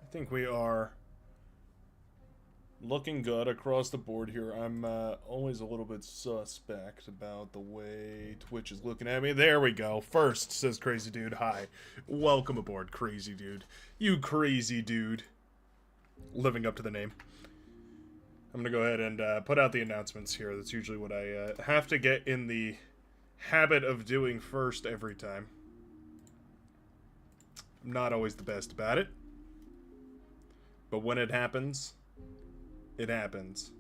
I think we are looking good across the board here. I'm always a little bit suspect about the way Twitch is looking at me. There we go. First, says Crazy Dude. Hi. Welcome aboard, Crazy Dude. You crazy dude. Living up to the name. I'm going to go ahead and put out the announcements here. That's usually what I have to get in the habit of doing first every time. I'm not always the best about it. But when it happens, it happens.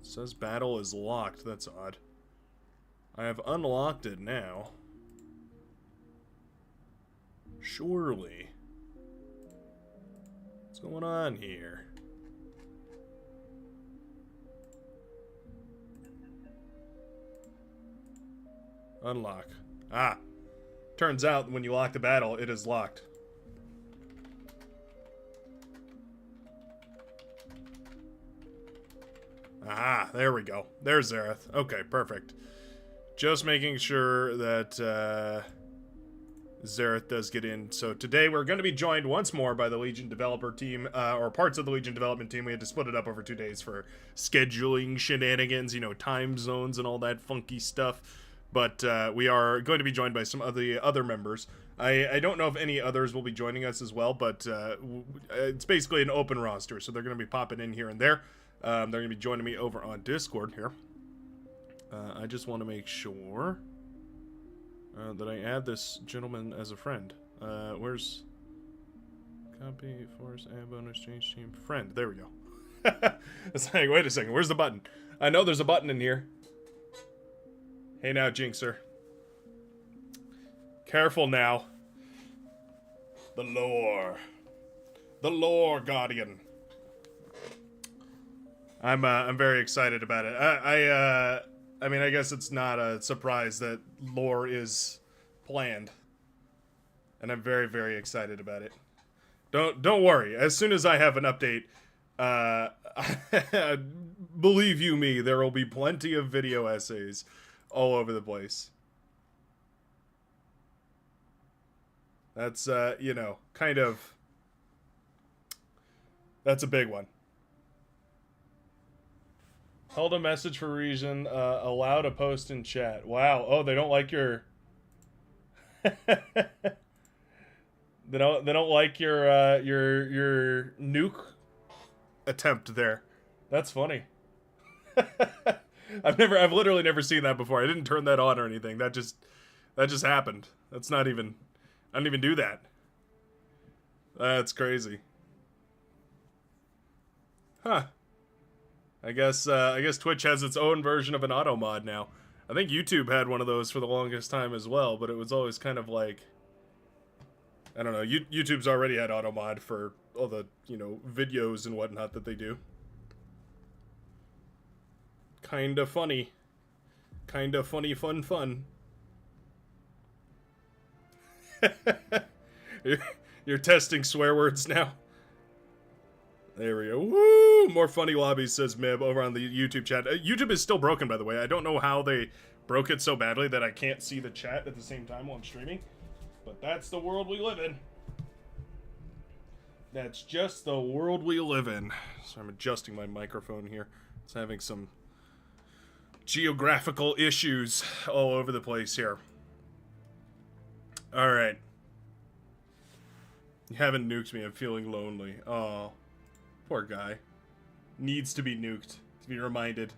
It says battle is locked. That's odd. I have unlocked it now. Surely. What's going on here? Unlock. Ah. Turns out when you lock the battle, it is locked. Ah, there we go. There's Zareth. Okay, perfect. Just making sure that Zareth does get in. So today we're going to be joined once more by the Legion developer team, or parts of the Legion development team. We had to split it up over 2 days for scheduling shenanigans, you know, time zones and all that funky stuff. But we are going to be joined by some of the other members. I don't know if any others will be joining us as well, but it's basically an open roster, so they're going to be popping in here and there. They're going to be joining me over on Discord here. I just want to make sure that I add this gentleman as a friend. Where's... Copy, force, add bonus, change team, friend. There we go. It's like, wait a second, where's the button? I know there's a button in here. Hey now, Jinxer. Careful now. The lore. The lore guardian. I'm very excited about it. I mean, I guess it's not a surprise that lore is planned, and I'm very, very excited about it. Don't worry. As soon as I have an update, believe you me, there will be plenty of video essays all over the place. That's you know, kind of. That's a big one. Held a message for reason, allowed a post in chat. Wow. Oh, they don't like your... they don't like your nuke attempt there. That's funny. I've literally never seen that before. I didn't turn that on or anything. That just happened. That's not even... I didn't even do that. That's crazy. Huh. I guess Twitch has its own version of an auto mod now. I think YouTube had one of those for the longest time as well, but it was always kind of like, I don't know, YouTube's already had auto mod for all the, you know, videos and whatnot that they do. Kinda funny. Kinda funny, fun. You're testing swear words now? There we go. Woo! More funny lobbies, says Mib over on the YouTube chat. YouTube is still broken, by the way. I don't know how they broke it so badly that I can't see the chat at the same time while I'm streaming. But that's the world we live in. That's just the world we live in. So I'm adjusting my microphone here. It's having some geographical issues all over the place here. Alright. You haven't nuked me. I'm feeling lonely. Oh. Poor guy. Needs to be nuked. To be reminded.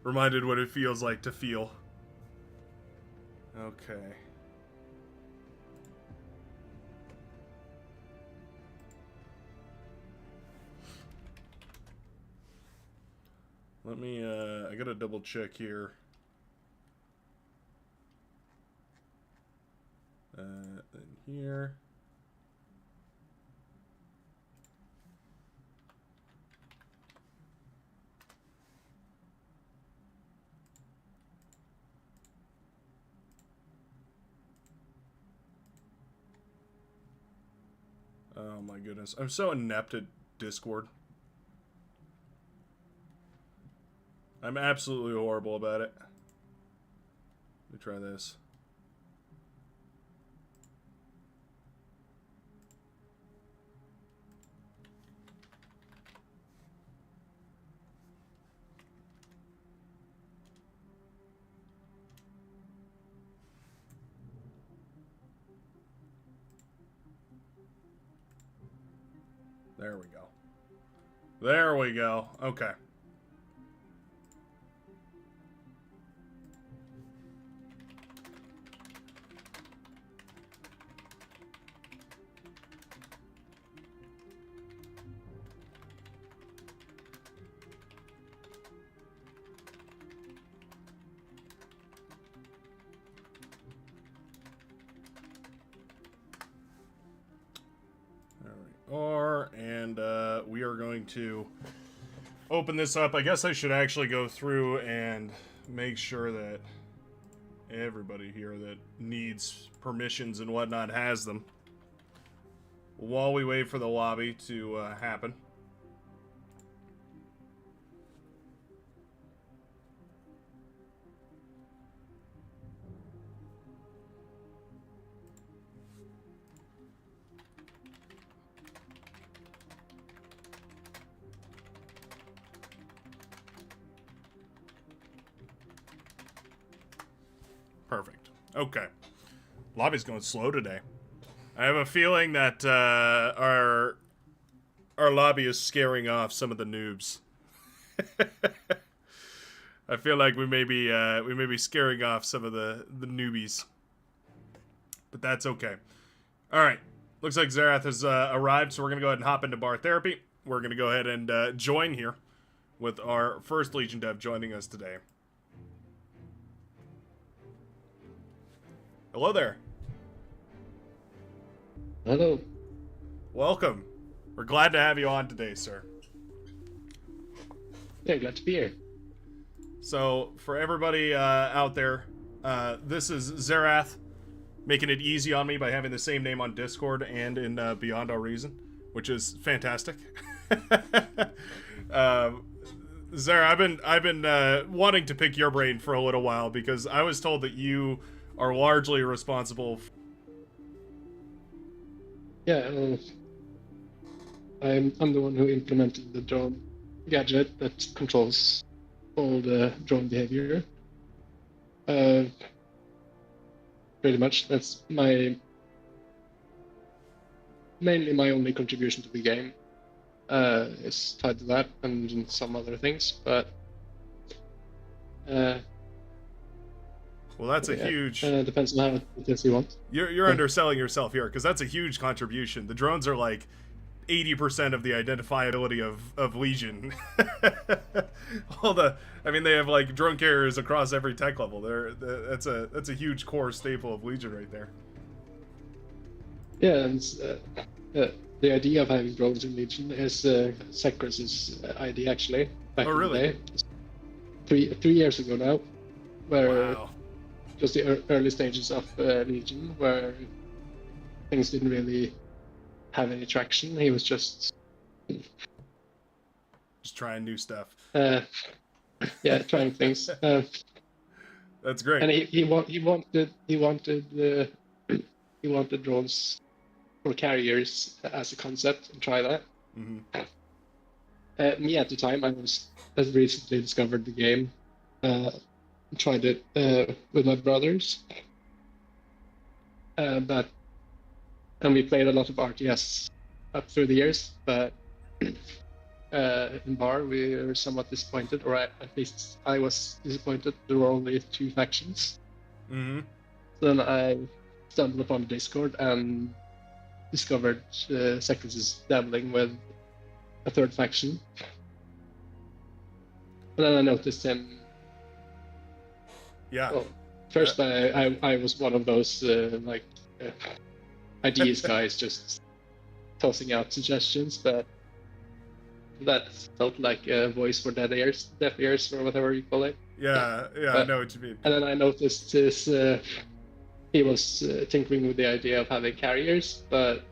Reminded what it feels like to feel. Okay. Let me, I gotta double check here. Then here. Oh my goodness. I'm so inept at Discord. I'm absolutely horrible about it. Let me try this. There we go. There we go. Okay. And we are going to open this up. I guess I should actually go through and make sure that everybody here that needs permissions and whatnot has them while we wait for the lobby to happen. Perfect. Okay. Lobby's going slow today. I have a feeling that our lobby is scaring off some of the noobs. I feel like we may be scaring off some of the newbies, but that's okay. All right. Looks like Zerath has arrived, so we're gonna go ahead and hop into bar therapy. We're gonna go ahead and join here with our first Legion dev joining us today. Hello there. Hello. Welcome. We're glad to have you on today, sir. Yeah, glad to be here. So, for everybody out there, this is Zerath, making it easy on me by having the same name on Discord and in Beyond Our Reason, which is fantastic. Zera, I've been wanting to pick your brain for a little while because I was told that you are largely responsible. Yeah, I'm the one who implemented the drone gadget that controls all the drone behavior. Pretty much, that's mainly my only contribution to the game. Is tied to that and some other things, but well, that's a huge. Depends on how it is you want. You're underselling yourself here because that's a huge contribution. The drones are like 80% of the identifiability of Legion. They have like drone carriers across every tech level. That's a huge core staple of Legion right there. Yeah, and the idea of having drones in Legion is Secrus' idea actually. Back in the day. 3 years ago now, where. Wow. Just the early stages of Legion, where things didn't really have any traction. He was just trying new stuff. Trying things. That's great. And he wanted drones for carriers as a concept and try that. Mm-hmm. Me at the time, I had recently discovered the game. Tried it with my brothers, and we played a lot of RTS up through the years, but in bar we were somewhat disappointed, or at least I was disappointed. There were only 2 factions. Mm-hmm. So then I stumbled upon Discord and discovered Secrus' dabbling with a 3rd faction, and then I noticed him. Yeah. Well, first, I was one of those ideas guys just tossing out suggestions, but that felt like a voice for deaf ears, or whatever you call it. Yeah, I know what you mean. And then I noticed this. He was tinkering with the idea of having carriers, but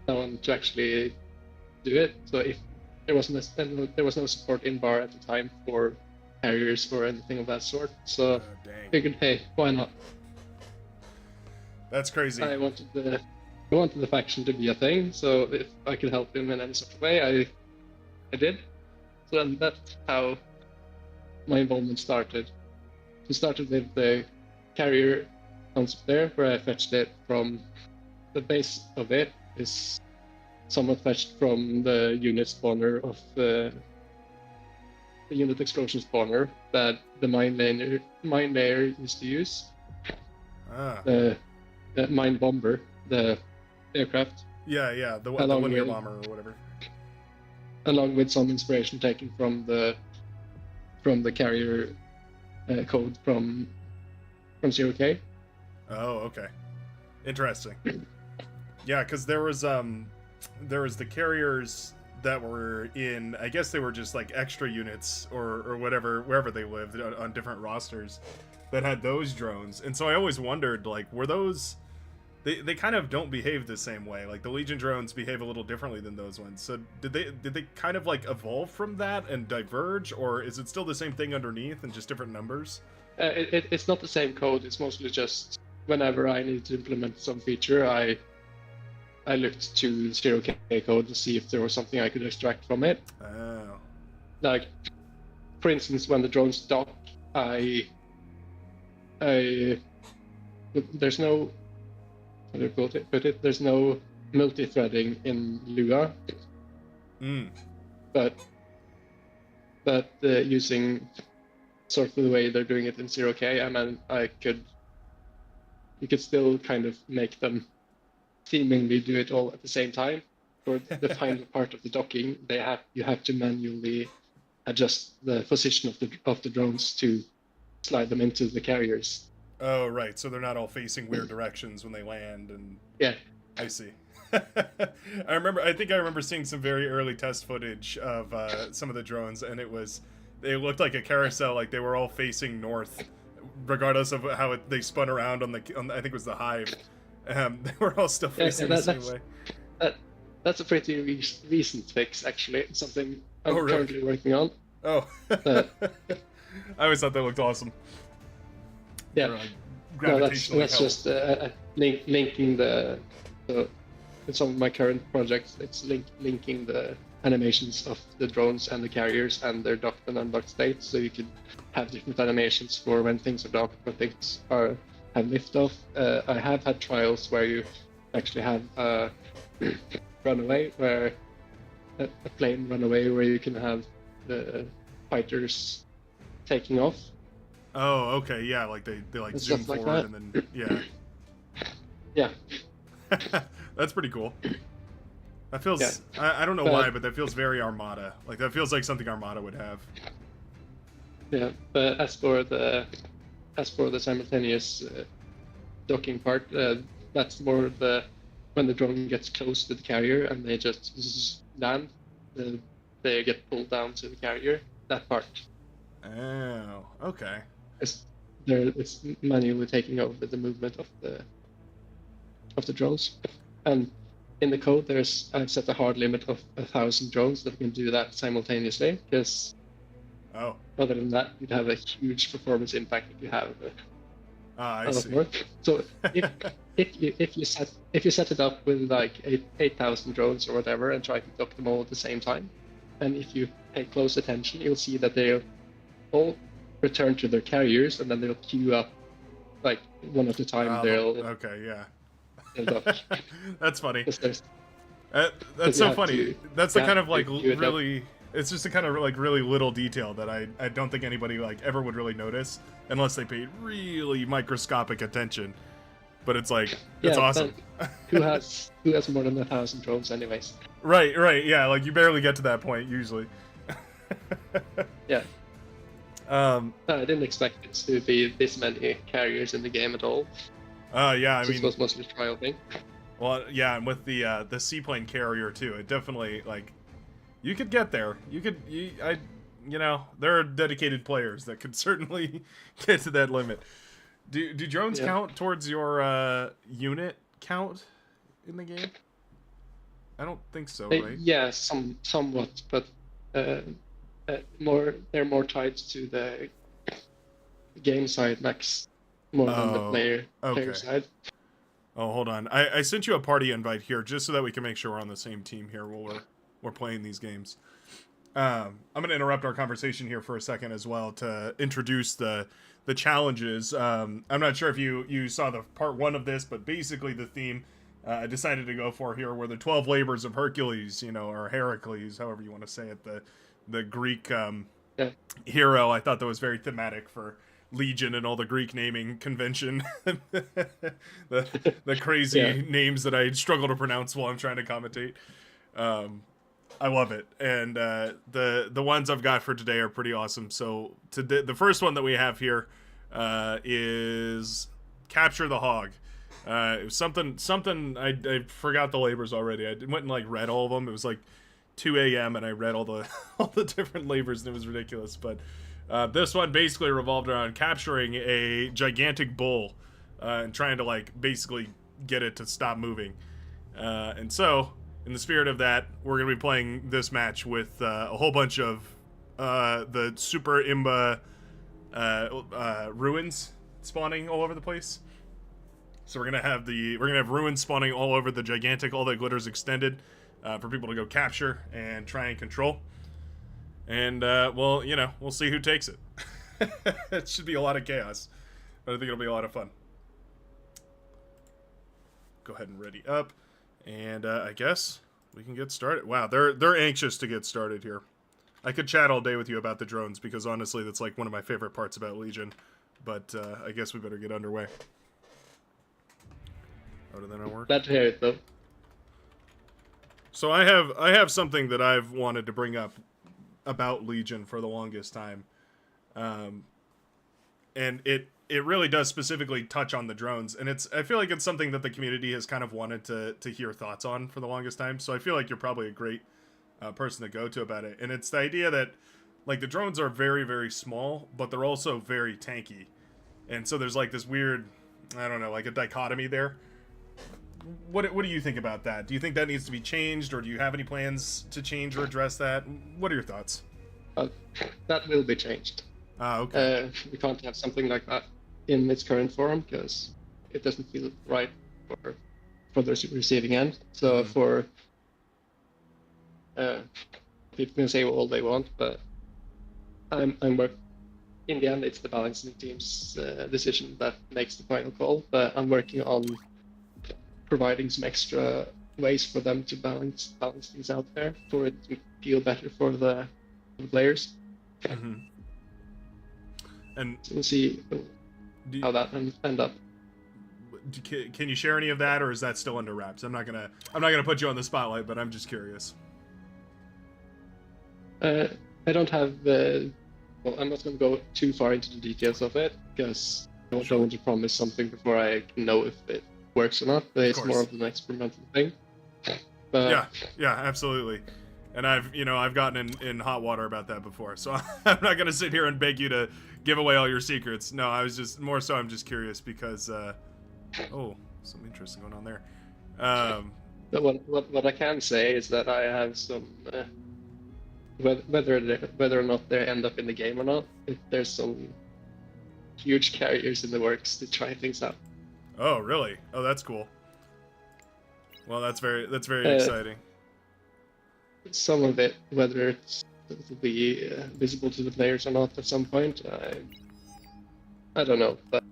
no one to actually do it. So if there was no support in bar at the time for carriers or anything of that sort, so figured, hey, why not? That's crazy. I wanted the faction to be a thing, so if I could help him in any sort of way, I did. So then that's how my involvement started. It started with the carrier concept there, where I fetched it from the base of it is somewhat fetched from the unit spawner of the unit explosion spawner that the mine layer used to use. Ah. The mine bomber, the aircraft. Yeah, the Along linear with- bomber or whatever. Along with some inspiration taken from the carrier code from 0K. Oh, okay. Interesting. Yeah, because there was the carriers that were in, I guess they were just like extra units or whatever, wherever they lived on different rosters that had those drones. And so I always wondered, like, were those, they kind of don't behave the same way. Like the Legion drones behave a little differently than those ones. So did they kind of like evolve from that and diverge, or is it still the same thing underneath and just different numbers? It's not the same code. It's mostly just whenever I need to implement some feature, I looked to 0K code to see if there was something I could extract from it. Oh. Like, for instance, when the drones dock, there's no, how do I put it? There's no multi-threading in Lua, but using sort of the way they're doing it in 0K, I mean, you could still kind of make them seemingly do it all at the same time. For the final part of the docking, you have to manually adjust the position of the drones to slide them into the carriers. Oh, right. So they're not all facing weird directions when they land, and Yeah. I see. I think I remember seeing some very early test footage of some of the drones, and they looked like a carousel, like they were all facing north, regardless of how they spun around on I think it was the Hive. They were all still facing the same way. That's a pretty recent fix, actually. It's something I'm really? currently working on. Oh. I always thought that looked awesome. Yeah. No, that's just linking in some of my current projects, it's linking the animations of the drones and the carriers and their docked and undocked states, so you can have different animations for when things are docked, when things have liftoff. I have had trials where you actually have a runaway, where a plane runaway, where you can have the fighters taking off. Oh, okay, yeah, like they like zoom forward like and then yeah. That's pretty cool. That feels I don't know why, but that feels very Armada. Like that feels like something Armada would have. Yeah, but as for the simultaneous docking part, that's more when the drone gets close to the carrier and they just land, they get pulled down to the carrier. That part. Oh, okay. It's manually taking over the movement of the drones, and in the code I've set a hard limit of 1,000 drones that can do that simultaneously, because other than that you'd have a huge performance impact if you have I see. Work. So if you set it up with like 8,000 drones or whatever and try to dock them all at the same time, and if you pay close attention, you'll see that they'll all return to their carriers, and then they'll queue up like one at a time. Okay, yeah. That's funny. That's so funny. That's the kind of like really. It's just a kind of like really little detail that I don't think anybody like ever would really notice unless they paid really microscopic attention. But it's like it's awesome. who has more than 1,000 drones, anyways? Right. Yeah, like you barely get to that point usually. Yeah. I didn't expect it to be this many carriers in the game at all. Yeah, I mean, it was mostly a trial thing. Well, yeah, and with the seaplane carrier too, it definitely like you could get there. There are dedicated players that could certainly get to that limit. Do drones count towards your unit count in the game? I don't think so, right? Yeah, somewhat, but they're more tied to the game side max more than the player side. Oh, hold on. I sent you a party invite here just so that we can make sure we're on the same team here while we're playing these games. I'm going to interrupt our conversation here for a second as well to introduce the challenges. I'm not sure if you saw the part 1 of this, but basically the theme I decided to go for here were the 12 labors of Hercules, or Heracles, however you want to say it, the Greek Yeah. hero. I thought that was very thematic for Legion and all the Greek naming convention. the crazy Yeah. names that I struggle to pronounce while I'm trying to commentate. I love it, and the ones I've got for today are pretty awesome. So today, the first one that we have here is Capture the Hog. It was something I forgot the labors already. I went and like read all of them. It was like 2 a.m. and I read all the different labors, and it was ridiculous. But this one basically revolved around capturing a gigantic bull and trying to like basically get it to stop moving. And so, in the spirit of that, we're gonna be playing this match with a whole bunch of the super imba ruins spawning all over the place. So we're gonna have ruins spawning all over the gigantic, all that glitters extended, for people to go capture and try and control. And well, we'll see who takes it. It should be a lot of chaos, but I think it'll be a lot of fun. Go ahead and ready up, and I guess we can get started. Wow, they're anxious to get started here. I could chat all day with you about the drones because honestly, that's like one of my favorite parts about Legion. But I guess we better get underway. How did that not work? Glad to hear it though. So I have something that I've wanted to bring up about Legion for the longest time, and it really does specifically touch on the drones, and I feel like it's something that the community has kind of wanted to hear thoughts on for the longest time. So I feel like you're probably a great person to go to about it, and it's the idea that like the drones are very, very small, but they're also very tanky, and so there's like this weird, I don't know, like a dichotomy there. What do you think about that? Do you think that needs to be changed, or do you have any plans to change or address that? What are your thoughts? That will be changed. Okay. We can't have something like that in its current form because it doesn't feel right for the receiving end. So for people can say all they want, but I'm in the end it's the balancing team's decision that makes the final call. But I'm working on providing some extra ways for them to balance things out there for it to feel better for the players. Mm-hmm. And so we'll see how that end up. Can you share any of that, or is that still under wraps? I'm not gonna put you on the spotlight, but I'm just curious. I don't have well, I'm not going to go too far into the details of it because I don't want to promise something before I know if it works or not. But it's more of an experimental thing. But yeah, absolutely. And I've gotten in hot water about that before, so I'm not gonna sit here and beg you to give away all your secrets. No, I was just more so I'm just curious because oh, something interesting going on there. But what I can say is that I have some whether or not they end up in the game or not, there's some huge carriers in the works to try things out. Oh, really? Oh, that's cool. Well, that's very exciting. Some of it, whether it will be visible to the players or not at some point, I don't know. But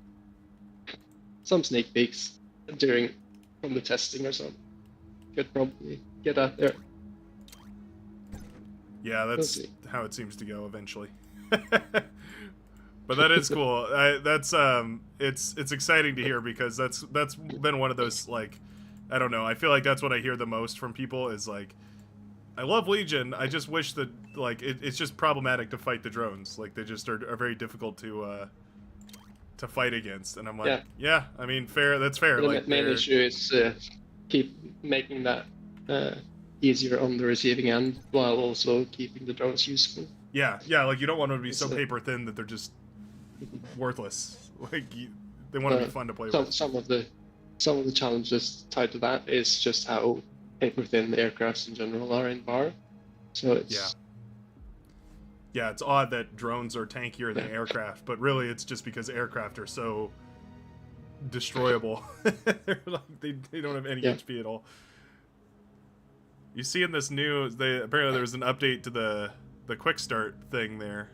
some sneak peeks from the testing or something could probably get out there. Yeah, that's how it seems to go eventually. But that is cool. It's exciting to hear because that's been one of those, like, I don't know. I feel like that's what I hear the most from people is like, I love Legion. I just wish that like it's just problematic to fight the drones. Like they just are very difficult to fight against. And I'm like, yeah I mean, fair. That's fair. The like, main issue is keep making that easier on the receiving end while also keeping the drones useful. Yeah. Like you don't want them to be so paper thin that they're just worthless. Like they want to be fun to play with. Some of the challenges tied to that is just how paper thin the aircrafts in general are in bar. So it's yeah, it's odd that drones are tankier than aircraft, but really it's just because aircraft are so destroyable. Like, they don't have any HP at all. You see in this new, apparently there was an update to the quick start thing there.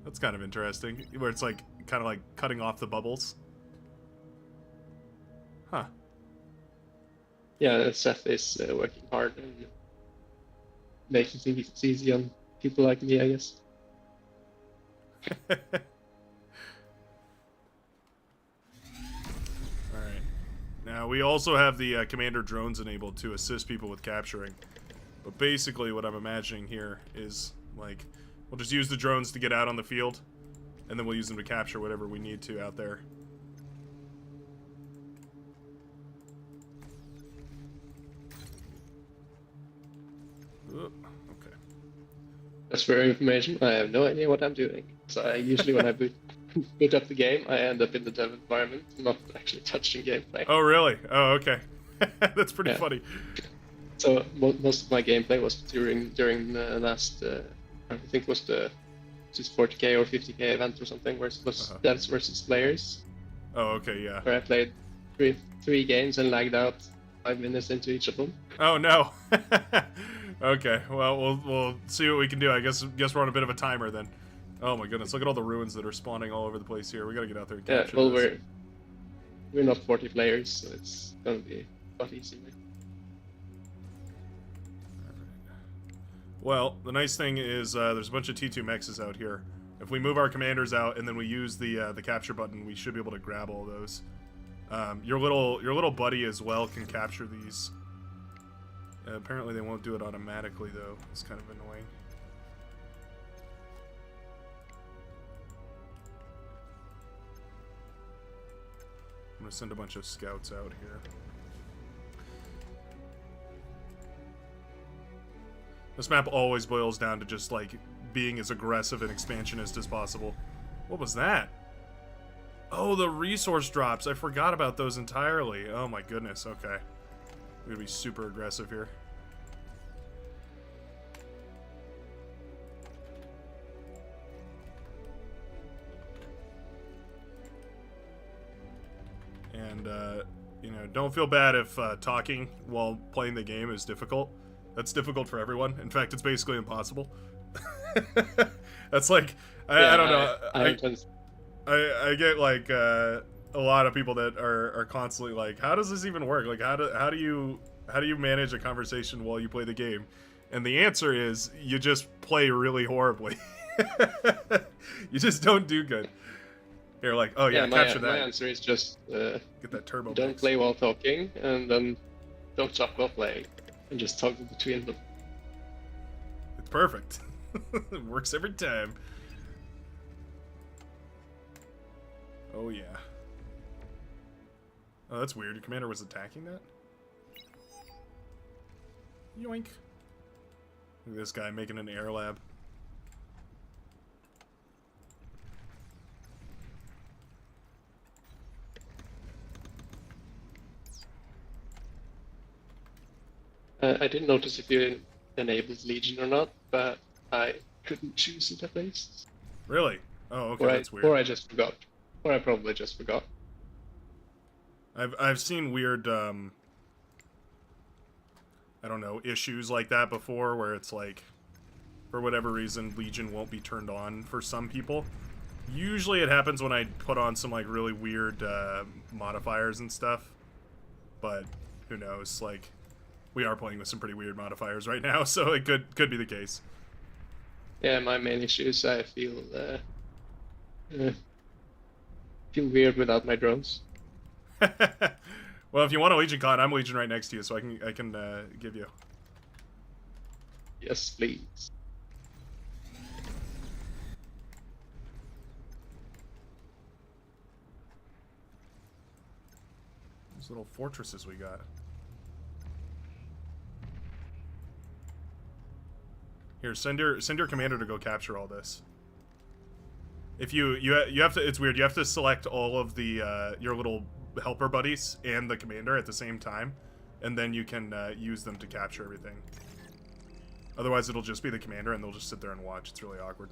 That's kind of interesting, where it's like kind of like cutting off the bubbles. Huh. yeah, Seth is working hard and making things easy on people like me, I guess. Alright. Now, we also have the commander drones enabled to assist people with capturing. But basically, what I'm imagining here is, like, we'll just use the drones to get out on the field, and then we'll use them to capture whatever we need to out there. Okay. As for your information, I have no idea what I'm doing. So I usually, when I boot up the game, I end up in the dev environment, not actually touching gameplay. Oh, really? Oh, okay. That's pretty Yeah. funny. So most of my gameplay was during the last, I think it was the just 40k or 50k event or something, where it was devs versus players. Oh, okay, yeah. Where I played three games and lagged out 5 minutes into each of them. Oh no. Okay, well we'll see what we can do. I guess we're on a bit of a timer then. Oh my goodness, look at all the ruins that are spawning all over the place here. We gotta get out there and capture well, this. we're not 40 players, so it's gonna be a lot easier. Well, the nice thing is there's a bunch of T2 mexes out here. If we move our commanders out and then we use the capture button, we should be able to grab all those. Your little buddy as well can capture these. Apparently they won't do it automatically though. It's kind of annoying. I'm gonna send a bunch of scouts out here. This map always boils down to just like being as aggressive and expansionist as possible. What was that? Oh, the resource drops. I forgot about those entirely. Oh my goodness. Okay. I'm gonna be super aggressive here. And, you know, don't feel bad if talking while playing the game is difficult. That's difficult for everyone. In fact, it's basically impossible. That's like, I don't know. I get like a lot of people that are constantly like, how does this even work? Like, how do you manage a conversation while you play the game? And the answer is you just play really horribly. You just don't do good. You're like, oh yeah, capture that. My answer is just get that turbo. Don't play while talking, and then don't talk while playing, and just toggle between them. It's perfect. It works every time. Oh yeah. Oh, that's weird. Your commander was attacking that? Yoink. Look at this guy making an air lab. I didn't notice if you enabled Legion or not, but I couldn't choose it at least. Really? Oh, okay, that's weird. Or I just forgot. Or I probably just forgot. I've seen weird, I don't know, issues like that before, where it's like, for whatever reason, Legion won't be turned on for some people. Usually it happens when I put on some, like, really weird modifiers and stuff. But, who knows, like, we are playing with some pretty weird modifiers right now, so it could be the case. Yeah, my main issue is I feel weird without my drones. Well, if you want a Legion con, I'm Legion right next to you, so I can give you. Yes, please. Those little fortresses we got. Here, send your commander to go capture all this. If you have to, it's weird. You have to select all of the your little helper buddies and the commander at the same time, and then you can use them to capture everything. Otherwise, it'll just be the commander, and they'll just sit there and watch. It's really awkward.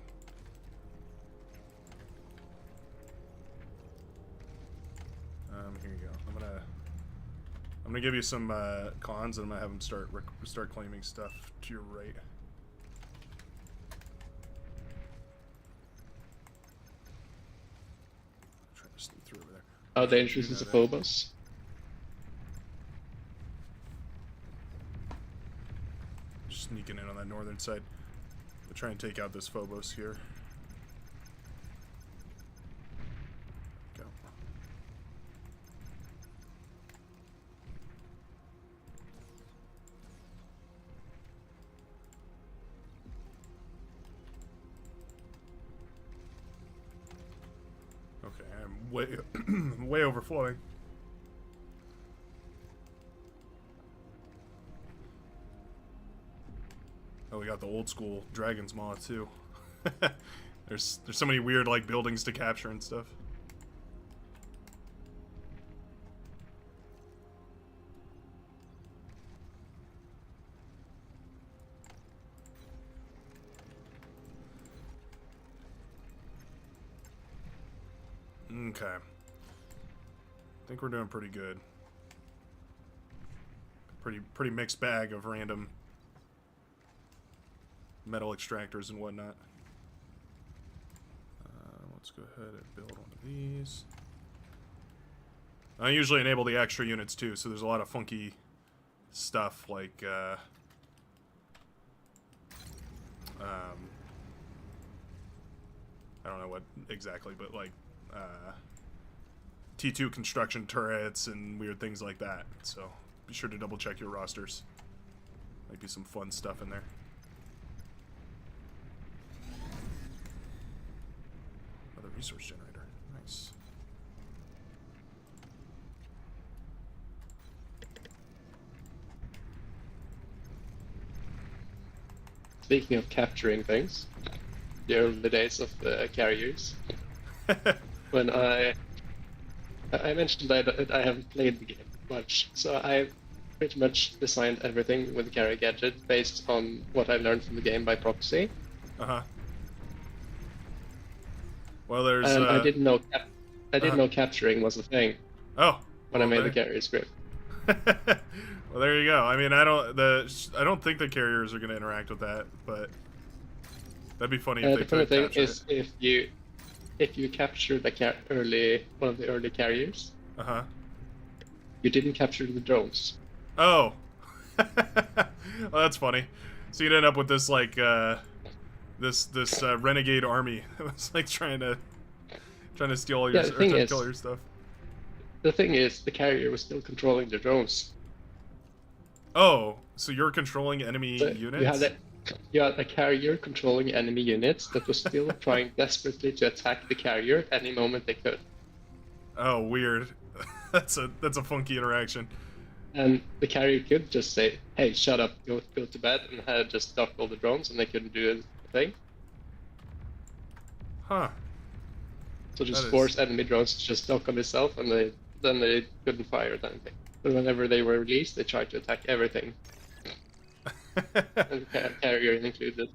Here you go. I'm gonna give you some cons, and I'm gonna have them start claiming stuff to your right. How dangerous is a Phobos? sneaking in on that northern side. We'll try and take out this Phobos here. Go. Okay, I'm way way overflowing. Oh, we got the old school Dragon's Maw too. there's so many weird like buildings to capture and stuff. Okay. I think we're doing pretty good. Pretty mixed bag of random metal extractors and whatnot. Let's go ahead and build one of these. I usually enable the extra units too, so there's a lot of funky stuff like I don't know what exactly, but like T2 construction turrets and weird things like that. So be sure to double check your rosters. Might be some fun stuff in there. Another resource generator. Nice. Speaking of capturing things, the early days of the carriers, when I mentioned that I haven't played the game much, so I pretty much designed everything with the carrier gadget based on what I learned from the game by proxy. Uh-huh. Well, there's. And I didn't know capturing was a thing. Oh. When I made the carrier script. Well, there you go. I mean, I don't think the carriers are going to interact with that, but that'd be funny if they could. The funny thing is, it. if you capture the one of the early carriers, you didn't capture the drones. Oh. Well, that's funny. So you'd end up with this like this renegade army that was like trying to steal all your kill your stuff. The thing is, the carrier was still controlling the drones. Oh, so you're controlling enemy units? You had a carrier controlling enemy units that was still trying desperately to attack the carrier any moment they could. Oh, weird. That's a funky interaction. And the carrier could just say, "Hey, shut up, go to bed," and had just docked all the drones, and they couldn't do anything. Huh. So just force enemy drones to just dock on itself, and then they couldn't fire at anything. But whenever they were released, they tried to attack everything. And carrier included.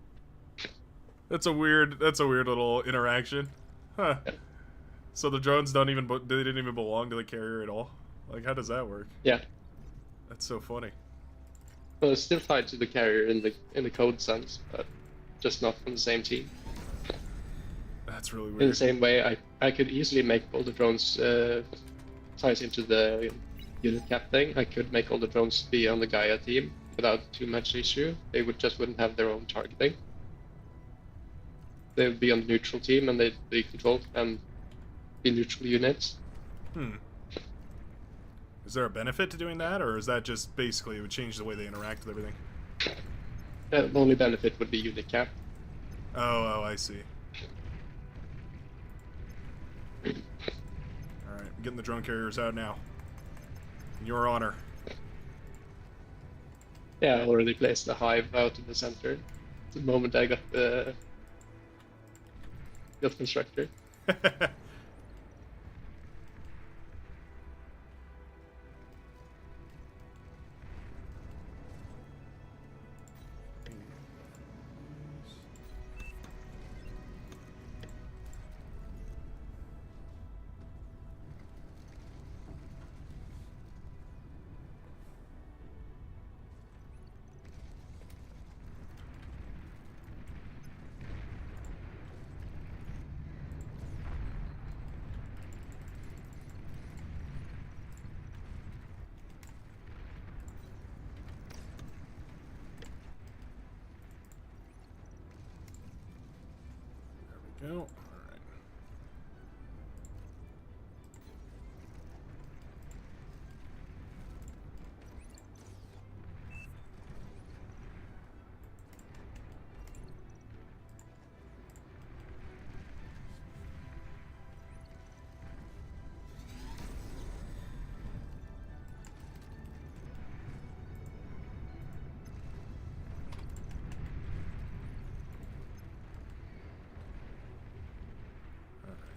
That's a weird little interaction. Huh. Yeah. So the drones they didn't even belong to the carrier at all? Like, how does that work? Yeah. That's so funny. Well, it's still tied to the carrier in the code sense, but just not from the same team. That's really weird. In the same way, I could easily make all the drones ties into the unit cap thing. I could make all the drones be on the Gaia team without too much issue. They wouldn't have their own targeting. They would be on the neutral team, and they'd be controlled and be neutral units. Is there a benefit to doing that, or is that just basically it would change the way they interact with everything? The only benefit would be unit cap. Oh, I see. Alright, I'm getting the drone carriers out now. In your honor. Yeah, I already placed the hive out in the center. The moment I got the constructor. we go. Alright.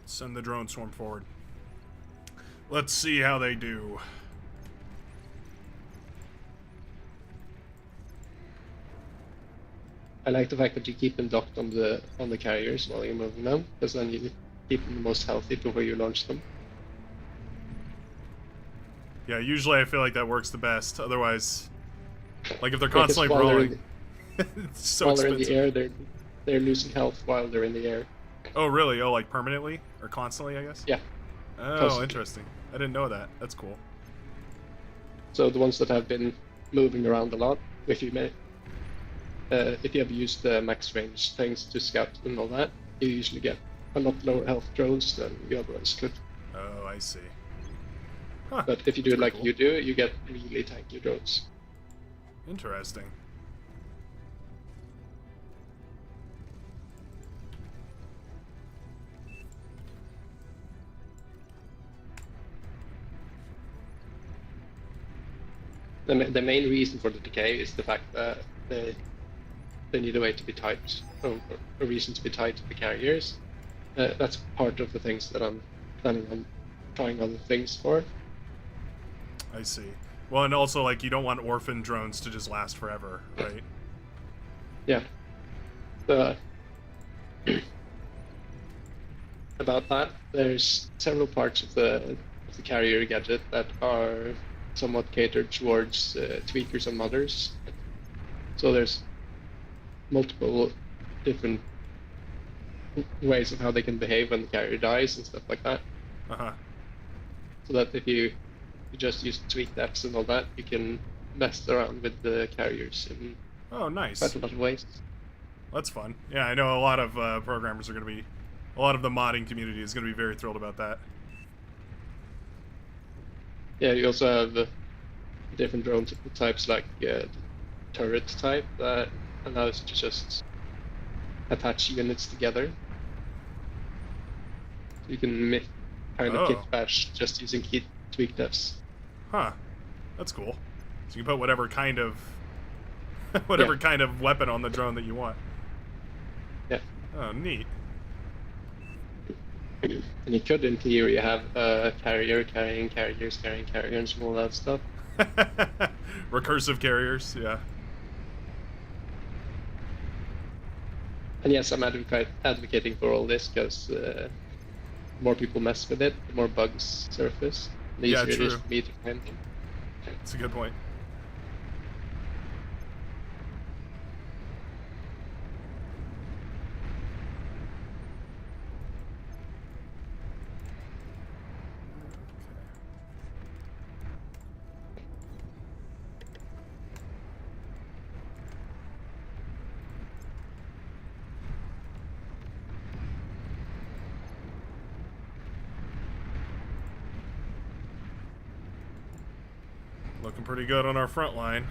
Send the drone swarm forward. Let's see how they do. I like the fact that you keep them docked on the carriers while you're moving them, because then you keep them the most healthy before you launch them. Yeah, usually I feel like that works the best. Otherwise, like if they're Yeah, 'cause constantly while they're rolling, it's so while they're expensive. in the air, they're losing health while they're in the air. Oh, really? Oh, like permanently or constantly? I guess. Yeah. Oh, Constantly. interesting. I didn't know that. That's cool. So the ones that have been moving around a lot, if you have used the max range things to scout and all that, you usually get a lot lower health drones than you otherwise could. Oh, I see. Huh. But if you do it That's like pretty you do, you get really tanky drones. Interesting. The main reason for the decay is the fact that they need a way to be tied, or a reason to be tied to the carriers. That's part of the things that I'm planning on trying other things for. I see. Well, and also, like, you don't want orphan drones to just last forever, right? Yeah. About that, there's several parts of the carrier gadget that are somewhat catered towards tweakers and modders. So there's multiple different ways of how they can behave when the carrier dies and stuff like that. Uh-huh. So that if you just use tweak depths and all that, you can mess around with the carriers in Oh, nice. quite a lot of ways. That's fun. Yeah, I know a lot of programmers are going to be... A lot of the modding community is going to be very thrilled about that. Yeah, you also have different drone types like turret type that allows you to just attach units together. So you can kind of kit bash just using key tweak depths. Huh. That's cool. So you can put whatever kind of... whatever kind of weapon on the drone that you want. Yeah. Oh, neat. And you could, in theory, have a carrier carrying carriers carrying carriers and all that stuff. Recursive carriers, yeah. And yes, I'm advocating for all this because the more people mess with it, the more bugs surface. The easier it is for me to find them. That's a good point. Looking pretty good on our front line.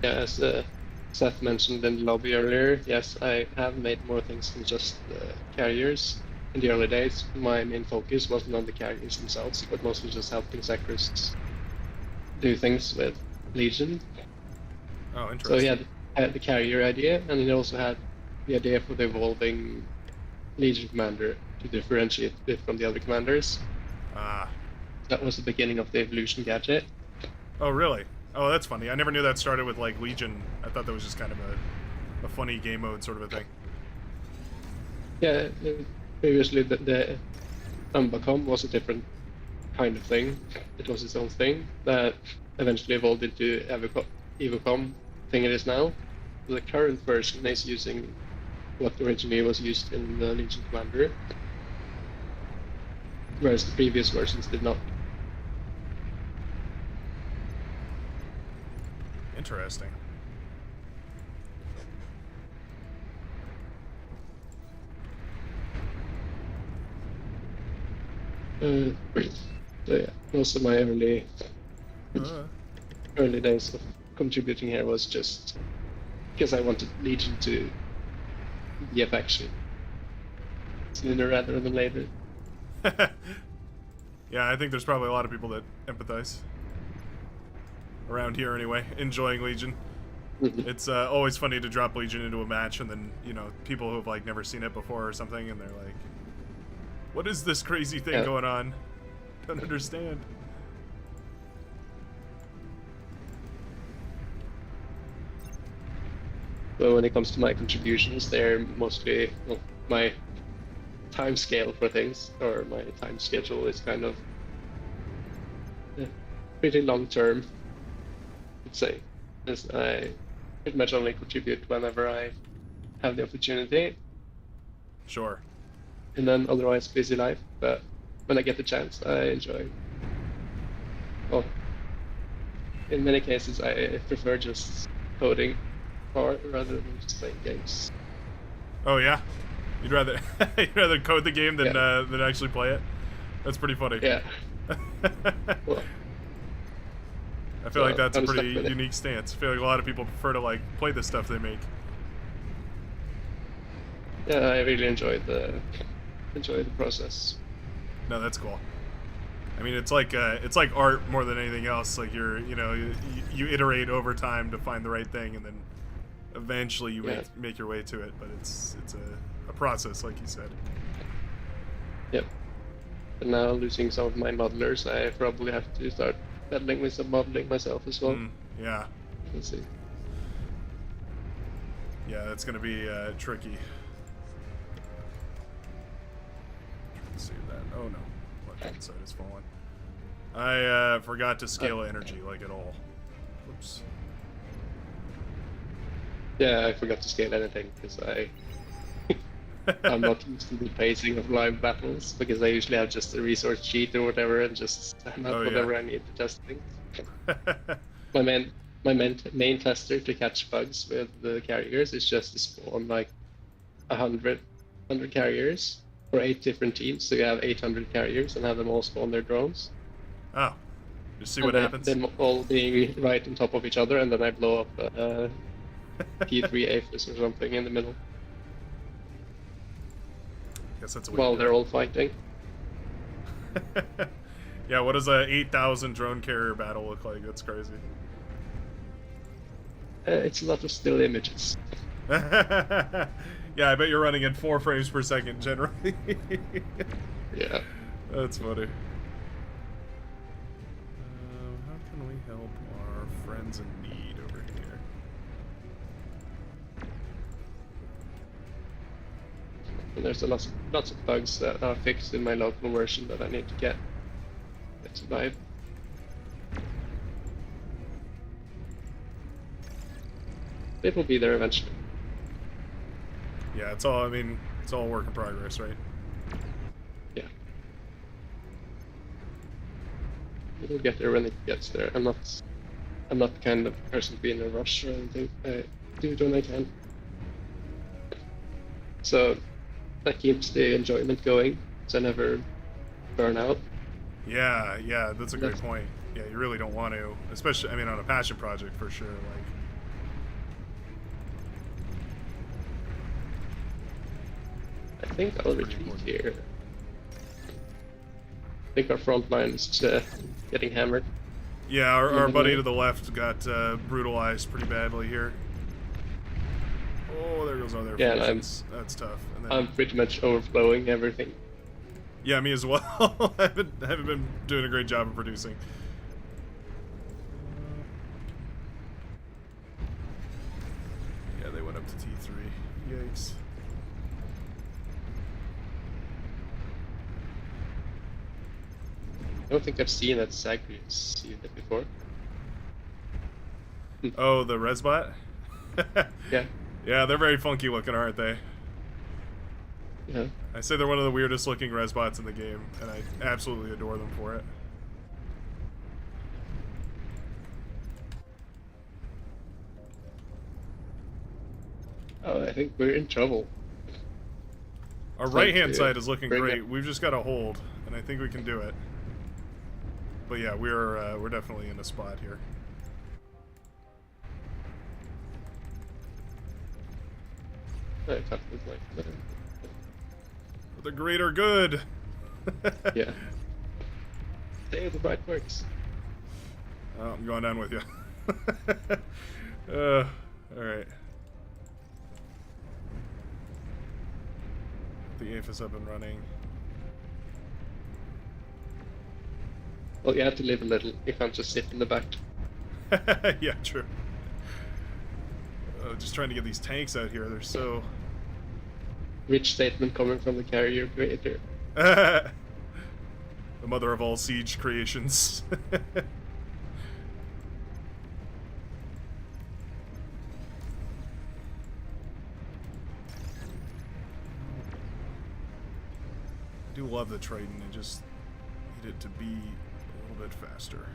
Yeah, as Seth mentioned in the lobby earlier, yes, I have made more things than just carriers. In the early days, my main focus wasn't on the carriers themselves, but mostly just helping Secrets do things with Legion. Oh, interesting. So he had the carrier idea, and he also had the idea for the evolving Legion commander to differentiate it from the other commanders. Ah. That was the beginning of the evolution gadget. Oh, really? Oh, that's funny. I never knew that started with, like, Legion. I thought that was just kind of a funny game mode sort of a thing. Yeah, previously the Umbacom was a different kind of thing. It was its own thing that eventually evolved into Evocom thing it is now. The current version is using what originally was used in the Legion Commander. whereas the previous versions did not. Interesting. So yeah, most of my early days of contributing here was just because I wanted Legion to be a faction sooner rather than later. Yeah, I think there's probably a lot of people that empathize. Around here anyway, enjoying Legion. It's always funny to drop Legion into a match and then, you know, people who've like never seen it before or something and they're like, what is this crazy thing going on? Don't understand. But when it comes to my contributions, they're mostly my time scale for things, or my time schedule is kind of pretty long term, I'd say. Because I pretty much only contribute whenever I have the opportunity. Sure. And then otherwise busy life, but when I get the chance, I enjoy. Well, in many cases, I prefer just coding rather than just playing games. Oh yeah, you'd rather code the game than than actually play it. That's pretty funny. Yeah. Well, I feel like that's a pretty unique stance. I feel like a lot of people prefer to like play the stuff they make. Yeah, I really enjoy the process. No, that's cool. I mean, it's like art more than anything else. Like you iterate over time to find the right thing, and then eventually you make your way to it. But it's a process, like you said. Yep. And now losing some of my modelers, I probably have to start meddling with some modeling myself as well. Yeah. Let's see. Yeah, that's gonna be tricky. Let's see that. Oh no, left-hand side is falling. I forgot to scale energy like at all. Oops. Yeah, I forgot to scale anything because I'm not used to the pacing of live battles because I usually have just a resource sheet or whatever and just stand up whatever I need to test things. my main tester to catch bugs with the carriers is just to spawn like 100 carriers for 8 different teams, so you have 800 carriers and have them all spawn their drones. Oh, just see what happens. Them all being right on top of each other, and then I blow up T3 Aphis or something in the middle. Guess that's while they're all fighting. Yeah, what does a 8,000 drone carrier battle look like? That's crazy. It's a lot of still images. Yeah, I bet you're running in 4 frames per second generally. Yeah. That's funny. How can we help our friends in need over here? And there's lots of bugs that are fixed in my local version that I need to get to live. It will be there eventually. Yeah, it's all. I mean, it's all work in progress, right? Yeah. It'll get there when it gets there. I'm not the kind of person to be in a rush or anything. I do it when I can. So that keeps the enjoyment going, so I never burn out. Yeah, yeah, that's a great point. Yeah, you really don't want to, especially, I mean, on a passion project for sure. Like, I think I'll retreat here. I think our front line is getting hammered. Yeah, our buddy to the left got brutalized pretty badly here. Oh, there goes all their forces. That's tough. And then, I'm pretty much overflowing everything. Yeah, me as well. I haven't been doing a great job of producing. Yeah, they went up to T3. Yikes. I don't think I've seen that Zagreus unit before. Oh, the Resbot? Yeah. Yeah, they're very funky looking, aren't they? Yeah. I say they're one of the weirdest looking res bots in the game, and I absolutely adore them for it. Oh, I think we're in trouble. Our It's right-hand like, side is looking bring great. it. We've just got to hold, and I think we can do it. But yeah, we're definitely in a spot here. I thought it was like, For the greater good. yeah. Say the right words. Oh, I'm going down with you. Alright. The APHIS up and running. Well, you have to live a little. You can't just sit in the back. Yeah, true. Just trying to get these tanks out here. They're so... Rich statement coming from the carrier creator. The mother of all siege creations. I do love the Triton. I just need it to be a little bit faster.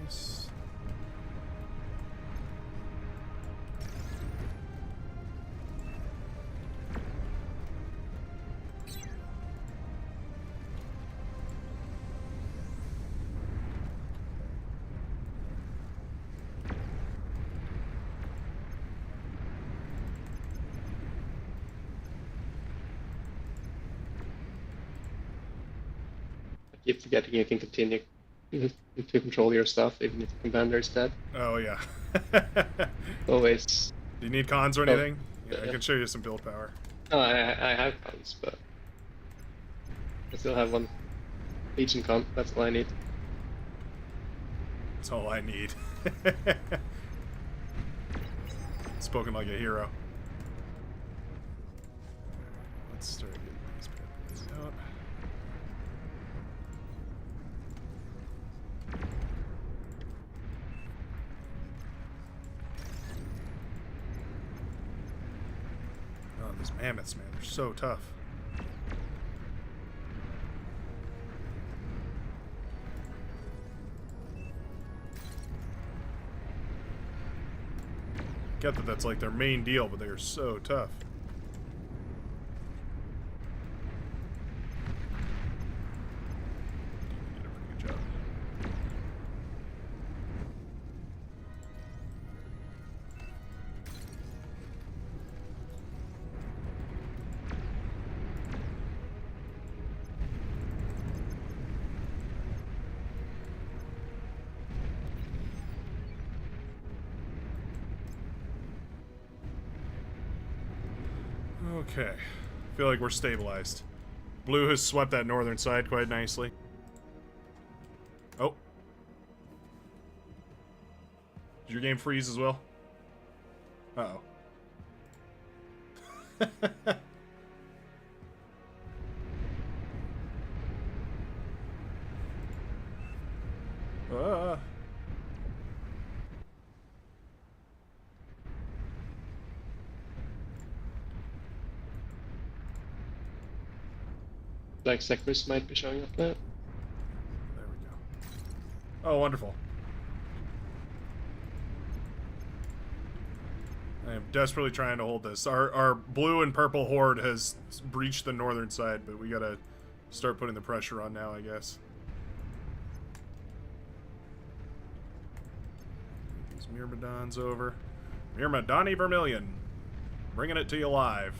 Nice. I keep forgetting you can continue to control your stuff even if the commander is dead. Oh, yeah. Always. Do you need cons or Oh, anything? Yeah, I yeah. can show you some build power. No, I have cons, but I still have one Legion con. That's all I need. That's all I need. Spoken like a hero. Let's start getting these bad boys out. Oh, these mammoths, man, they're so tough. Get that that's like their main deal, but they are so tough. Did a pretty good job. Okay. I feel like we're stabilized. Blue has swept that northern side quite nicely. Oh. Did your game freeze as well? Uh-oh. Ah. Black sectors might be showing up now. There we go. Oh, wonderful. I am desperately trying to hold this. Our blue and purple horde has breached the northern side, but we gotta start putting the pressure on now, I guess. These Myrmidons over. Myrmidani Vermilion. Bringing it to you live.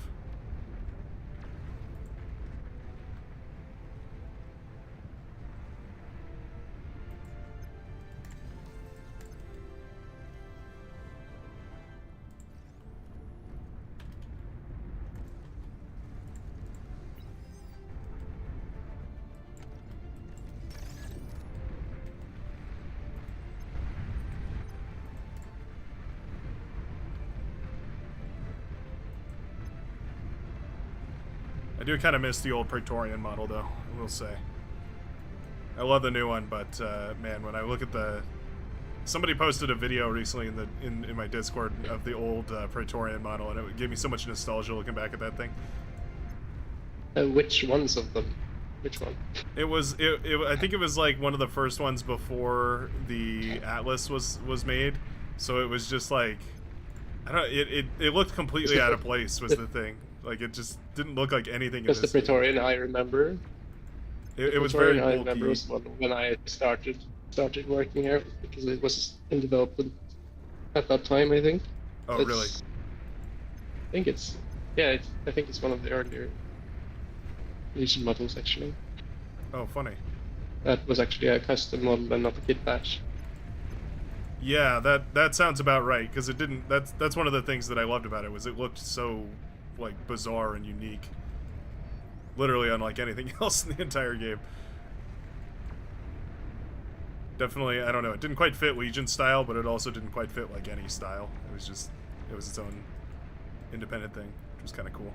I do kind of miss the old Praetorian model, though, I will say. I love the new one, but man, when I look at the... Somebody posted a video recently in my Discord of the old Praetorian model, and it gave me so much nostalgia looking back at that thing. Which ones of them? Which one? It was I think it was like one of the first ones before the Atlas was made. So it was just like, I don't. It looked completely out of place. Was the thing. Like it just didn't look like anything. Because the Praetorian I remember. It was very bulky. I remember was when I started working here, because it was in development at that time, I think. Oh, really? I think it's I think it's one of the earlier Legion models, actually. Oh, funny. That was actually a custom model and not a kit batch. Yeah, that sounds about right, because it didn't. That's one of the things that I loved about it, was it looked so like bizarre and unique. Literally unlike anything else in the entire game. Definitely, I don't know. It didn't quite fit Legion style, but it also didn't quite fit like any style. It was its own independent thing, which was kind of cool.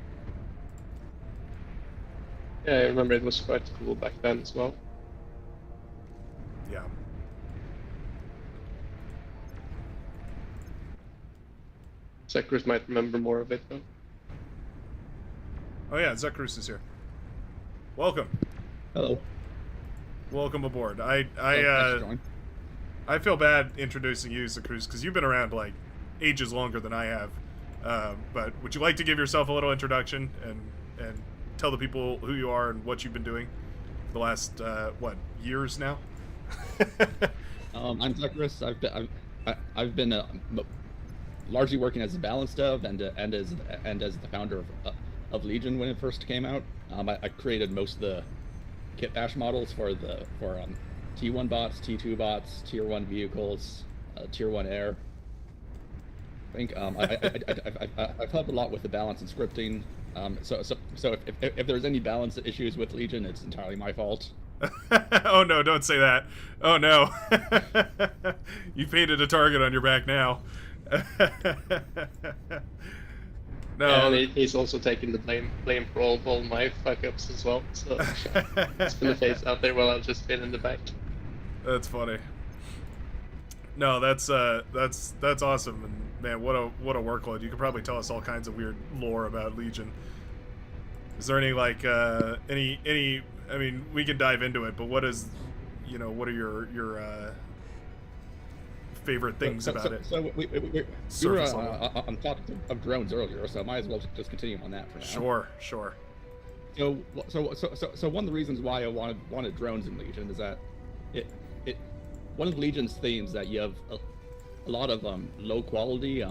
Yeah, I remember it was quite cool back then as well. Yeah. Zekrus might remember more of it though. Oh yeah, Zekrus is here. Welcome. Hello. Welcome aboard. I feel bad introducing you, Zekrus, because you've been around like ages longer than I have. But would you like to give yourself a little introduction and tell the people who you are and what you've been doing for the last years now? I'm Zekrus. I've been largely working as a balance dev and as the founder of Legion when it first came out. I created most of the kit bash models for T1 bots, T2 bots, Tier 1 vehicles, Tier 1 air. I think I've helped a lot with the balance and scripting. So if there's any balance issues with Legion, it's entirely my fault. Oh no, don't say that. Oh no. You painted a target on your back now. No. And he's also taking the blame for all my fuck-ups as well. So it's gonna face out there while I've just been in the back. That's funny. No, that's awesome, and man, what a workload. You could probably tell us all kinds of weird lore about Legion. Is there any like any? I mean, we can dive into it, but what are your favorite things about it? So we were on top of drones earlier, so I might as well just continue on that for now. Sure. So one of the reasons why I wanted drones in Legion is that one of Legion's themes that you have a lot of low quality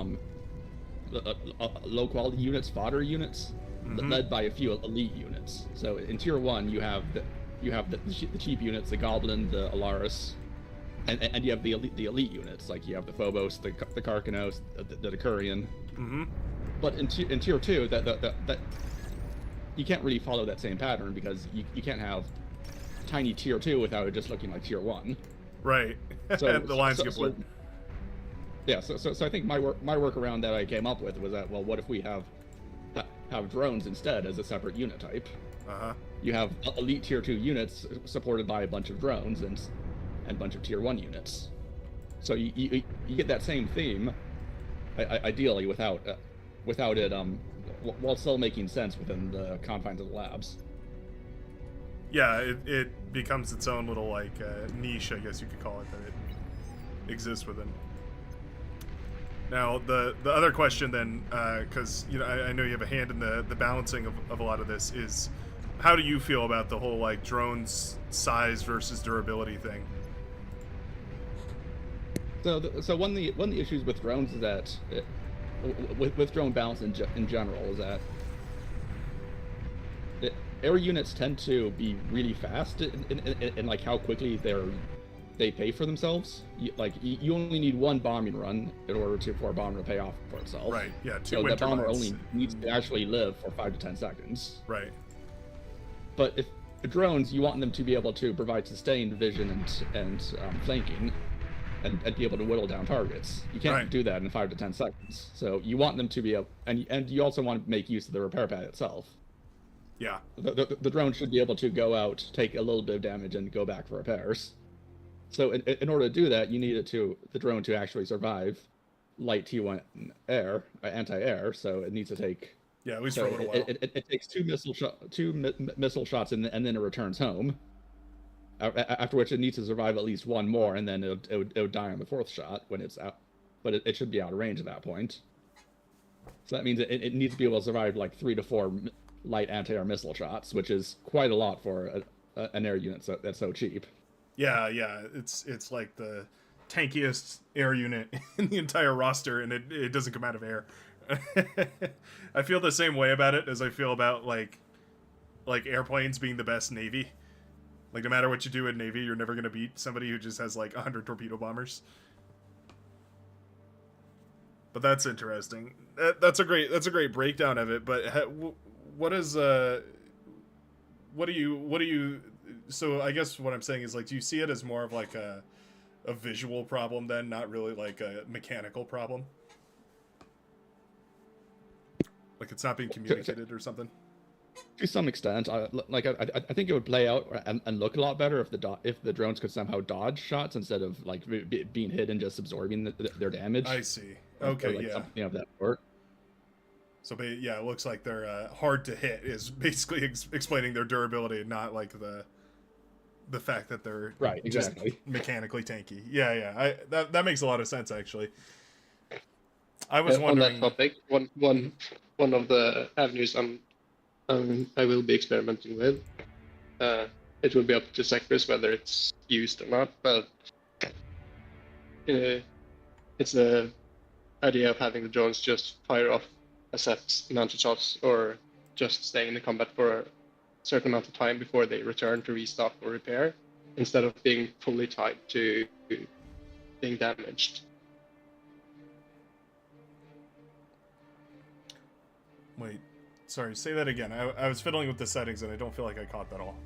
units, fodder units, led by a few elite units. So in Tier 1 you have the cheap units, the Goblin, the Alaris, and you have the elite units, like you have the Phobos, the Karkanos, the Decurion. But in Tier 2 that you can't really follow that same pattern, because you can't have tiny Tier 2 without it just looking like Tier 1. Right. So the lines get blurred. Yeah, so I think my workaround that I came up with was that, well, what if we have drones instead as a separate unit type? You have elite Tier 2 units supported by a bunch of drones and a bunch of Tier 1 units. So you get that same theme, ideally without it while still making sense within the confines of the labs. Yeah, it becomes its own little like niche, I guess you could call it, that it exists within. Now the other question then, because I know you have a hand in the balancing of a lot of this, is how do you feel about the whole like drones size versus durability thing? So one of the issues with drones is that with drone balance in general is that air units tend to be really fast in like how quickly they pay for themselves. You only need one bombing run in order for a bomber to pay off for itself. Right. Yeah. So that bomber only needs to actually live for 5 to 10 seconds. Right. But if the drones, you want them to be able to provide sustained vision and flanking, and be able to whittle down targets. You can't do that in 5 to 10 seconds. So you want them to be able, and you also want to make use of the repair pad itself. Yeah. The drone should be able to go out, take a little bit of damage, and go back for repairs. So in order to do that, you need the drone to actually survive light T1 air, anti-air. So it needs to take. Yeah, at least So for a little while. it takes missile shots, and then it returns home. After which it needs to survive at least one more, and then it would die on the fourth shot when it's out. But it should be out of range at that point. So that means it needs to be able to survive like 3 to 4 light anti-air missile shots, which is quite a lot for an air unit that's so cheap. Yeah, it's like the tankiest air unit in the entire roster, and it doesn't come out of air. I feel the same way about it as I feel about like airplanes being the best Navy. Like, no matter what you do in Navy, you're never gonna beat somebody who just has like 100 torpedo bombers. But that's interesting. That's a great breakdown of it. But what do you? So I guess what I'm saying is, like, do you see it as more of like a visual problem then, not really like a mechanical problem? Like it's not being communicated or something? To some extent, I think it would play out and look a lot better if the drones could somehow dodge shots instead of like being hit and just absorbing their damage. I see. Okay, yeah. Something of that sort. So yeah, it looks like they're hard to hit is basically explaining their durability, not like the fact that they're right, exactly. just mechanically tanky. Yeah. That makes a lot of sense actually. I was wondering. On that topic, one of the avenues I will be experimenting with. It will be up to Sectors whether it's used or not, but it's a idea of having the drones just fire off a set amount of shots or just staying in the combat for a certain amount of time before they return to restock or repair, instead of being fully tied to being damaged. Wait, sorry, say that again. I was fiddling with the settings and I don't feel like I caught that all.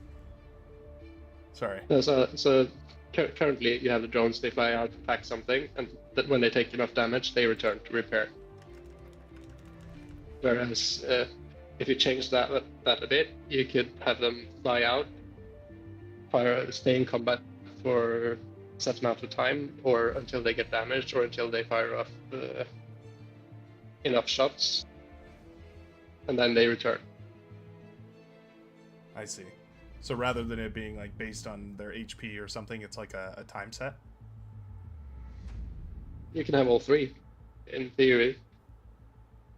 Sorry. So currently you have the drones, they fly out, attack something, and that when they take enough damage, they return to repair. Whereas if you change that a bit, you could have them fly out, stay in combat for a set amount of time, or until they get damaged, or until they fire off enough shots, and then they return. I see. So rather than it being like based on their HP or something, it's like a time set? You can have all three, in theory.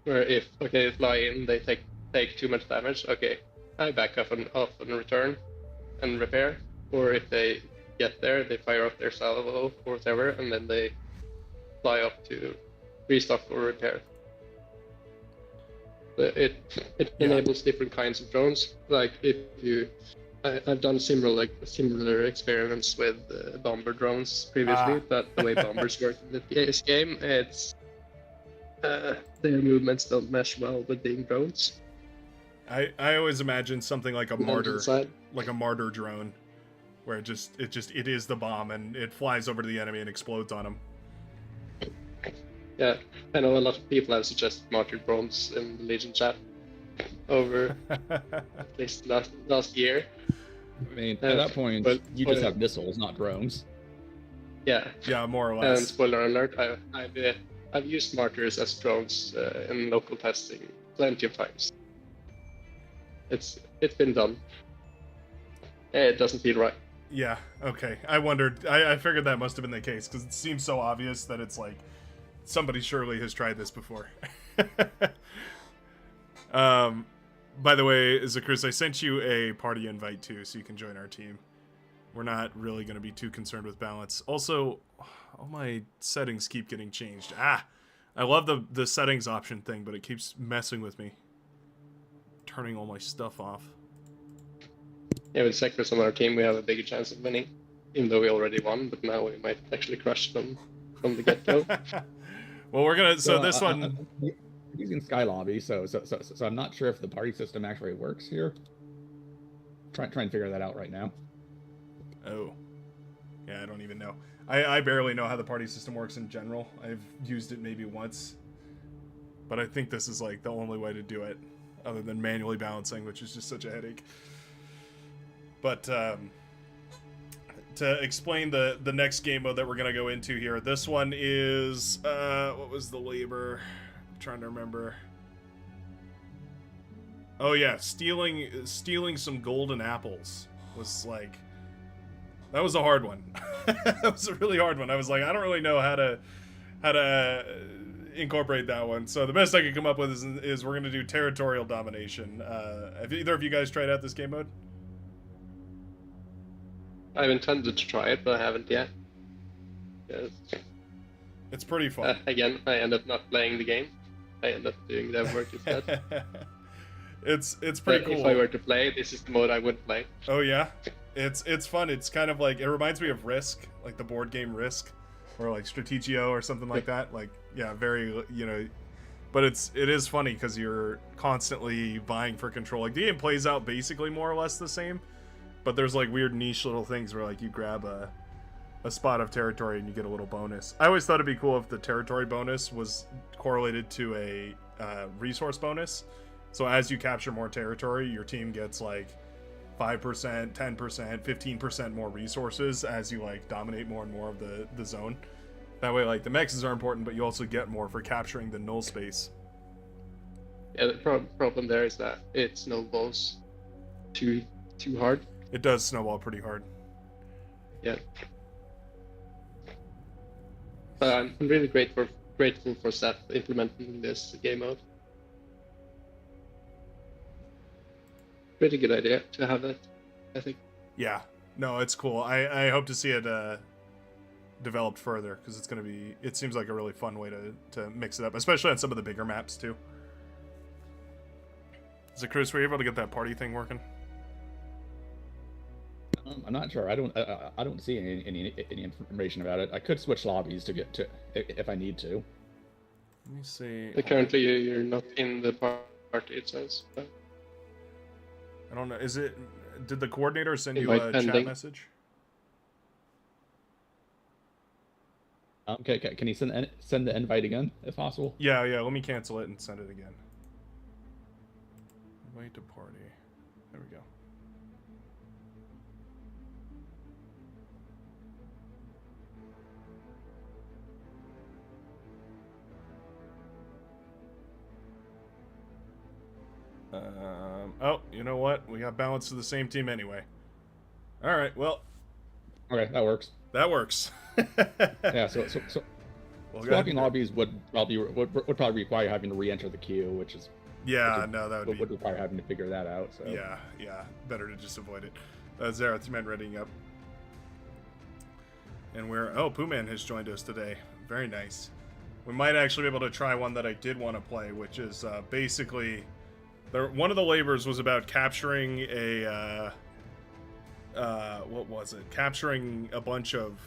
Where if they fly in, they take too much damage, okay, I back up and return and repair. Or if they get there, they fire off their salvo or whatever, and then they fly up to restock or repair. But it enables different kinds of drones. Like I've done similar experiments with bomber drones previously. But the way bombers work in this game, it's their movements don't mesh well with being drones. I always imagine something like a martyr drone, where it is the bomb and it flies over to the enemy and explodes on them. Yeah, I know a lot of people have suggested martyr drones in the Legion chat over at least last year. I mean, at that point, you just have missiles, not drones. Yeah. Yeah, more or less. And spoiler alert, I've used martyrs as drones in local testing plenty of times. It's been done. It doesn't feel right. Yeah, okay. I wondered. I figured that must have been the case, because it seems so obvious that it's like somebody surely has tried this before. By the way, Zakrus, I sent you a party invite too, so you can join our team. We're not really going to be too concerned with balance. Also, all my settings keep getting changed. I love the settings option thing, but it keeps messing with me. Turning all my stuff off. Yeah, with Sectors on our team, we have a bigger chance of winning, even though we already won. But now we might actually crush them from the get-go. Well, we're gonna. So this one. I'm using Sky Lobby, so I'm not sure if the party system actually works here. Try and figure that out right now. Oh. Yeah, I don't even know. I barely know how the party system works in general. I've used it maybe once. But I think this is like the only way to do it. other than manually balancing, which is just such a headache. But to explain the next game mode that we're gonna go into here, this one is what was the labor? I'm trying to remember. Oh yeah, stealing some golden apples was like, that was a hard one. That was a really hard one. I was like, I don't really know how to incorporate that one. So the best I could come up with is we're gonna do territorial domination. Have either of you guys tried out this game mode? I've intended to try it, but I haven't yet. Yes. It's pretty fun. Again, I end up not playing the game. I end up doing the work instead. It's pretty cool. If I were to play, this is the mode I would play. Oh yeah, it's fun. It's kind of like, it reminds me of Risk, like the board game Risk, or like Strategio or something like that. Like, yeah, very, you know, but it is funny because you're constantly vying for control. Like the game plays out basically more or less the same, but there's like weird niche little things where like you grab a spot of territory and you get a little bonus. I always thought it'd be cool if the territory bonus was correlated to a resource bonus. So as you capture more territory, your team gets like 5%, 10%, 15% more resources as you like dominate more and more of the zone. That way, like, the mexes are important, but you also get more for capturing the null space. Yeah, the problem there is that it snowballs too hard. It does snowball pretty hard. Yeah. I'm really grateful for Seth implementing this game mode. Pretty good idea to have that, I think. Yeah, no, it's cool. I hope to see it developed further, because it's going to be, it seems like a really fun way to mix it up, especially on some of the bigger maps too. Is it, Chris, were you able to get that party thing working? I'm not sure. I don't see any information about it. I could switch lobbies to get to if I need to. Let me see. But currently, you're not in the party, it says. But... I don't know. Is it? Did the coordinator send you Invite a pending. chat message? Okay. Can you send the invite again if possible? Yeah. Let me cancel it and send it again. Invite to party. There we go. Oh, you know what? We got balance to the same team anyway. All right. Well. Okay, that works. That works. Yeah. So Well, swapping lobbies would probably require having to re-enter the queue, which is no, that would require having to figure that out. So yeah. Better to just avoid it. Zareth's men readying up, and Poohman has joined us today. Very nice. We might actually be able to try one that I did want to play, which is basically. One of the labors was about capturing a, what was it? Capturing a bunch of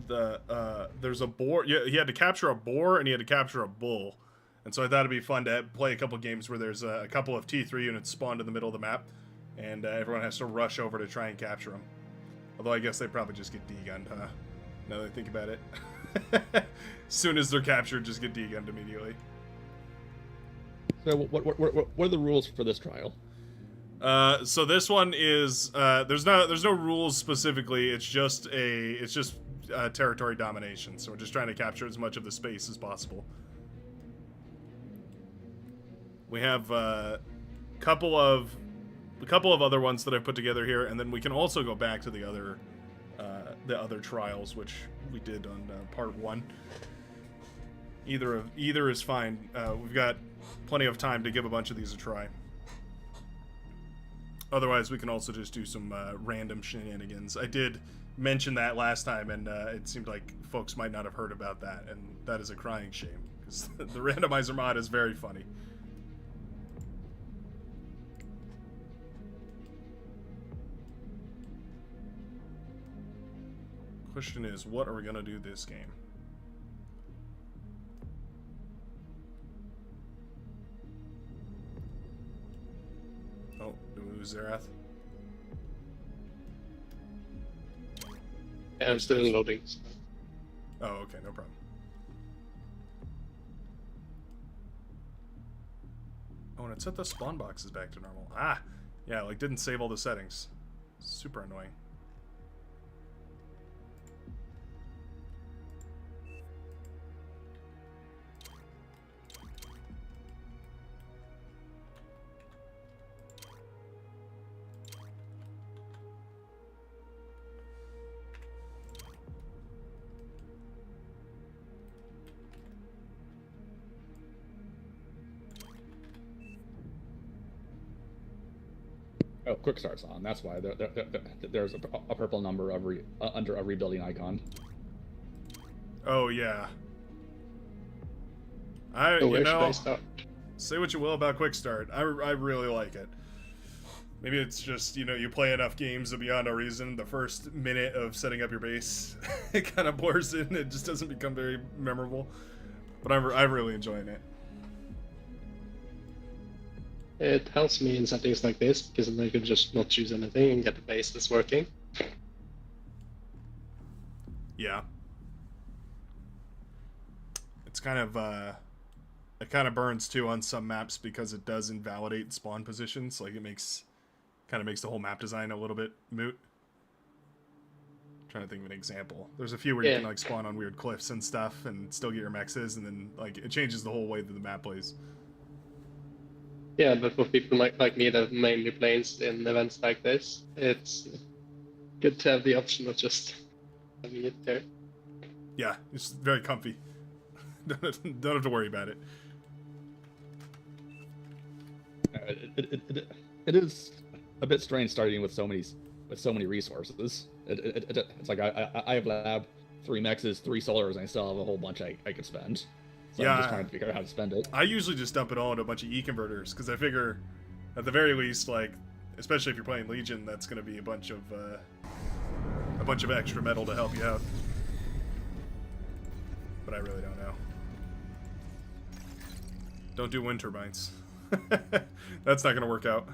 there's a boar. Yeah, he had to capture a boar and he had to capture a bull. And so I thought it'd be fun to play a couple games where there's a couple of T3 units spawned in the middle of the map, and everyone has to rush over to try and capture them. Although I guess they probably just get degunned, huh? Now that I think about it. As soon as they're captured, just get degunned immediately. So what are the rules for this trial? So this one is there's no rules specifically. It's just territory domination. So we're just trying to capture as much of the space as possible. We have a couple of other ones that I've put together here, and then we can also go back to the other trials, which we did on part 1. Either is fine. We've got plenty of time to give a bunch of these a try. Otherwise, we can also just do some random shenanigans. I did mention that last time, and it seemed like folks might not have heard about that, and that is a crying shame, because the Randomizer mod is very funny. Question is, what are we going to do this game? Oh, do we lose Zareth? Yeah, I'm still loading. Oh, okay, no problem. Oh, and it set the spawn boxes back to normal. Ah! Yeah, like didn't save all the settings. Super annoying. Oh, quick start's on. That's why there's a purple number under a rebuilding icon. Oh, yeah. So you where should I know, start? say what you will about Quick Start. I really like it. Maybe it's just, you know, you play enough games that beyond a reason, the first minute of setting up your base, it kind of blurs in. It just doesn't become very memorable. But I'm really enjoying it. It helps me in settings like this, because then I can just not choose anything and get the base that's working. Yeah. It's kind of, it kind of burns too on some maps because it does invalidate spawn positions. Like it kind of makes the whole map design a little bit moot. I'm trying to think of an example. There's a few where you can like spawn on weird cliffs and stuff and still get your mexes, and then like it changes the whole way that the map plays. Yeah, but for people like me that mainly plays in events like this, it's good to have the option of just having it there. Yeah, it's very comfy. Don't have to worry about it. It is a bit strange starting with so many resources. It's like I have lab, 3 mexes, 3 solars, and I still have a whole bunch I could spend. So yeah, I'm just trying to figure out how to spend it. I usually just dump it all into a bunch of E-converters, because I figure, at the very least, like, especially if you're playing Legion, that's going to be a bunch of extra metal to help you out. But I really don't know. Don't do wind turbines. That's not going to work out.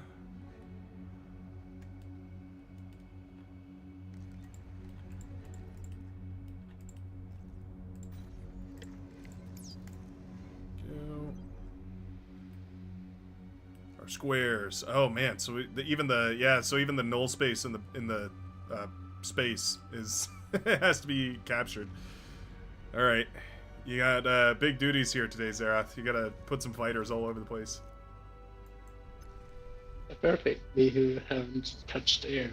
Squares. Oh man, so even the null space in the space is has to be captured. All right, you got big duties here today, Zerath. You gotta put some fighters all over the place. Perfect. Me who haven't touched air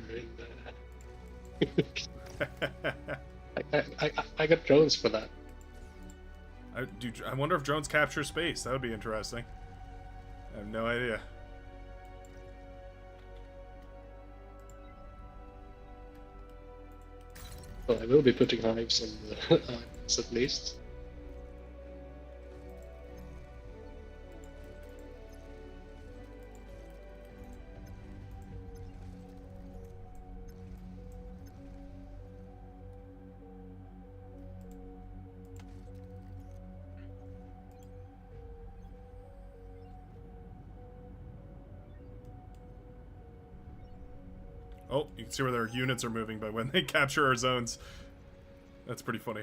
in I got drones for that. I wonder if drones capture space. That would be interesting. I have no idea. Well, I will be putting hives on the islands at least. Oh, you can see where their units are moving by when they capture our zones. That's pretty funny.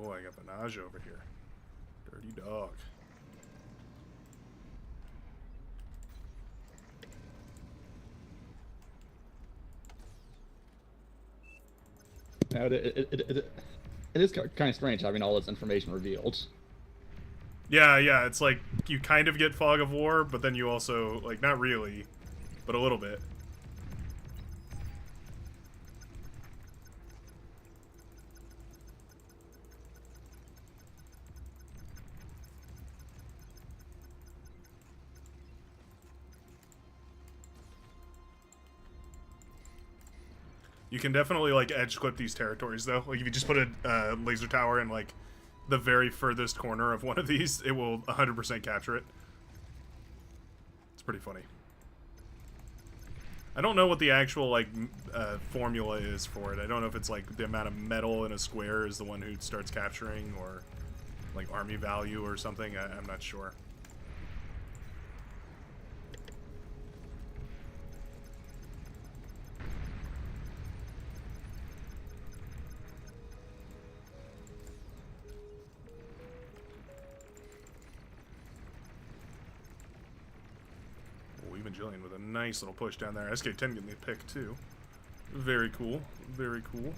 Oh, I got the nausea over here. Dirty dog. Now, it is kind of strange having all this information revealed. Yeah, it's like you kind of get Fog of War, but then you also, like, not really, but a little bit. You can definitely, like, edge clip these territories, though. Like, if you just put a laser tower in, like, the very furthest corner of one of these, it will 100% capture it. It's pretty funny. I don't know what the actual, like, formula is for it. I don't know if it's, like, the amount of metal in a square is the one who starts capturing, or, like, army value or something. I'm not sure. Jillian with a nice little push down there. SK10 getting the pick too. Very cool. Very cool.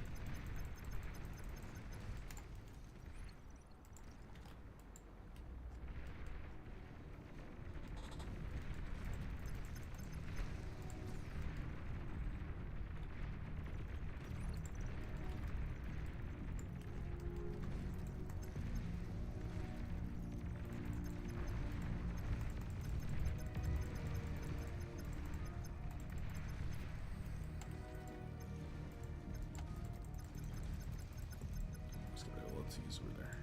Over there.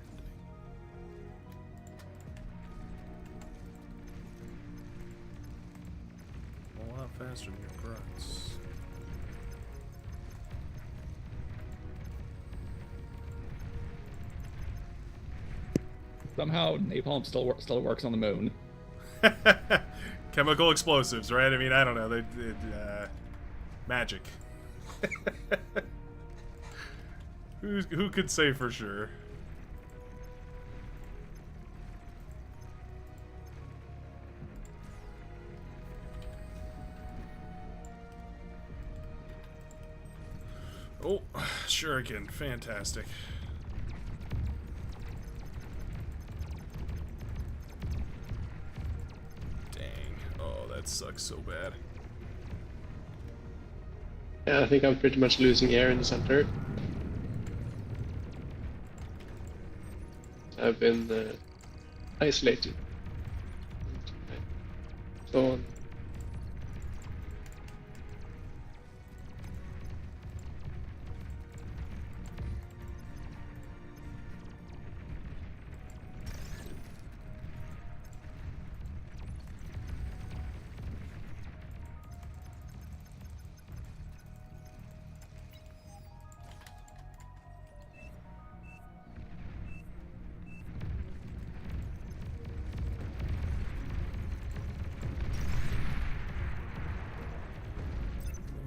A lot faster than your grunts. Somehow napalm still works on the moon. Chemical explosives, right? I mean, I don't know. Magic. Who could say for sure? Oh, shuriken, fantastic. Dang. Oh, that sucks so bad. Yeah, I think I'm pretty much losing air in the center. I've been isolated. So on.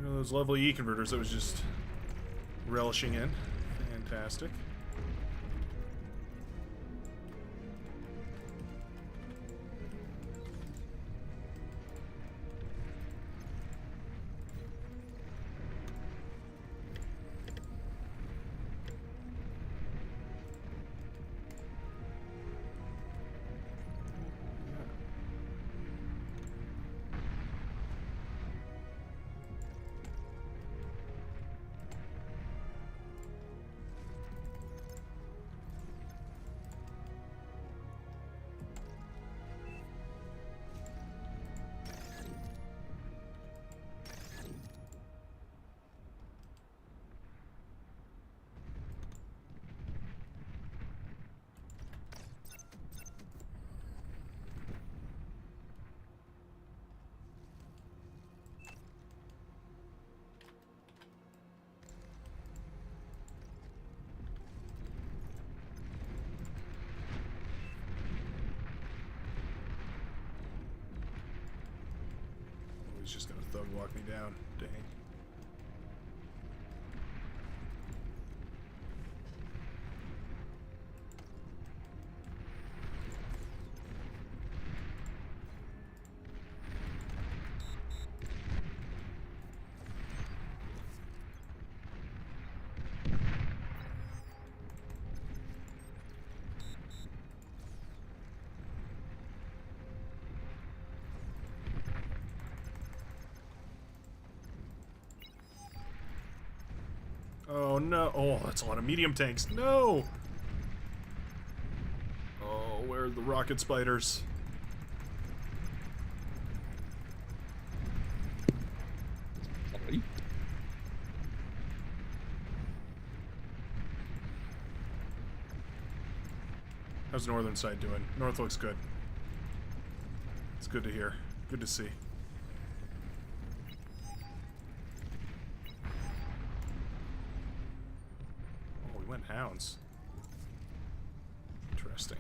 Those lovely E converters that was just relishing in. Fantastic. He's just gonna thug walk me down. Dang. Oh no. Oh, that's a lot of medium tanks. No! Oh, where are the rocket spiders? Sorry. How's the northern side doing? North looks good. It's good to hear. Good to see. Oh, we went hounds. Interesting.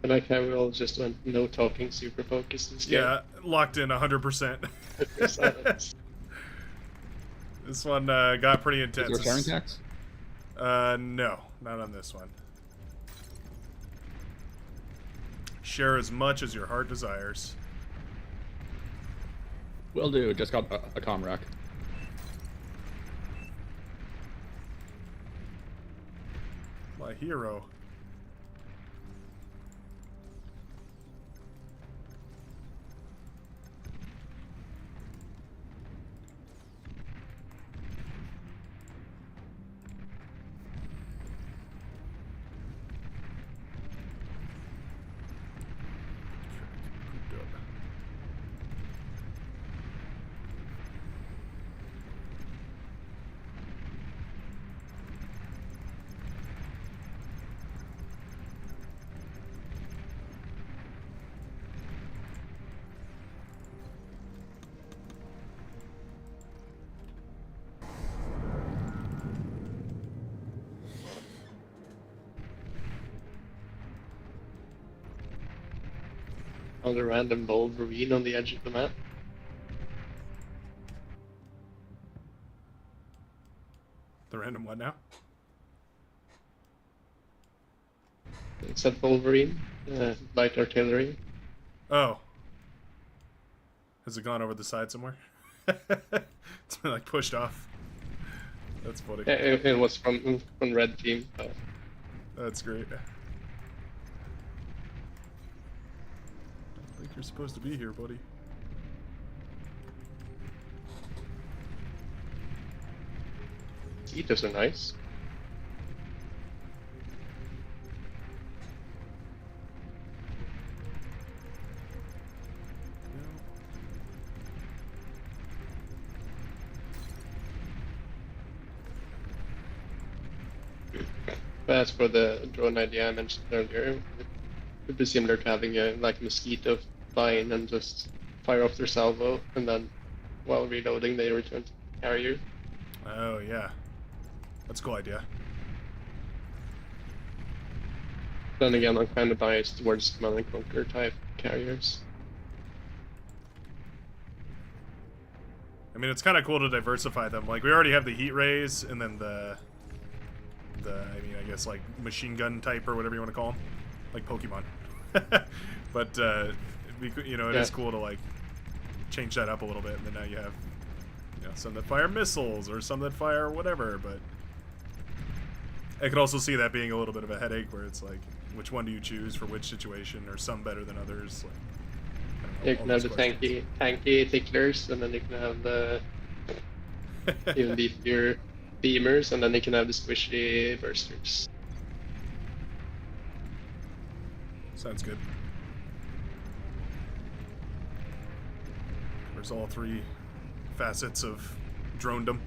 I like how we all just went no talking, super focused this game. Yeah, locked in 100%. Silence. This one got pretty intense. Is there a sharing tax? No, not on this one. Share as much as your heart desires. Will do. Just got a comm rack. My hero. On a random bold ravine on the edge of the map. The random what now? Except Wolverine, light artillery. Oh. Has it gone over the side somewhere? It's been like pushed off. That's funny. It was from red team. That's great. I don't think you're supposed to be here, buddy. Mosquitoes are nice. But as for the drone idea I mentioned earlier, it would be similar to having a like mosquito fly in and just fire off their salvo, and then while reloading they return to the carrier. Oh, yeah. That's a cool idea. Then again, I'm kind of biased towards Command and Conquer type carriers. I mean, it's kind of cool to diversify them. Like, we already have the heat rays, and then I mean, I guess, like, machine gun type, or whatever you want to call them. Like Pokemon. But, it'd be, you know, it is cool to, like, change that up a little bit, and then now you have, you know, some that fire missiles, or some that fire whatever, but I could also see that being a little bit of a headache, where it's like, which one do you choose for which situation, or some better than others, like, I You don't know, can all have these the questions. tanky ticklers, and then you can have the even beefier beamers, and then you can have the squishy bursters. Sounds good. There's all three facets of dronedom.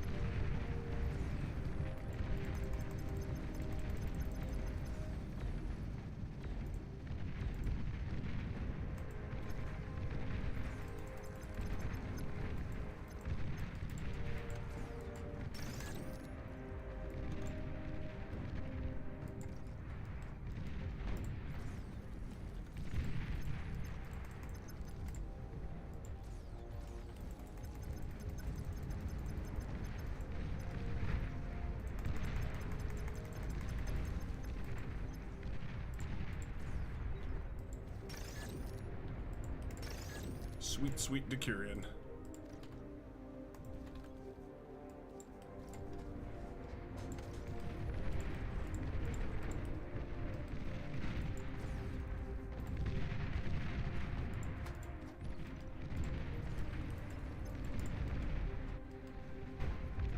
Sweet, sweet Decurion.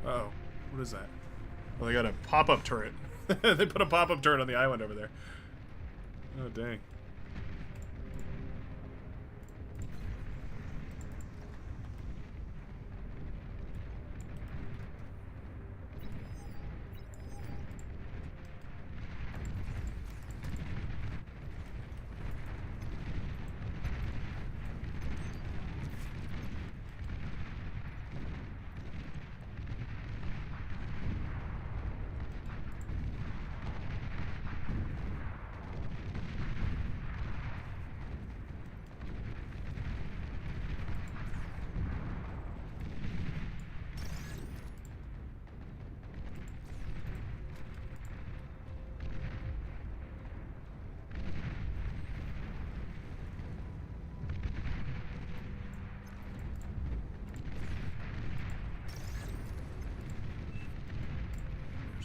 Uh-oh. What is that? Oh, they got a pop-up turret. They put a pop-up turret on the island over there. Oh, dang.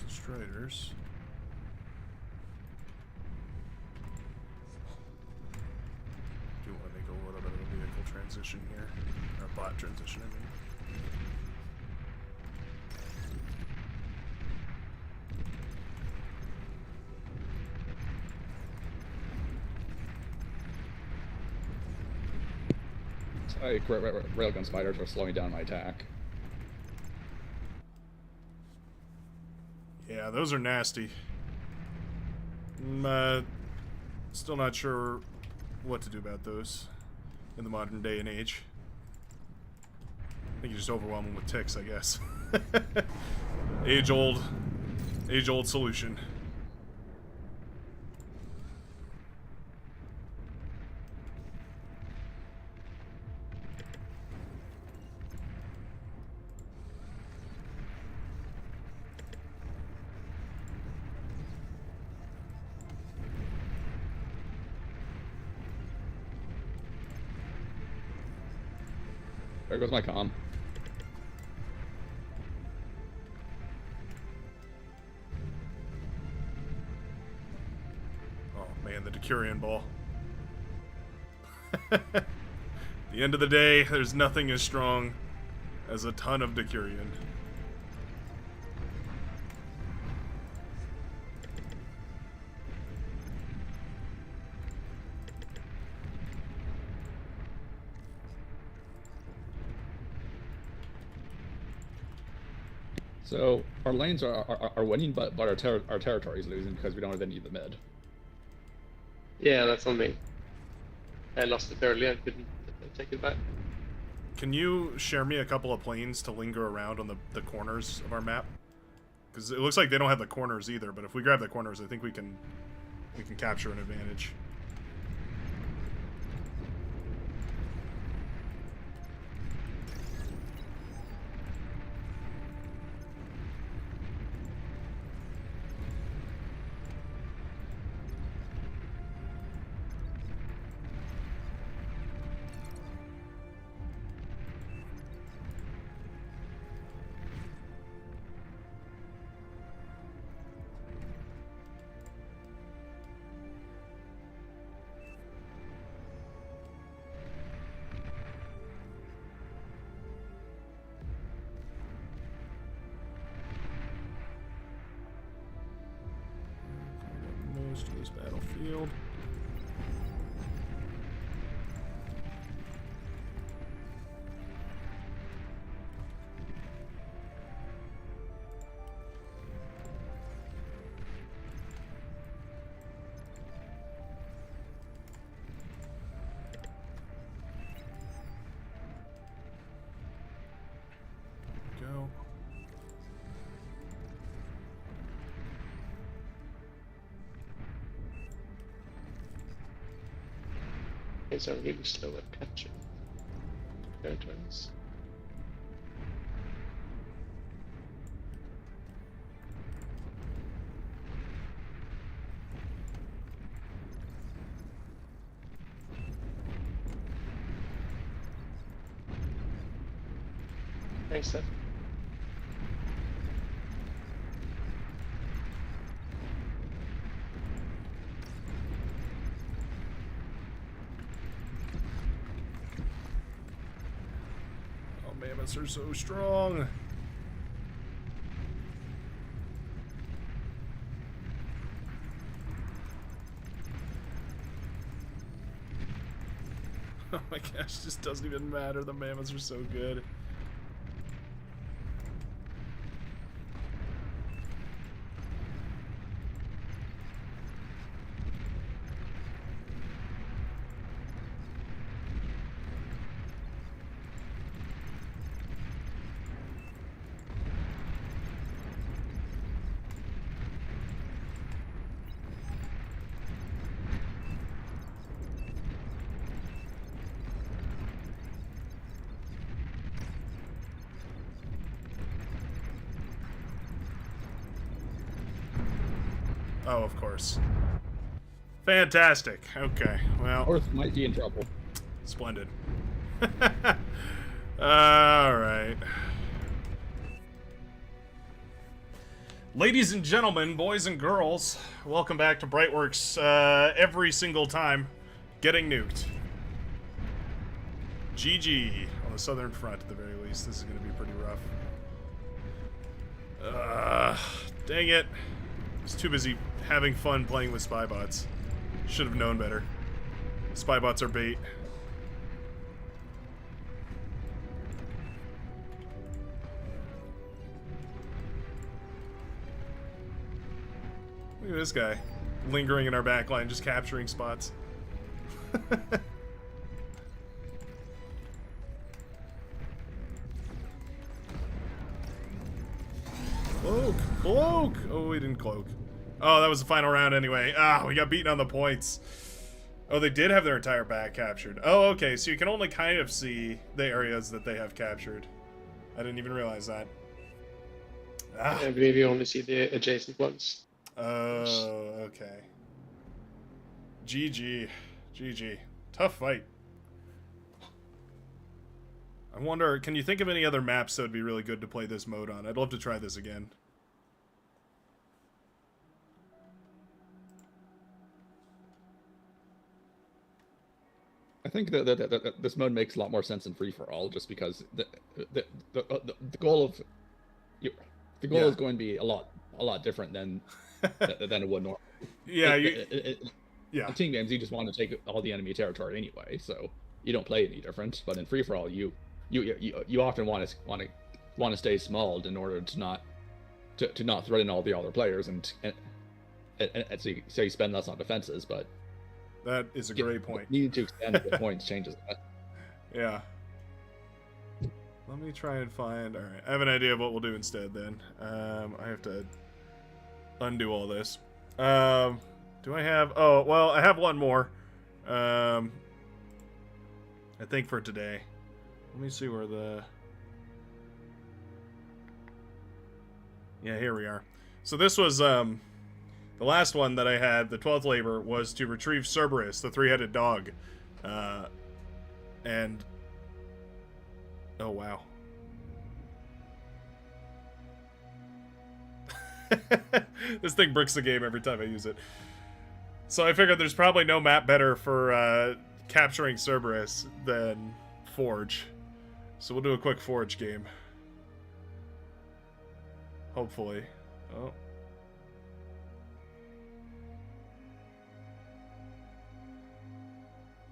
Striders. Do want to make a little bit of a vehicle transition here, or bot transition, I mean. Sorry, railgun spiders are slowing down my attack. Yeah, those are nasty. Still not sure what to do about those in the modern day and age. I think you just overwhelm them with ticks, I guess. Age-old solution. There goes my comm. Oh man, the Decurion ball. At the end of the day, there's nothing as strong as a ton of Decurion. So our lanes are winning, but our territory is losing because we don't have any of the mid. Yeah, that's on me. I lost it earlier and couldn't take it back. Can you share me a couple of planes to linger around on the corners of our map? Because it looks like they don't have the corners either, but if we grab the corners, I think we can capture an advantage. To this battlefield. Go. These are really slow at capturing territories. Thanks, Seth. Oh, mammoths are so strong. Oh my gosh, this doesn't even matter. The mammoths are so good. Oh, of course. Fantastic. Okay, well. Earth might be in trouble. Splendid. Alright. Ladies and gentlemen, boys and girls, welcome back to Brightworks. Every single time, getting nuked. GG. On the southern front, at the very least. This is going to be pretty rough. Dang it. I was too busy having fun playing with spy bots. Should have known better. Spy bots are bait. Look at this guy. Lingering in our backline, just capturing spots. Cloak! Cloak! Oh, we didn't cloak. Oh, that was the final round anyway. Ah, we got beaten on the points. Oh, they did have their entire back captured. Oh, okay, so you can only kind of see the areas that they have captured. I didn't even realize that. Ah. I believe you only see the adjacent ones. Oh, okay. GG. GG. Tough fight. I wonder, can you think of any other maps that would be really good to play this mode on? I'd love to try this again. I think that this mode makes a lot more sense in free for all, just because the goal of the goal is going to be a lot different than it would normally. Yeah, in team games, you just want to take all the enemy territory anyway, so you don't play any different. But in free for all, you often want to stay small in order to not threaten all the other players, and so you spend less on defenses, but. That is a great point. Needing to extend the points changes that. Yeah. Let me try and find... Alright, I have an idea of what we'll do instead then. I have to undo all this. Do I have... Oh, well, I have one more. I think for today. Let me see where the... Yeah, here we are. So this was... The last one that I had, the 12th labor, was to retrieve Cerberus, the three-headed dog. And... Oh, wow. This thing bricks the game every time I use it. So I figured there's probably no map better for capturing Cerberus than Forge. So we'll do a quick Forge game. Hopefully. Oh.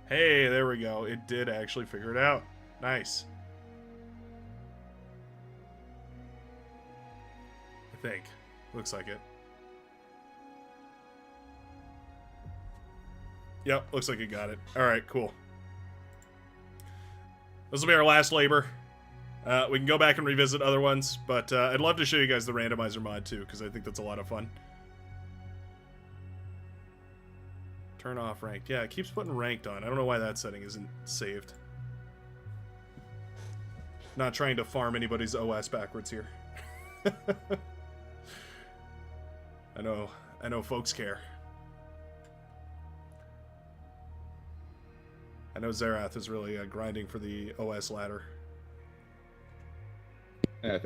Hey, there we go. It did actually figure it out. Nice. I think. Looks like it. Yep, looks like it got it. Alright, cool. This will be our last labor. We can go back and revisit other ones, but I'd love to show you guys the randomizer mod too, because I think that's a lot of fun. Turn off ranked. Yeah, it keeps putting ranked on. I don't know why that setting isn't saved. Not trying to farm anybody's OS backwards here. I know folks care. I know Zerath is really grinding for the OS ladder. Yeah,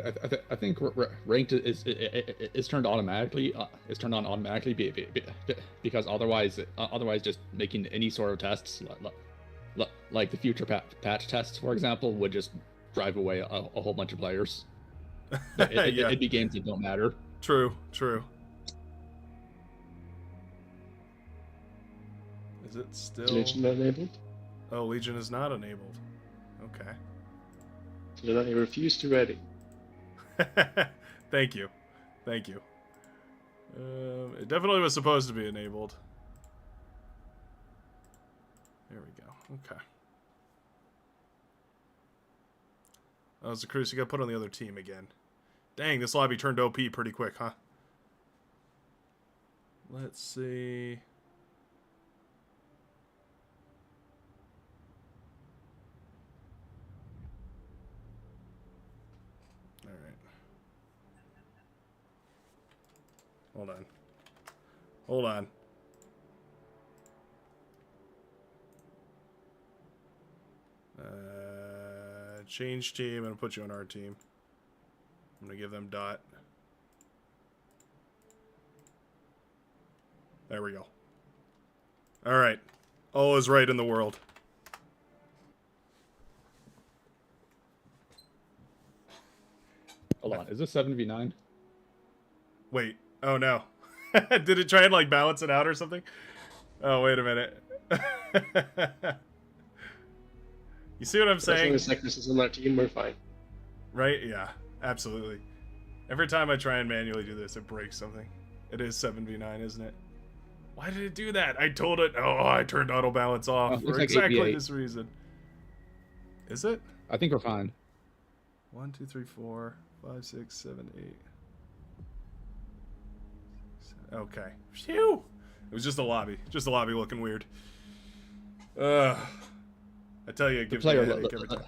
I think ranked is turned automatically. Is turned on automatically because otherwise just making any sort of tests like the future patch tests, for example, would just drive away a whole bunch of players. Yeah. It'd be games that don't matter. True. True. Is it still? Legion enabled. Oh, Legion is not enabled. Okay. So then you refuse to ready. Thank you. Thank you. It definitely was supposed to be enabled. There we go. Okay. Oh, it's a Cruise. You got put on the other team again. Dang, this lobby turned OP pretty quick, huh? Let's see. Hold on. Hold on. Change team. I'm going to put you on our team. I'm going to give them dot. There we go. Alright. All is right in the world. Hold on. Is this 7v9? Wait. Oh no. Did it try and like balance it out or something? Oh, wait a minute. You see what I'm saying? As long as Cyclus is on our team, we're fine. Right? Yeah, absolutely. Every time I try and manually do this, it breaks something. It is 7v9, isn't it? Why did it do that? I told it. Oh, I turned auto balance off for like exactly 8v8. this reason. Is it? I think we're fine. 1, 2, 3, 4, 5, 6, 7, 8. Okay. Phew! It was just a lobby. Just a lobby looking weird. I tell you, it gives me a headache every time.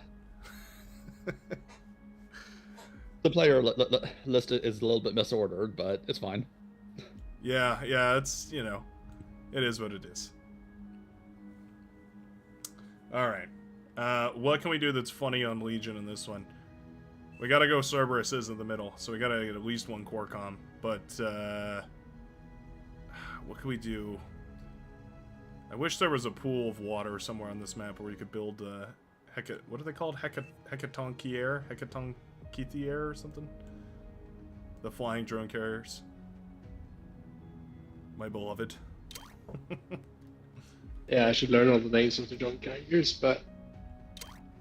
The player list is a little bit misordered, but it's fine. Yeah, it's, you know, it is what it is. Alright. What can we do that's funny on Legion in this one? We gotta go Cerberus is in the middle, so we gotta get at least one core comm. But, what can we do? I wish there was a pool of water somewhere on this map where we could build, what are they called? Hecatonchier? Hecatonchithier or something? The flying drone carriers. My beloved. Yeah, I should learn all the names of the drone characters, but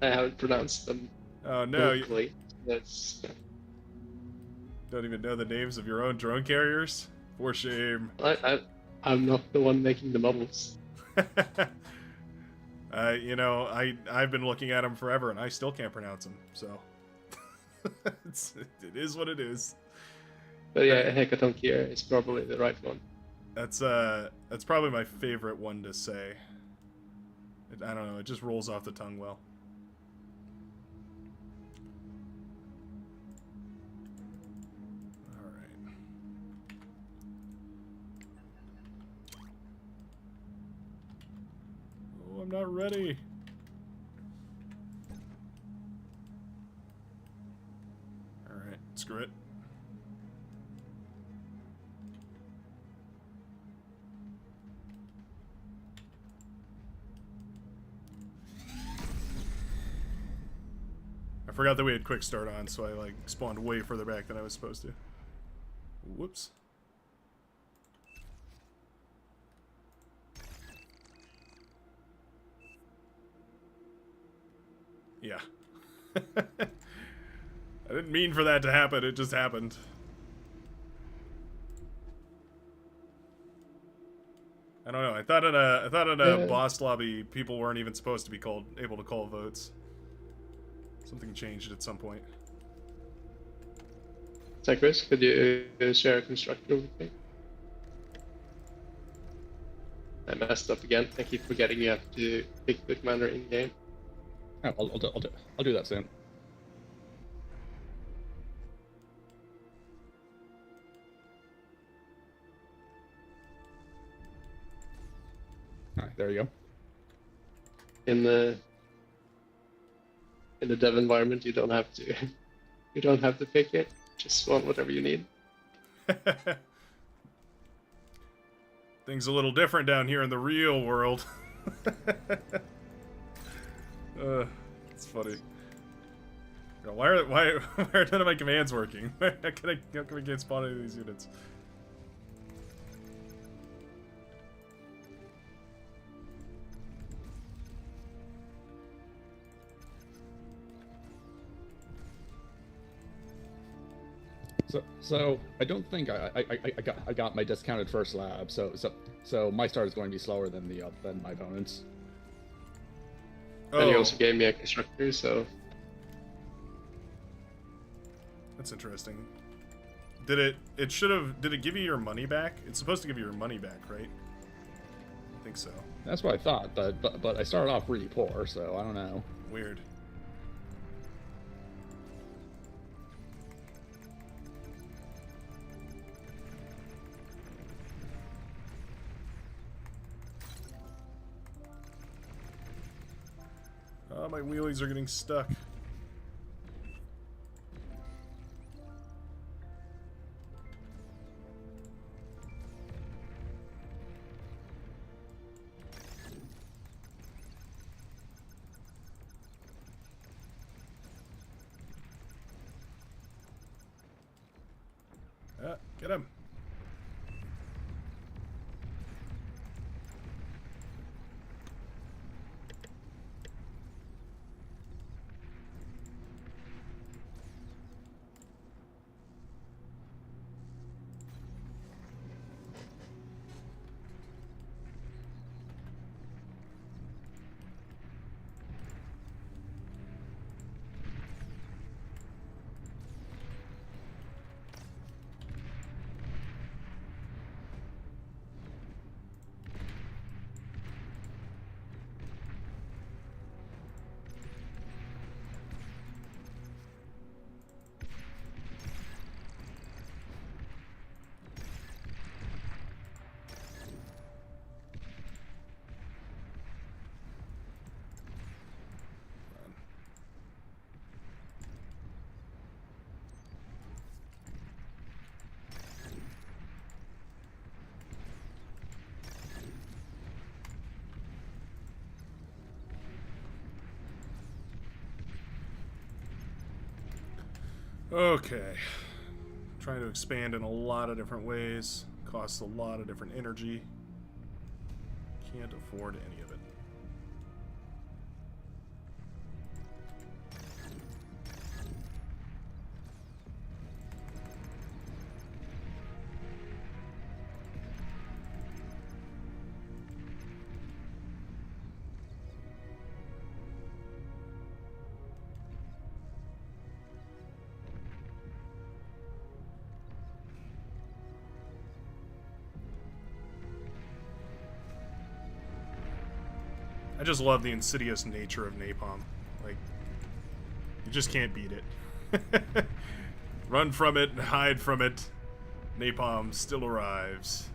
I haven't pronounced them Oh no, you correctly. That's don't even know the names of your own drone carriers? For shame. I'm not the one making the models. You know, I've been looking at them forever and I still can't pronounce them, so it is what it is. But yeah, Hecatonchier is probably the right one. That's probably my favorite one to say. I don't know, it just rolls off the tongue well. Alright. Oh, I'm not ready. Alright, screw it. I forgot that we had quick start on, so I like spawned way further back than I was supposed to. Whoops. Yeah. I didn't mean for that to happen, it just happened. I don't know. I thought in a boss lobby people weren't even supposed to be able to call votes. Something changed at some point. Cyclus, could you share a constructor with me? I messed up again. I keep forgetting you have to pick the commander in game. Yeah, I'll do that soon. Alright, there you go. In the dev environment, you don't have to You don't have to pick it. Just want whatever you need. Things a little different down here in the real world. It's funny. Why are none of my commands working? How come I can't spawn any of these units? So I don't think I got my discounted first lab. So my start is going to be slower than my opponent's. Oh, And you also gave me a constructor, so that's interesting. Did it give you your money back? It's supposed to give you your money back, right? I think so. That's what I thought, but I started off really poor, so I don't know. Weird. Oh, my wheelies are getting stuck. Get him. Okay. Trying to expand in a lot of different ways. Costs a lot of different energy. Can't afford any of it. I just love the insidious nature of napalm. Like, you just can't beat it. Run from it, hide from it. Napalm still arrives.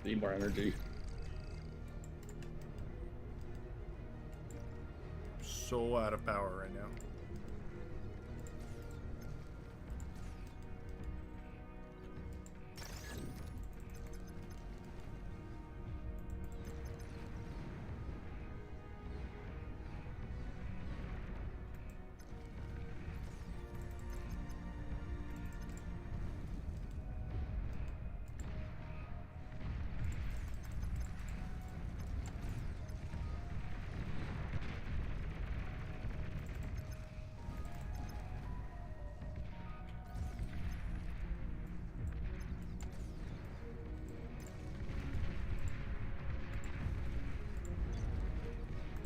Need more energy. So out of power right now.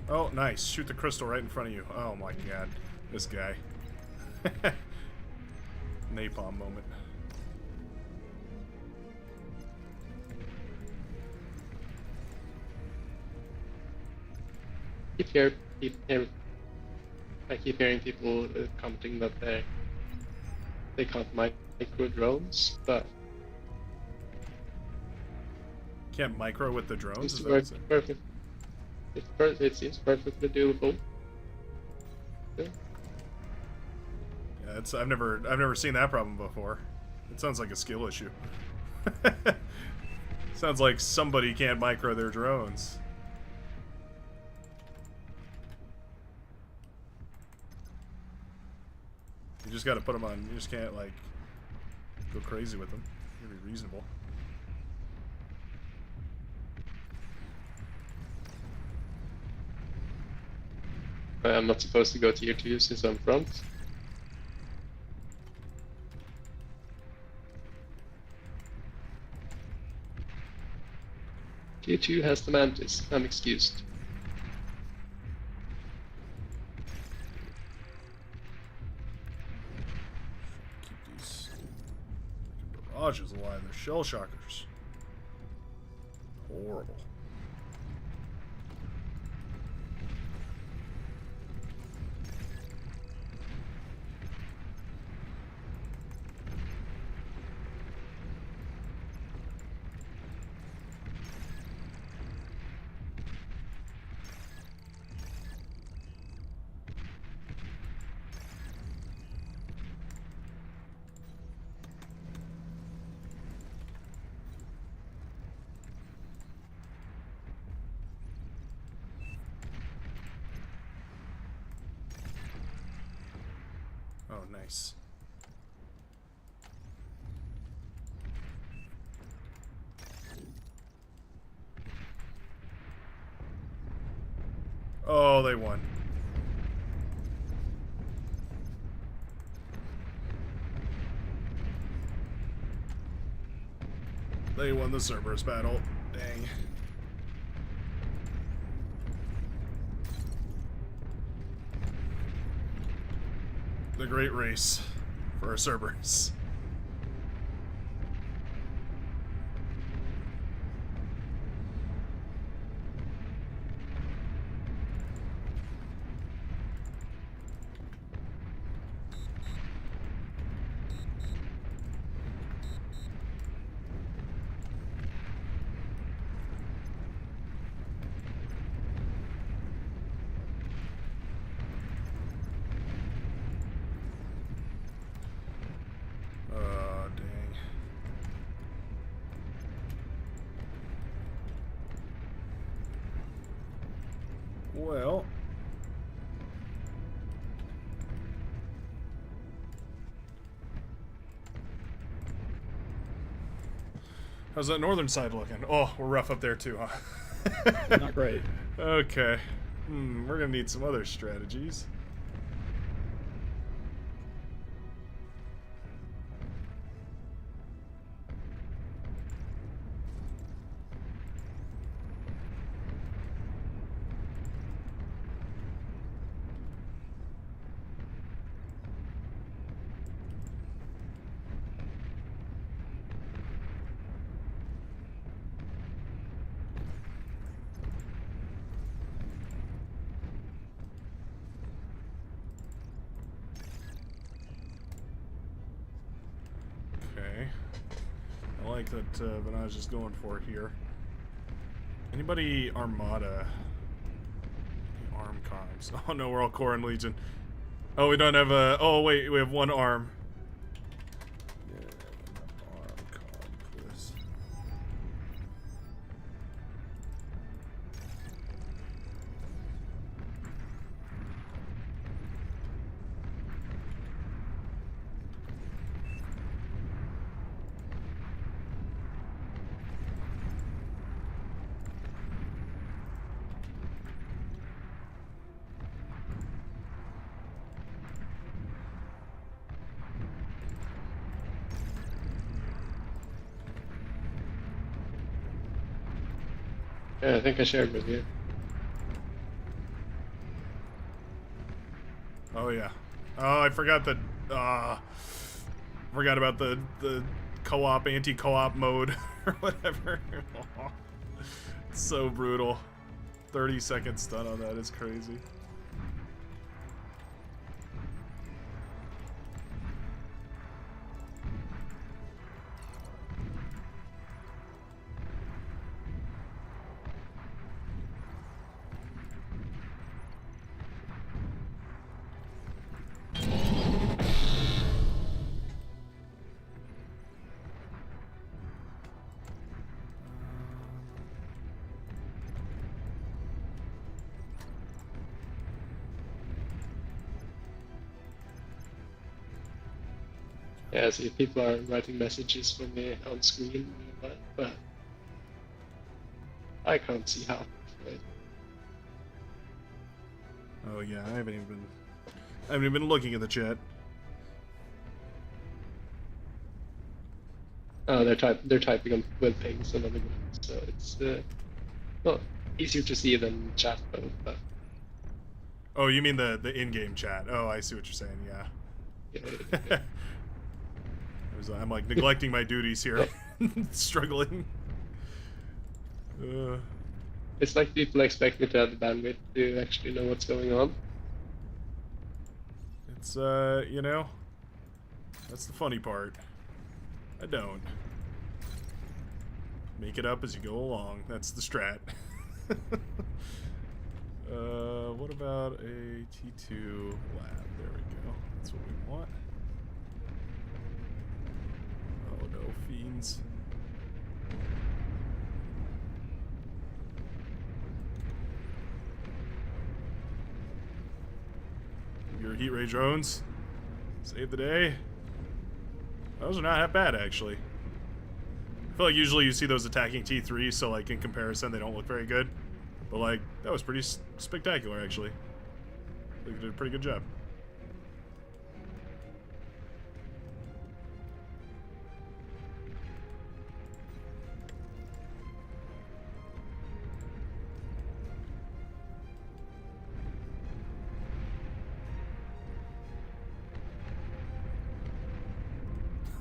Oh, nice. Shoot the crystal right in front of you. Oh my god. This guy. Napalm moment. keep here, keep here. I keep hearing people commenting that they can't micro drones, but Can't micro with the drones? it's Is that what you said? perfect. It seems perfectly doable. Yeah. Yeah, I've never seen that problem before. It sounds like a skill issue. Sounds like somebody can't micro their drones. You just got to put them on. You just can't like go crazy with them. You gotta be reasonable. I'm not supposed to go tier 2 since I'm front. Tier 2 has the mantis. I'm excused. Keep these barrages alive. They're shell shockers. Horrible. Oh, nice. Oh, they won. They won the Cerberus battle. Dang. The great race for our Cerberus. Dang. Well. How's that northern side looking? Oh, we're rough up there too, huh? Not great. Okay. We're gonna need some other strategies. Okay. I like that Vanage is going for it here. Anybody Armada? Any arm comms? Oh no, we're all Core and Legion. Oh, we don't have a... Oh wait, we have one arm. Yeah, arm comm, please. Yeah, I think I shared with you. Oh yeah. Oh, I forgot that. Forgot about the co-op, anti-co-op mode or whatever. It's so brutal. 30-second stun on that is crazy. Yeah, I see people are writing messages for me on screen, but I can't see how. Right? Oh yeah, I haven't even been looking at the chat. Oh, they're typing on with pings and on the ground, so it's well easier to see than chat both. But Oh, you mean the in-game chat? Oh, I see what you're saying. Yeah. yeah. I'm like neglecting my duties here, struggling. It's like people expect me to have the bandwidth to actually know what's going on. It's you know, that's the funny part. I don't. Make it up as you go along. That's the strat. What about a T2 lab? There we go. That's what we want. Oh no, fiends. Your heat ray drones. Save the day. Those are not that bad, actually. I feel like usually you see those attacking T3, so like in comparison they don't look very good. But like, that was pretty spectacular, actually. I think they did a pretty good job.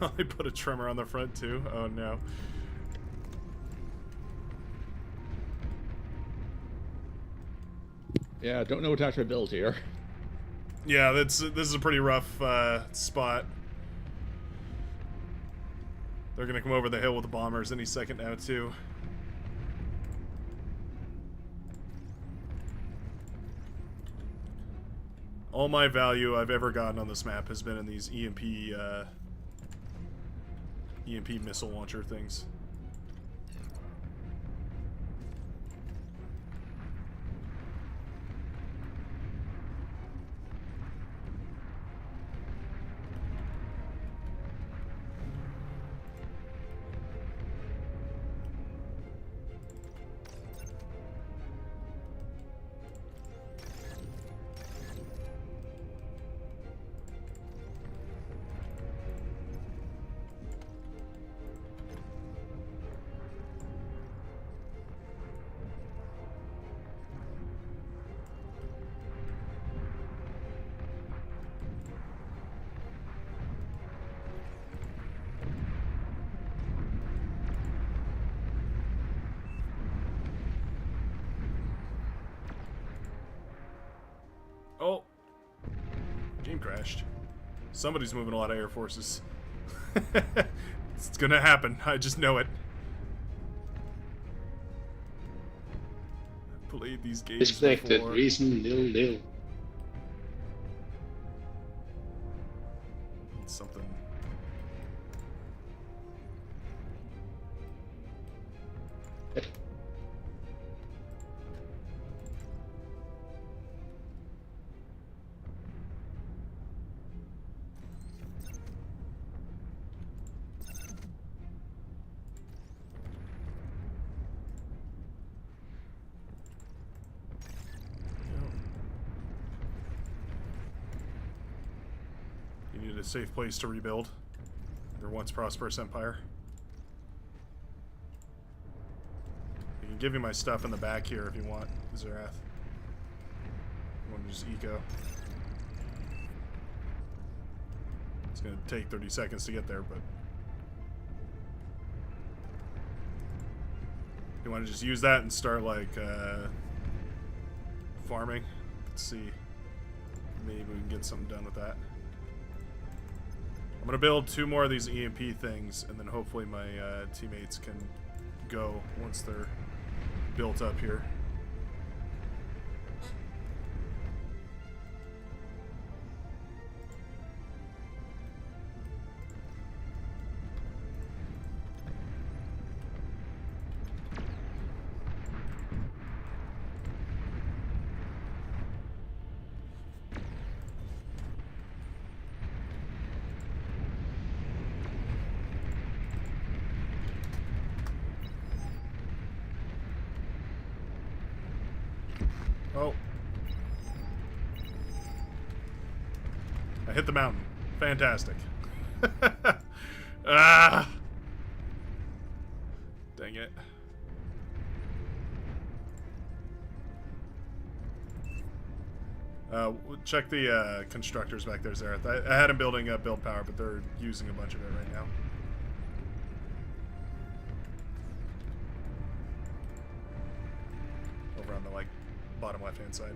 I put a tremor on the front too. Oh no. Yeah, don't know what to actually build here. Yeah, this is a pretty rough spot. They're gonna come over the hill with the bombers any second now too. All my value I've ever gotten on this map has been in these EMP missile launcher things. Oh, game crashed. Somebody's moving a lot of air forces. It's gonna happen. I just know it. I played these games Disconnected. before. Reason 0-0. Need something. You need a safe place to rebuild your once prosperous empire. I can give you my stuff in the back here if you want, Zerath. You want to just eco. It's gonna take 30 seconds to get there, but you want to just use that and start like farming. Let's see. Maybe we can get something done with that. I'm gonna build 2 more of these EMP things, and then hopefully my teammates can go once they're built up here. Oh. I hit the mountain. Fantastic. Ah! Dang it. Check the constructors back there, Zareth. I had them building up build power, but they're using a bunch of it right now. Over on the like bottom left-hand side.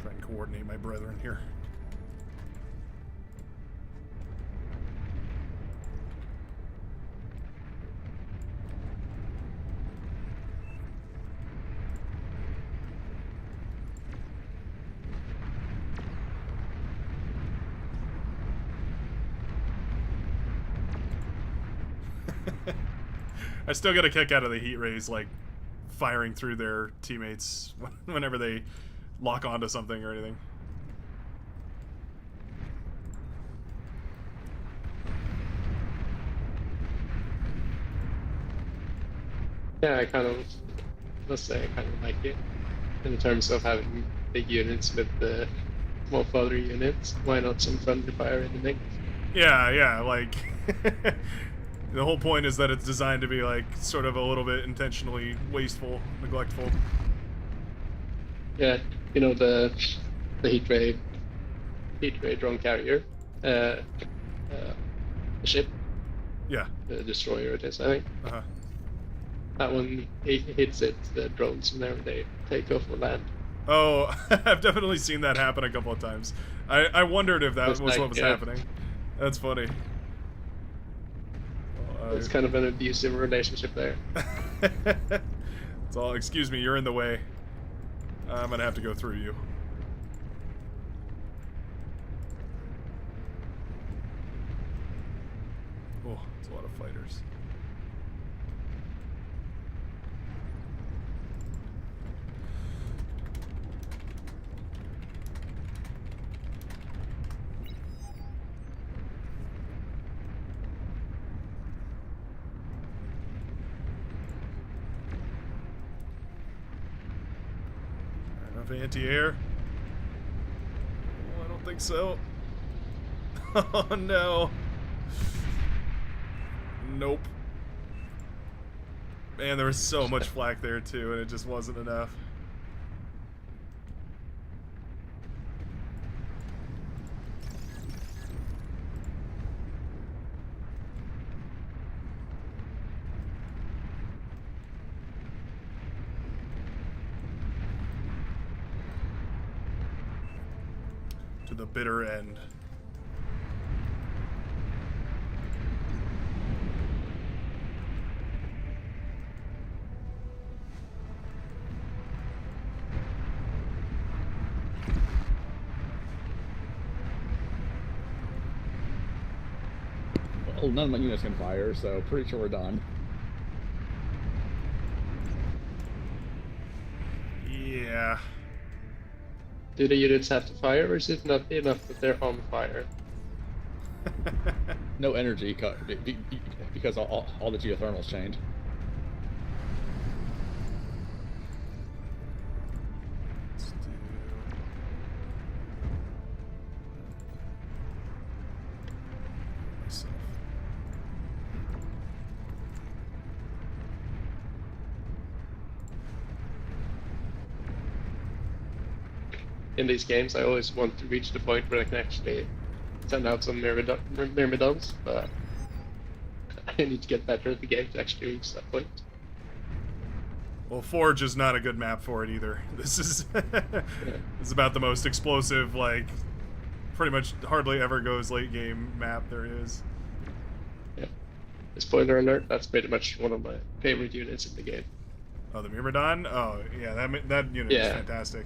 Try and coordinate my brethren here. I still get a kick out of the heat rays, like, firing through their teammates whenever they lock onto something or anything. Yeah, I kind of, let's say I kind of like it in terms of having big units with the small fodder units. Why not some friendly fire in the mix? Yeah, yeah, like the whole point is that it's designed to be like sort of a little bit intentionally wasteful, neglectful. Yeah, you know the heat ray drone carrier, the ship, Yeah. the destroyer it is, I think. Uh-huh. That one hits the drones whenever they take off or land. Oh, I've definitely seen that happen a couple of times. I wondered if that was like, what was happening. That's funny. Well, It's kind of an abusive relationship there. It's all, excuse me, you're in the way. I'm gonna have to go through you. Oh, it's a lot of fighters. Enough anti-air? Oh, I don't think so. Oh no. Nope. Man, there was so much flak there too, and it just wasn't enough. To the bitter end. Well, none of my units can fire, so pretty sure we're done. Yeah. Do the units have to fire, or is it not enough that they're on fire? No energy because all the geothermals changed. Let's do... myself. In these games, I always want to reach the point where I can actually send out some myrmidons, but I need to get better at the game to actually reach that point. Well, Forge is not a good map for it either. This is this is about the most explosive, like, pretty much hardly ever goes late game map there is. Yeah. Spoiler alert, that's pretty much one of my favorite units in the game. Oh, the Myrmidon? Oh, yeah, that unit is fantastic.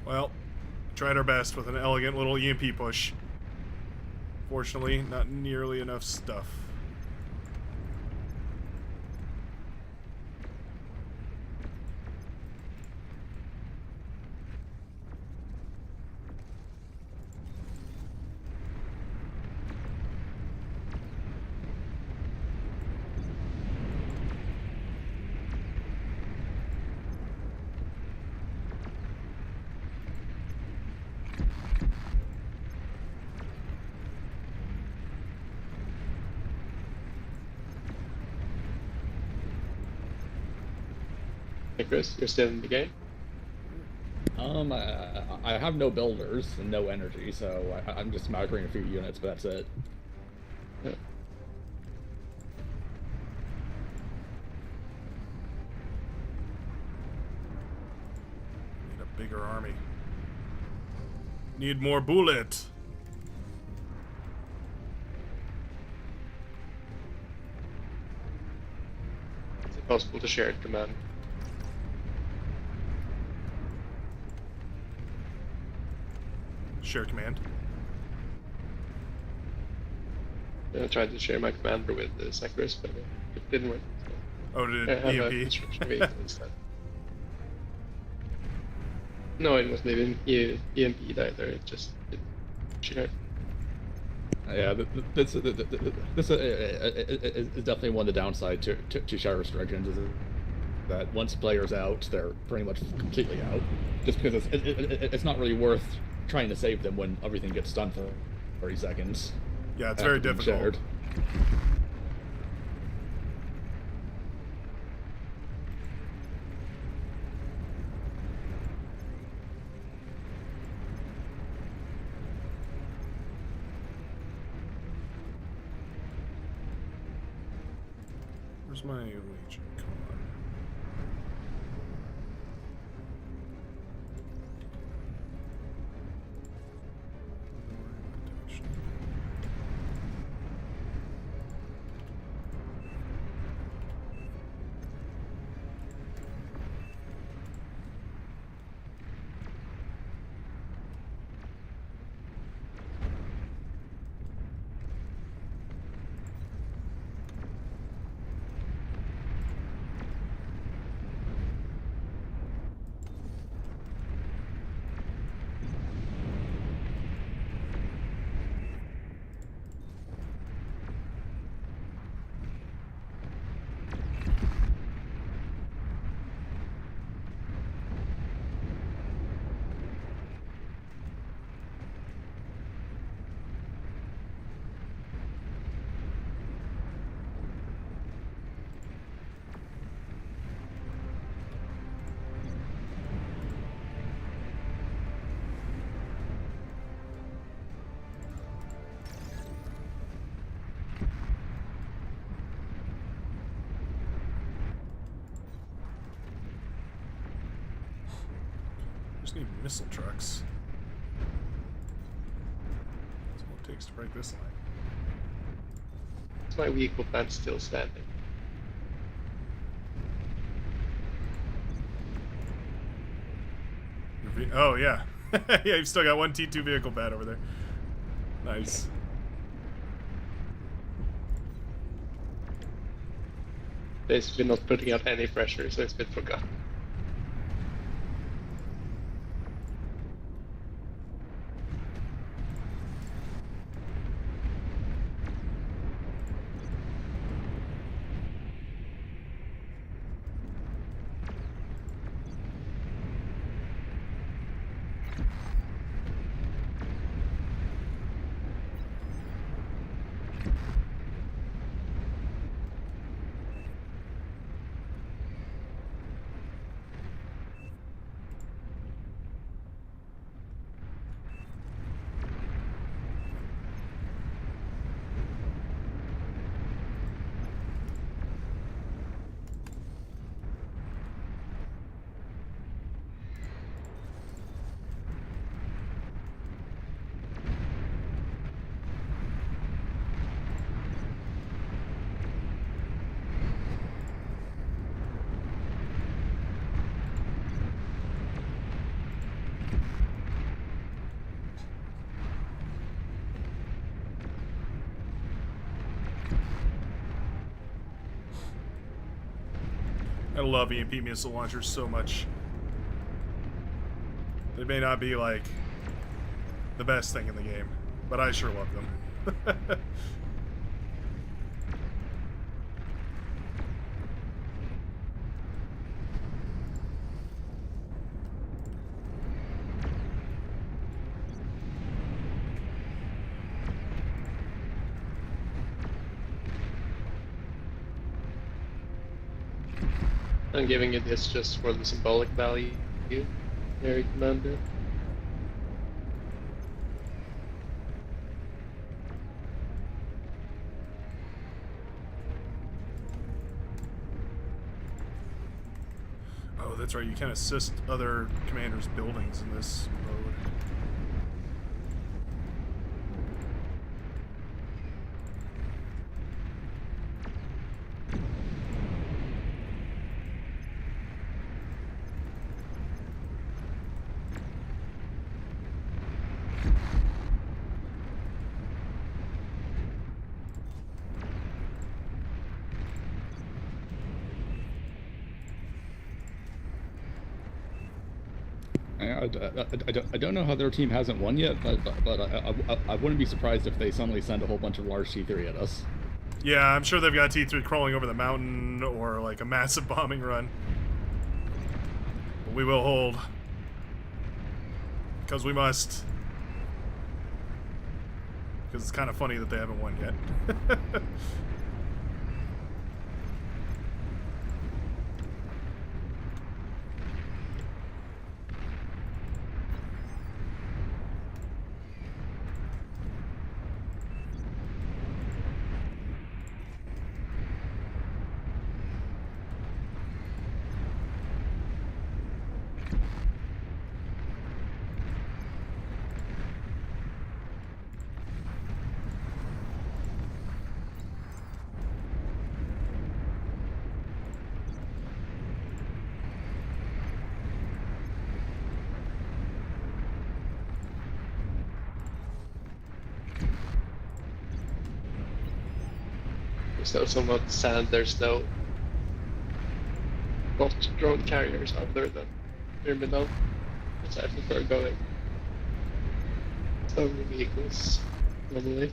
Well, tried our best with an elegant little EMP push. Fortunately, not nearly enough stuff. Hey Chris, you're still in the game? I have no builders and no energy, so I'm just microing a few units, but that's it. Yeah. Need a bigger army. Need more bullet. Is it possible to share command? Share command. I tried to share my commander with the Sacris, but it didn't work. So Oh, did I have a EMP? construction vehicle instead. No, it wasn't even EMP either. It just didn't share. Yeah, this is definitely one of the downside to share restrictions is that once players out, they're pretty much completely out. Just because it's not really worth trying to save them when everything gets stunned for 30 seconds. Yeah, it's very difficult. Shared. Where's my legion? Come on. Just need missile trucks. So we'll take takes to break this line. It's my vehicle plant still standing. Oh, yeah. Yeah, you've still got one T2 vehicle pad over there. Nice. Basically not putting out any pressure, so it's been forgotten. I love EMP missile launchers so much. They may not be, like, the best thing in the game, but I sure love them. I'm giving you this just for the symbolic value, Mary Commander. Oh, that's right, you can assist other commanders' buildings in this mode. I don't know how their team hasn't won yet, but I wouldn't be surprised if they suddenly send a whole bunch of large T3 at us. Yeah, I'm sure they've got T3 crawling over the mountain or like a massive bombing run. But we will hold. Because we must. Because it's kind of funny that they haven't won yet. So somewhat sad there's no bot drone carriers other than terminal, which I prefer going over vehicles normally.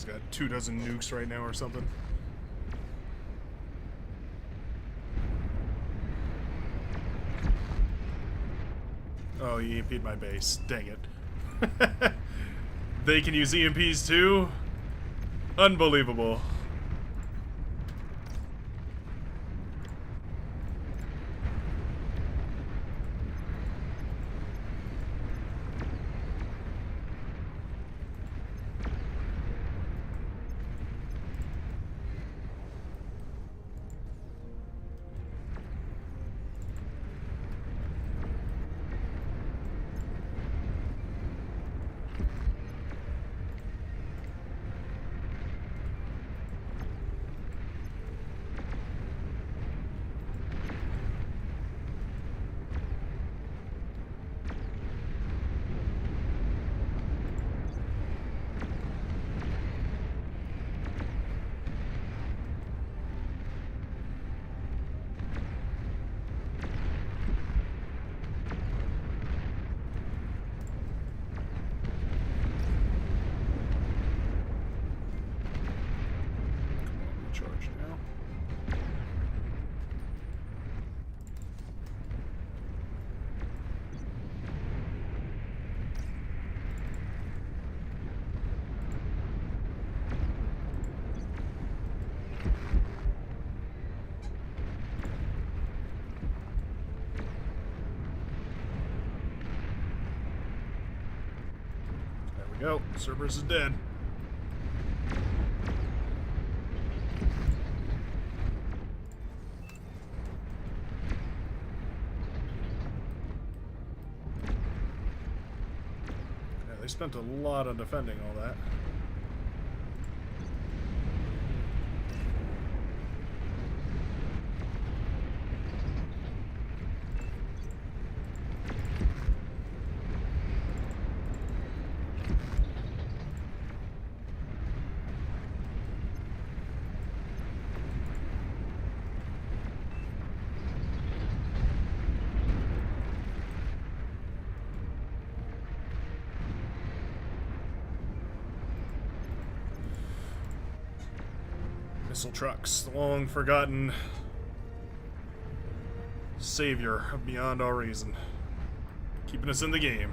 He's got 24 nukes right now or something. Oh, he EMP'd my base. Dang it. They can use EMPs too? Unbelievable. Charge now. There we go. Cerberus is dead. They spent a lot on defending all that. Missile trucks, the long forgotten savior of beyond all reason, keeping us in the game.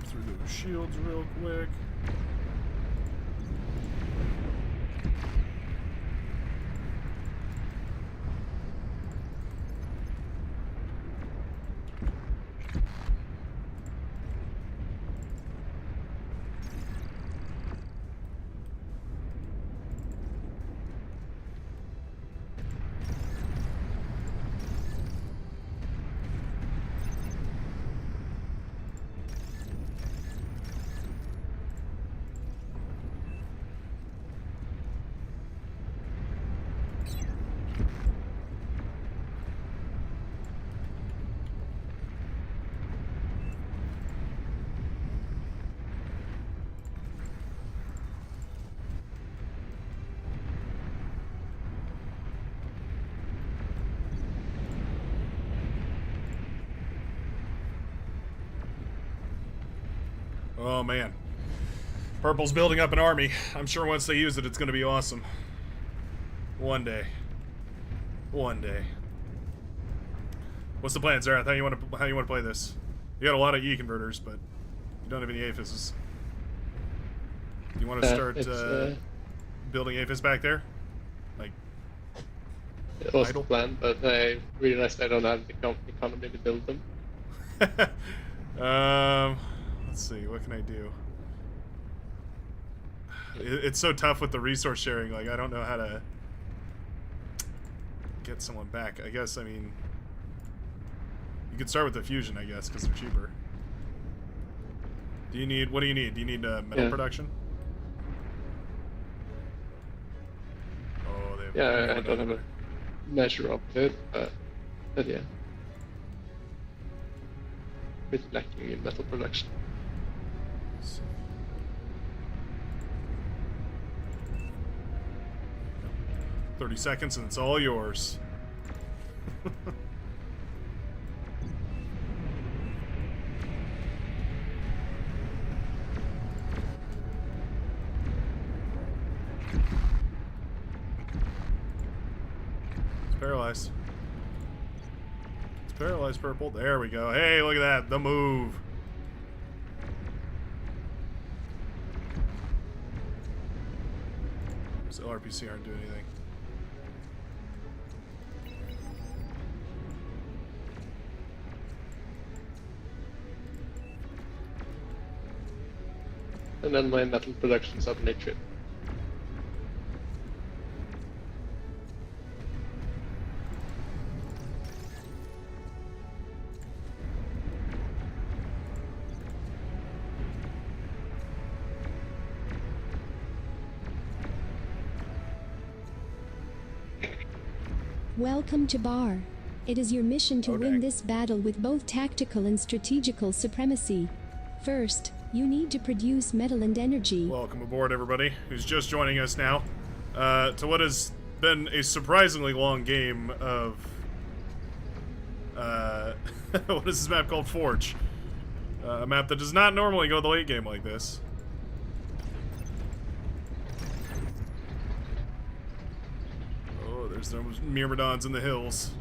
Through those shields real quick. Oh man. Purple's building up an army. I'm sure once they use it, it's going to be awesome. One day. One day. What's the plan, Zarath? How you want to play this? You got a lot of E converters, but You don't have any aphises. Do you want to start building aphis back there? Like, it was idle? the plan, but I realized I don't have the economy to build them. Let's see. What can I do? It's so tough with the resource sharing. Like, I don't know how to get someone back. I guess, I mean, you could start with the fusion, I guess, because they're cheaper. Do you need, what do you need? Do you need metal production? Oh, they have Yeah, I don't have a measure of it, but yeah. Pretty lacking in metal production. 30 seconds and it's all yours. It's paralyzed. It's paralyzed, purple. There we go. Hey, look at that. The move. So LRPC aren't doing anything. And then my metal production's up nature. Welcome to Bar. It is your mission to win this battle with both tactical and strategical supremacy. First, you need to produce metal and energy. Welcome aboard, everybody who's just joining us now to what has been a surprisingly long game of what is this map called? Forge. A map that does not normally go the late game like this. Oh, there's those Myrmidons in the hills.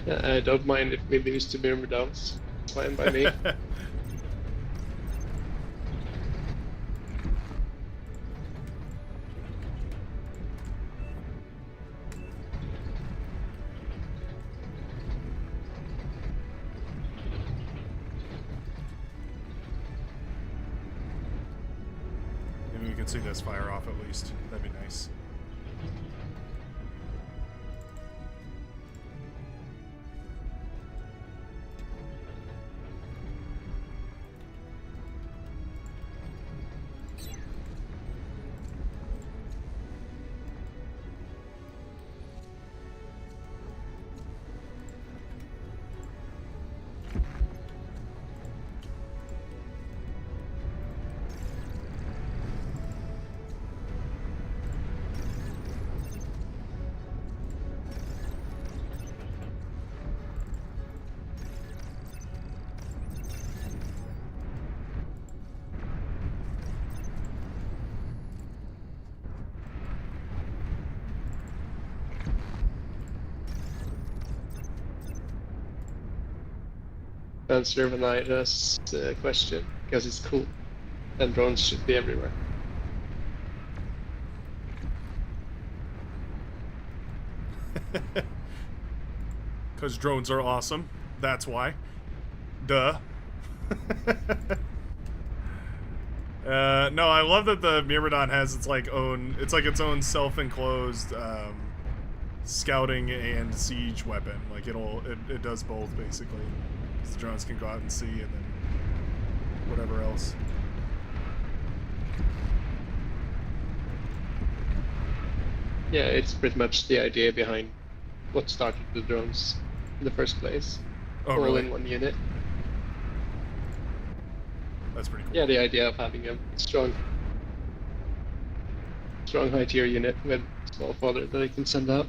Yeah, I don't mind if we lose to Myrmidons. It's fine by me. Maybe we can see this fire off at least. That'd be nice. Answer Vanida's question, because it's cool. And drones should be everywhere. Because drones are awesome. That's why. Duh. No, I love that the Myrmidon has its its own self-enclosed scouting and siege weapon. Like it does both basically. So the drones can go out and see, and then whatever else. Yeah, it's pretty much the idea behind what started the drones in the first place. Oh, all really? in one unit. That's pretty cool. Yeah, the idea of having a strong high tier unit with small fodder that I can send out,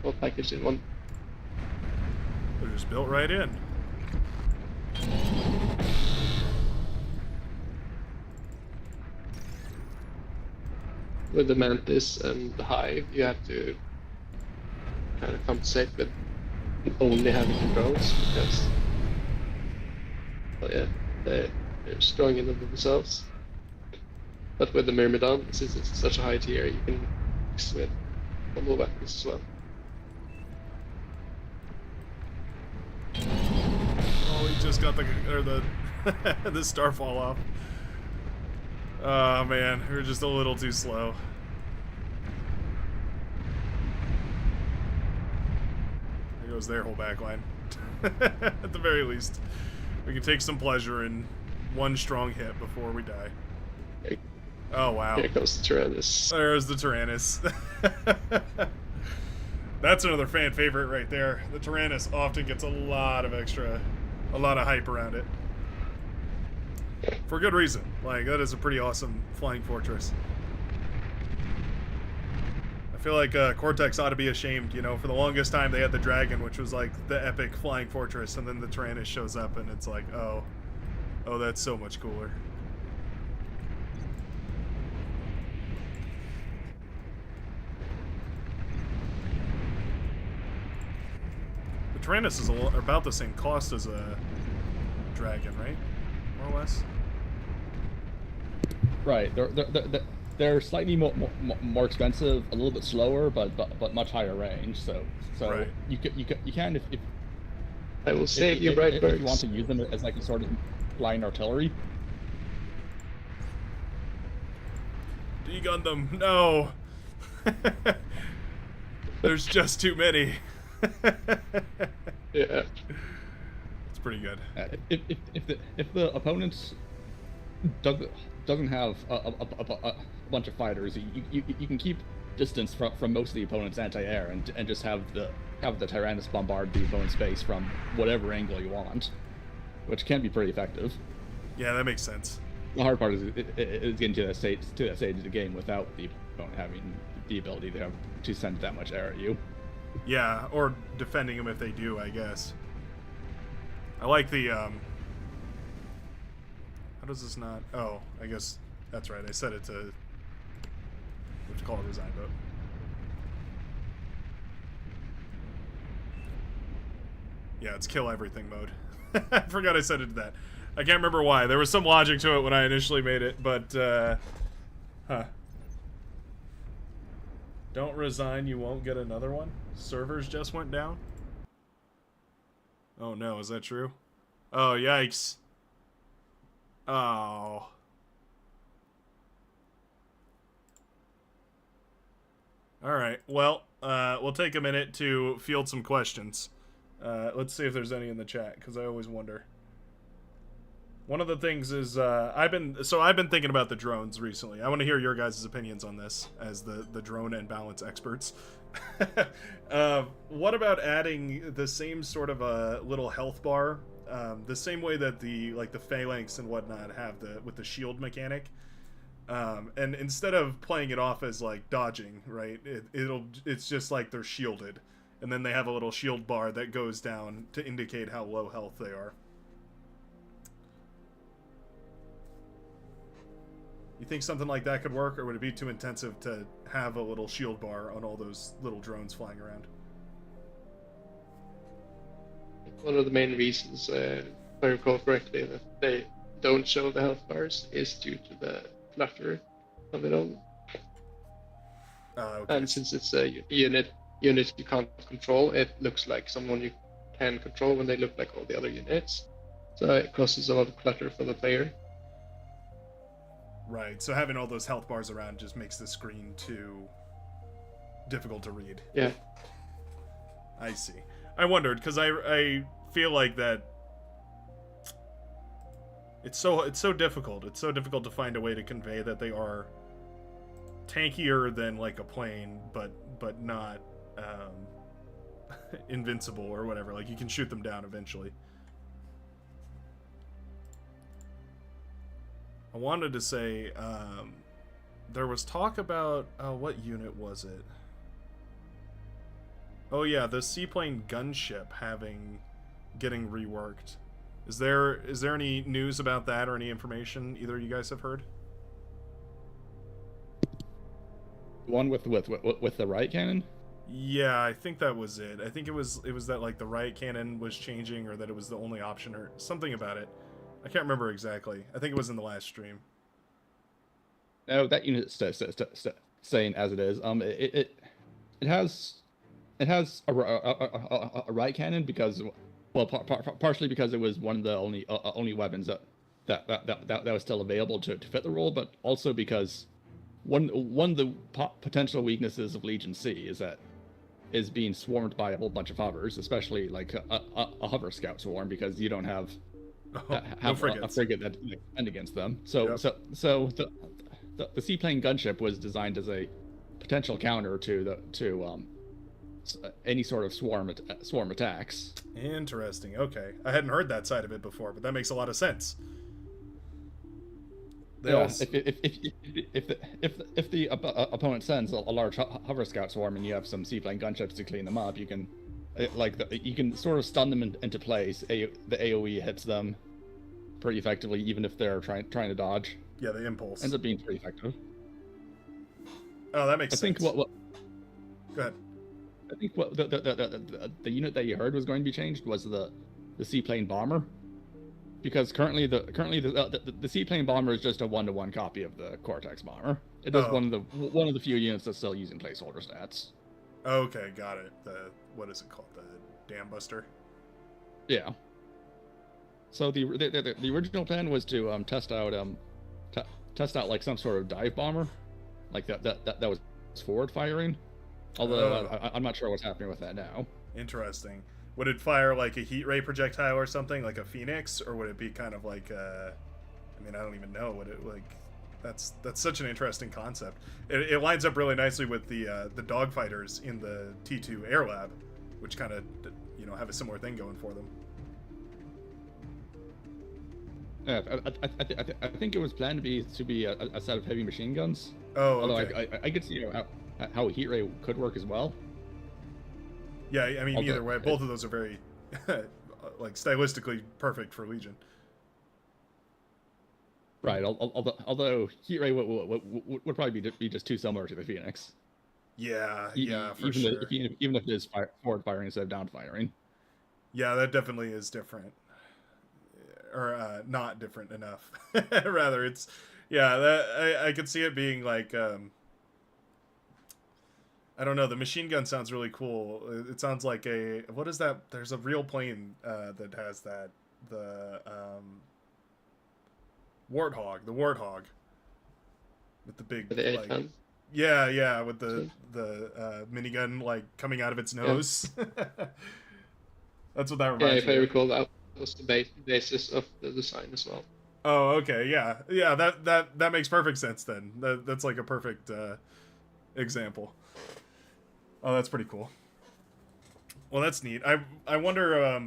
all packaged in one. They're just built right in. With the Mantis and the Hive, you have to kind of compensate with only having controls because, well, yeah, they're strong in themselves. But with the Myrmidon, since it's such a high tier, you can mix with combo weapons as well. Oh, he just got the the starfall off. Oh man, we were just a little too slow. There goes their whole backline. At the very least, we can take some pleasure in one strong hit before we die. Oh wow. Here comes the Tyrannus. There's the Tyrannus. That's another fan favorite right there. The Tyrannus often gets a lot of hype around it. For good reason. Like, that is a pretty awesome flying fortress. I feel like Cortex ought to be ashamed, you know, for the longest time they had the dragon, which was like the epic flying fortress, and then the Tyrannus shows up and it's like, oh, that's so much cooler. The Tyrannus is about the same cost as a dragon, right? More or less. Right. They're slightly more expensive, a little bit slower, but much higher range. So right. you can if I will save you, if Brightburns. you want to use them as like a sort of flying artillery. Degun them. No. There's just too many. Yeah. It's pretty good. If the opponent doesn't have a bunch of fighters, you can keep distance from most of the opponent's anti-air and just have the Tyrannus bombard the opponent's base from whatever angle you want, which can be pretty effective. Yeah, that makes sense. The hard part is getting to that stage of the game without the opponent having the ability to send that much air at you. Yeah, or defending them if they do, I guess. I like the, how does this not... Oh, I guess that's right. I set it to... What you call it, resign vote. Yeah, it's kill everything mode. I forgot I set it to that. I can't remember why. There was some logic to it when I initially made it, but, huh. Don't resign, you won't get another one? Servers just went down? Oh no, is that true? Oh, yikes. Oh. Alright, well, we'll take a minute to field some questions. Let's see if there's any in the chat, because I always wonder. One of the things is, I've been thinking about the drones recently. I want to hear your guys' opinions on this, as the drone and balance experts. What about adding the same sort of a little health bar, the same way that the phalanx and whatnot have with the shield mechanic, and instead of playing it off as like dodging, right? It's just like they're shielded, and then they have a little shield bar that goes down to indicate how low health they are. You think something like that could work, or would it be too intensive to have a little shield bar on all those little drones flying around? One of the main reasons, if I recall correctly, that they don't show the health bars is due to the clutter of it all. Okay. And since it's a unit you can't control, it looks like someone you can control when they look like all the other units. So it causes a lot of clutter for the player. Right, so having all those health bars around just makes the screen too difficult to read. Yeah. I see. I wondered, because I feel like that it's so difficult. It's so difficult to find a way to convey that they are tankier than like a plane, but not invincible or whatever. Like, you can shoot them down eventually. I wanted to say, there was talk about, what unit was it? Oh yeah, the seaplane gunship getting reworked. Is there any news about that or any information either of you guys have heard? One with the right cannon? Yeah, I think that was it. I think it was that like the riot cannon was changing, or that it was the only option, or something about it. I can't remember exactly. I think it was in the last stream. No, that unit staying as it is. It has a riot cannon because, well, partially because it was one of the only weapons that was still available to fit the role, but also because one of the potential weaknesses of Legion C is being swarmed by a whole bunch of hovers, especially like a hover scout swarm, because you don't have No a frigates. frigate that can defend against them. So Yep. so the seaplane gunship was designed as a potential counter to any sort of swarm attacks. Interesting. Okay, I hadn't heard that side of it before, but that makes a lot of sense. They Yeah, also... if the opponent sends a large hover scout swarm and you have some seaplane gunships to clean them up, you can you can sort of stun them into place. The AOE hits them pretty effectively, even if they're trying to dodge. Yeah, the impulse Ends up being pretty effective. Oh, that makes I sense. think what Go ahead. I think what the unit that you heard was going to be changed was the seaplane bomber, because currently the seaplane bomber is just a 1-to-1 copy of the Cortex bomber. It is one of the few units that's still using placeholder stats. Okay, got it. What is it called? The Dam Buster. Yeah. So the original plan was to test out like some sort of dive bomber, like that was forward firing. Although I'm not sure what's happening with that now. Interesting. Would it fire like a heat ray projectile or something, like a Phoenix, or would it be kind of like I mean, I don't even know what it like. That's such an interesting concept. It lines up really nicely with the dogfighters in the T2 Air Lab, which kind of have a similar thing going for them. Yeah, I think it was planned to be a set of heavy machine guns. Oh, although okay. I could see how a heat ray could work as well. Yeah, I mean, either way, both of those are very like stylistically perfect for Legion. Right. Although heat ray would probably be just too similar to the Phoenix. Yeah, for even sure. Even if it is forward firing instead of down firing. Yeah, that definitely is different, or not different enough. Rather, it's that I could see it being like I don't know. The machine gun sounds really cool. It sounds like what is that? There's a real plane that has that. The Warthog. The Warthog. With the big The like. A-10. Yeah, with the minigun like coming out of its nose. That's what that reminds me If I of. recall, that was the basis of the design as well. Oh, okay, yeah. That makes perfect sense then. That's like a perfect example. Oh, that's pretty cool. Well, that's neat. I wonder.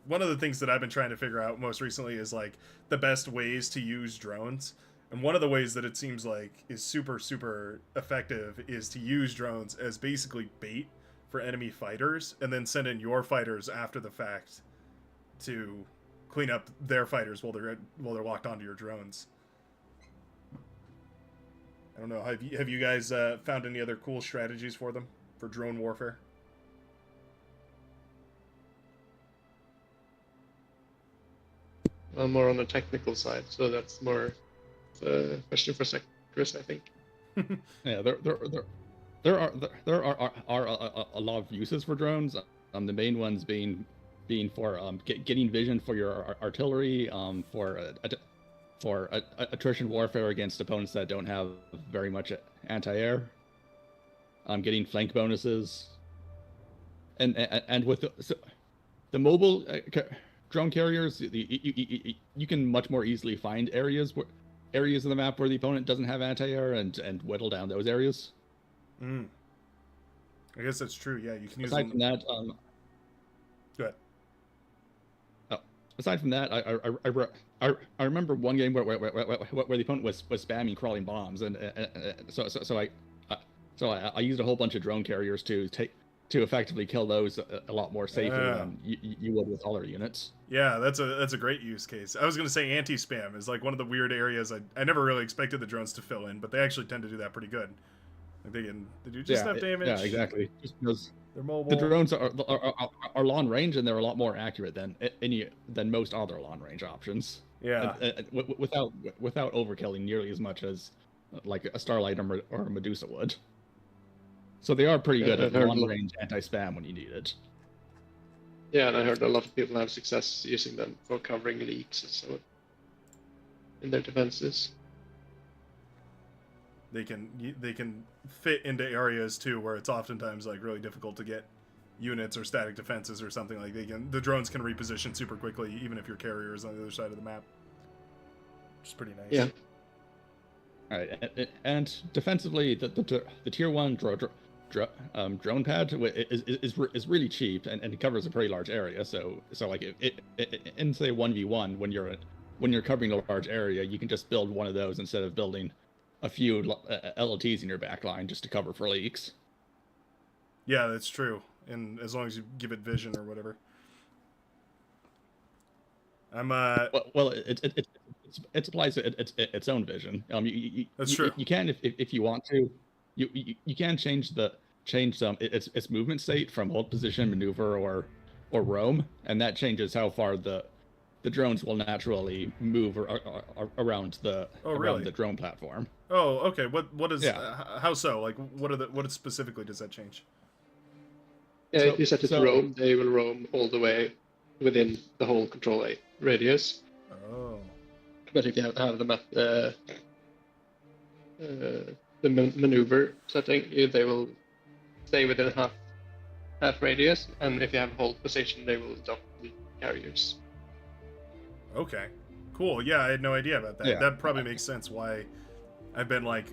One of the things that I've been trying to figure out most recently is like the best ways to use drones. And one of the ways that it seems like is super effective is to use drones as basically bait for enemy fighters, and then send in your fighters after the fact to clean up their fighters while they're locked onto your drones. I don't know. Have you guys found any other cool strategies for them for drone warfare? I'm more on the technical side, so that's more a question for Chris, I think. Yeah, there are a lot of uses for drones. The main ones being for getting vision for your artillery, for attrition warfare against opponents that don't have very much anti-air, getting flank bonuses, and with the mobile drone carriers, you can much more easily find areas of the map where the opponent doesn't have anti-air and whittle down those areas. I guess that's true. Yeah, you can use Aside them. from that, Go ahead. aside from that, I remember one game where the opponent was spamming crawling bombs, and so I used a whole bunch of drone carriers to effectively kill those a lot more safely than you would with other units. Yeah, that's a great use case. I was gonna say anti-spam is like one of the weird areas I never really expected the drones to fill in, but they actually tend to do that pretty good. Like they can do just enough damage. Yeah, exactly. Just because they're mobile. the drones are long range and they're a lot more accurate than most other long range options. Yeah. Without overkilling nearly as much as like a Starlight or a Medusa would. So they are pretty good at long range anti-spam when you need it. Yeah, and I heard a lot of people have success using them for covering leaks and so on in their defenses. They can fit into areas too where it's oftentimes like really difficult to get units or static defenses or something. Like the drones can reposition super quickly even if your carrier is on the other side of the map, which is pretty nice. Yeah. All right, and defensively, the tier 1 drone pad is really cheap and it covers a pretty large area. So like in say 1v1 when you're covering a large area, you can just build one of those instead of building a few LLTs in your backline just to cover for leaks. Yeah, that's true. And as long as you give it vision or whatever. I'm well it applies its own vision. That's true. You can if you want to, you can change its movement state from hold position, maneuver, or roam, and that changes how far the drones will naturally move around the drone platform. Oh, okay. What is how so? Like what specifically does that change? Yeah, if you set it to roam, they will roam all the way within the whole control radius. Oh. But if you have them at the maneuver setting, they will stay within half radius, and if you have hold position, they will dock the carriers. Okay, cool. Yeah, I had no idea about that. Yeah. That probably makes sense why I've been like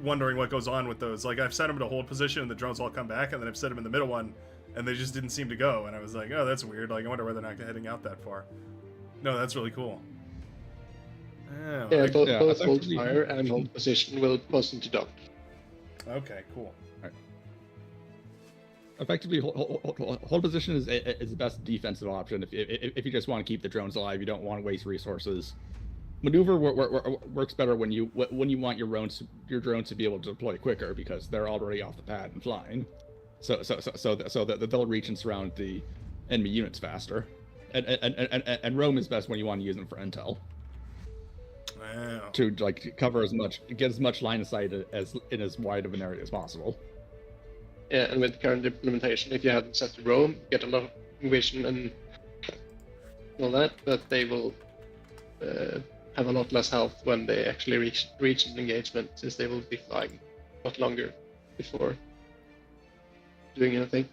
wondering what goes on with those. Like I've set them to hold position and the drones all come back, and then I've set them in the middle one and they just didn't seem to go, and I was like, oh, that's weird. Like I wonder why they're not heading out that far. No, that's really cool. Yeah, both hold fire and hold position will cause them to dock. Okay, cool. Effectively, hold position is the best defensive option if you just want to keep the drones alive. You don't want to waste resources. Maneuver works better when you want your drones to be able to deploy quicker because they're already off the pad and flying, so that they'll reach and surround the enemy units faster. And roam is best when you want to use them for intel. Wow. To like cover get as much line of sight in as wide of an area as possible. Yeah, and with the current implementation, if you have them set to roam, you get a lot of vision and all that, but they will have a lot less health when they actually reach an engagement, since they will be flying a lot longer before doing anything.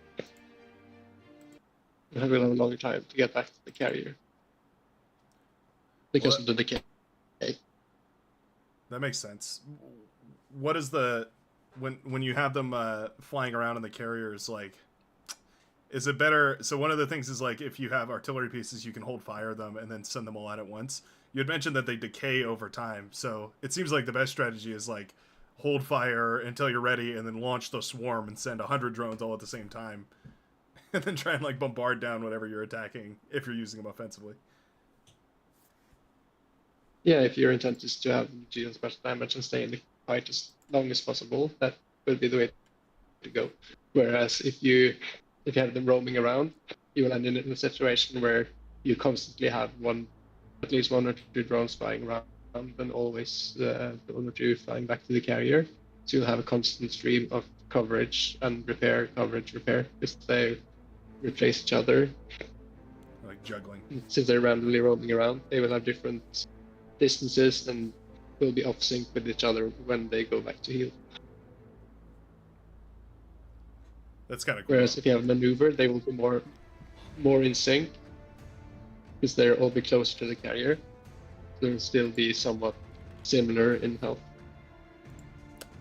They will have a longer time to get back to the carrier because of the decay. That makes sense. What is when you have them flying around in the carriers, like, is it better? So one of the things is like if you have artillery pieces, you can hold fire them and then send them all out at once. You had mentioned that they decay over time, so it seems like the best strategy is like hold fire until you're ready and then launch the swarm and send 100 drones all at the same time, and then try and like bombard down whatever you're attacking if you're using them offensively. Yeah, if your intent is to have deal special damage and stay in the fight as long as possible, that will be the way to go. Whereas if you have them roaming around, you will end in a situation where you constantly have at least one or two drones flying around, and always one or two flying back to the carrier. So you'll have a constant stream of coverage and repair, coverage, repair, because they replace each other. Like juggling. Since they're randomly roaming around, they will have different distances and will be off sync with each other when they go back to heal. That's kind of cool. Whereas if you have a maneuver, they will be more in sync because they'll all be closer to the carrier. They'll still be somewhat similar in health.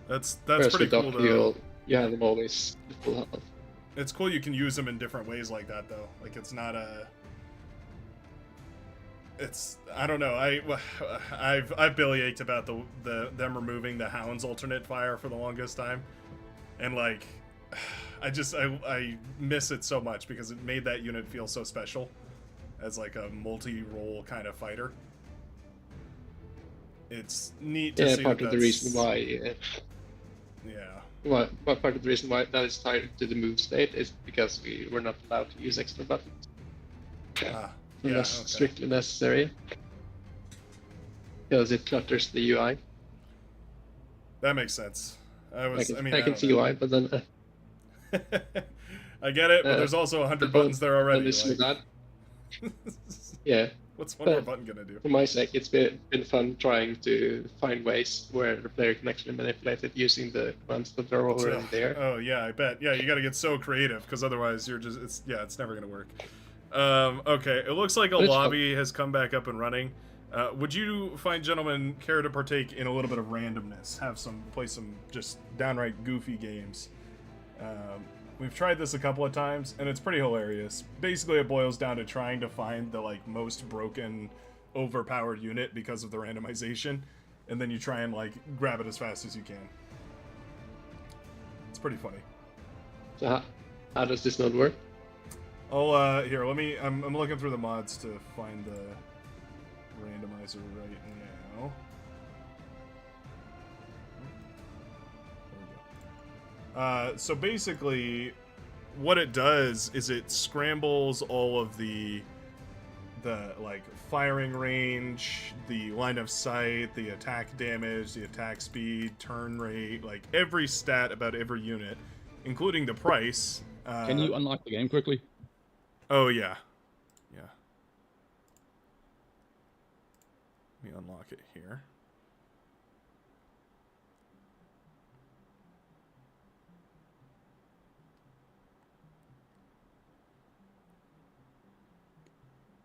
That's Whereas pretty with cool. Doc, you have them always full health. It's cool you can use them in different ways like that though. Like it's not I don't know. I've bellyached about them removing the Hound's alternate fire for the longest time, and like I miss it so much because it made that unit feel so special as like a multi-role kind of fighter. It's neat to see part that of the reason why Yeah. What part of the reason why that is tied to the move state is because we were not allowed to use extra buttons Yeah, unless okay. strictly necessary, because it clutters the UI. That makes sense. I can see why, but then I get it, but there's also 100 buttons there already. listen to Like... that. Yeah. What's one more button gonna do? For my sake, it's been fun trying to find ways where the player can actually manipulate it using the commands that are already there. Oh yeah, I bet. Yeah, you got to get so creative because otherwise you're just it's never gonna work. Okay, it looks like a lobby has come back up and running. Would you fine gentlemen care to partake in a little bit of randomness? Play some just downright goofy games. We've tried this a couple of times, and it's pretty hilarious. Basically, it boils down to trying to find the most broken, overpowered unit because of the randomization, and then you try and grab it as fast as you can. It's pretty funny. So how does this not work? I'll here. Let me. I'm looking through the mods to find the randomizer right now. So basically, what it does is it scrambles all of the firing range, the line of sight, the attack damage, the attack speed, turn rate, every stat about every unit, including the price. Can you unlock the game quickly? Oh yeah. Let me unlock it here.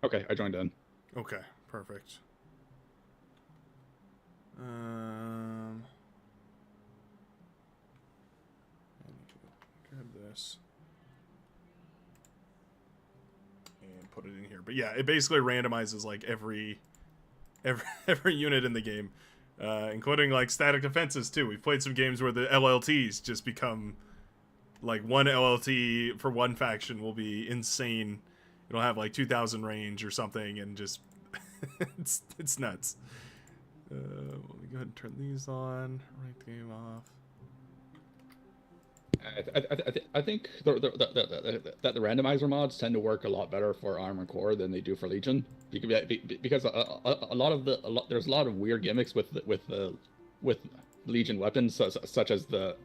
Okay, I joined in. Okay, perfect. I need to grab this and put it in here. But yeah, it basically randomizes every unit in the game, including static defenses too. We've played some games where the LLTs just become one LLT for one faction will be insane. It'll have 2,000 range or something, and just it's nuts. Let me go ahead and turn these on. Write the game off. I think that the randomizer mods tend to work a lot better for Armored Core than they do for Legion, because there's a lot of weird gimmicks with Legion weapons, such as the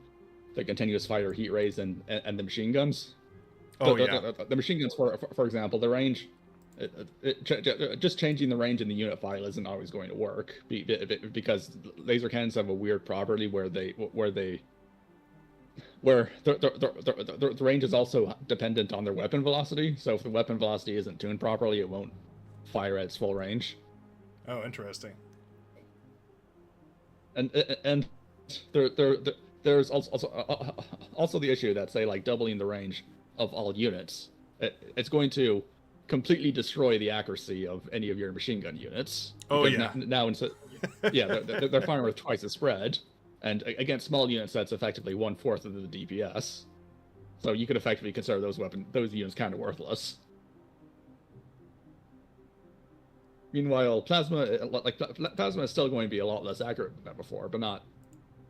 continuous fire heat rays and the machine guns. The machine guns, for example, the range, just changing the range in the unit file isn't always going to work, because laser cannons have a weird property where the range is also dependent on their weapon velocity. So if the weapon velocity isn't tuned properly, it won't fire at its full range. Oh, interesting. And there's also the issue that, say, doubling the range of all units, it's going to completely destroy the accuracy of any of your machine gun units. Oh yeah. Now they're firing with twice the spread, and against small units, that's effectively 1/4 of the DPS. So you could effectively consider those units kind of worthless. Meanwhile, plasma is still going to be a lot less accurate than before, but not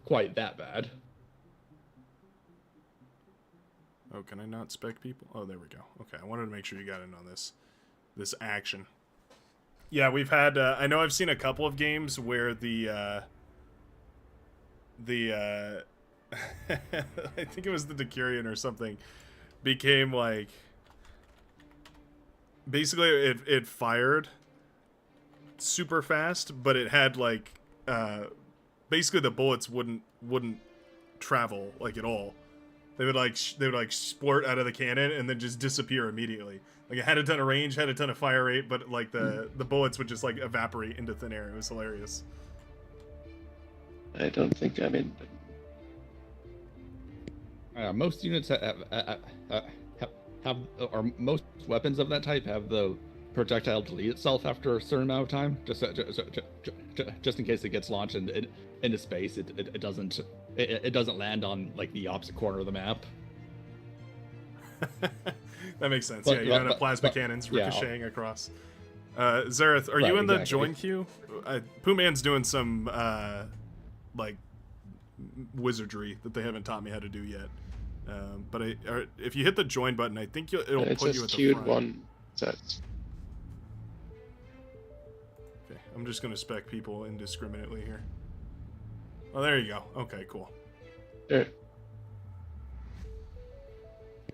quite that bad. Oh, can I not spec people? Oh, there we go. Okay, I wanted to make sure you got in on this action. Yeah, we've had. I know I've seen a couple of games where the I think it was the Decurion or something, became basically it fired super fast, but it had basically the bullets wouldn't travel at all. They would splurt out of the cannon and then just disappear immediately. It had a ton of range, had a ton of fire rate, but the bullets would just evaporate into thin air. It was hilarious. I don't think I'm in. Most units have, or most weapons of that type have the projectile delete itself after a certain amount of time, just in case it gets launched into space. It doesn't land on the opposite corner of the map. That makes sense. You don't have plasma cannons ricocheting across. Zareth, are you in the join queue? Pooh Man's doing some wizardry that they haven't taught me how to do yet. But if you hit the join button, I think it'll put you at the front. one sets. Okay, I'm just gonna spec people indiscriminately here. Oh, there you go. Okay, cool. There.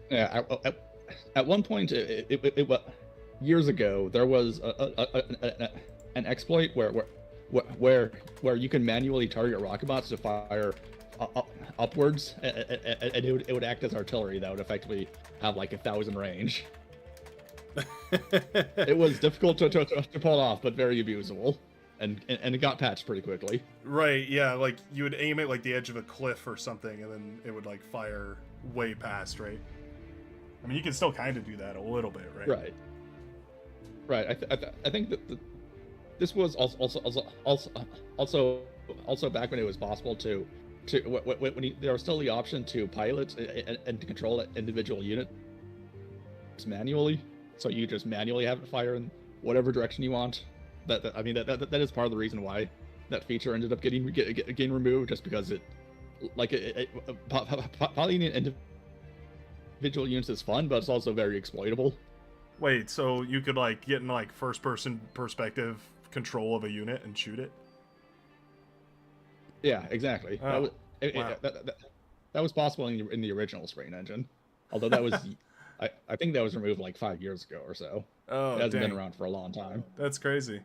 Yeah, at one point, it years ago, there was an exploit where you can manually target rocket bots to fire upwards, and it would act as artillery that would effectively have like 1,000 range. It was difficult to pull off, but very abusable, and it got patched pretty quickly. Right, yeah, like you would aim at like the edge of a cliff or something, and then it would like fire way past, right? I mean, you can still kind of do that a little bit, right? Right. I think that this was also back when it was possible to when there was still the option to pilot and to control individual units manually. So you just manually have it fire in whatever direction you want. That is part of the reason why that feature ended up getting removed, just because piloting individual units is fun, but it's also very exploitable. Wait, so you could like get in like first person perspective control of a unit and shoot it? Yeah, exactly. Oh, That was possible in the original Strain engine, although that was I think that was removed like 5 years ago or so. Oh, it hasn't dang. been around for a long time. That's crazy.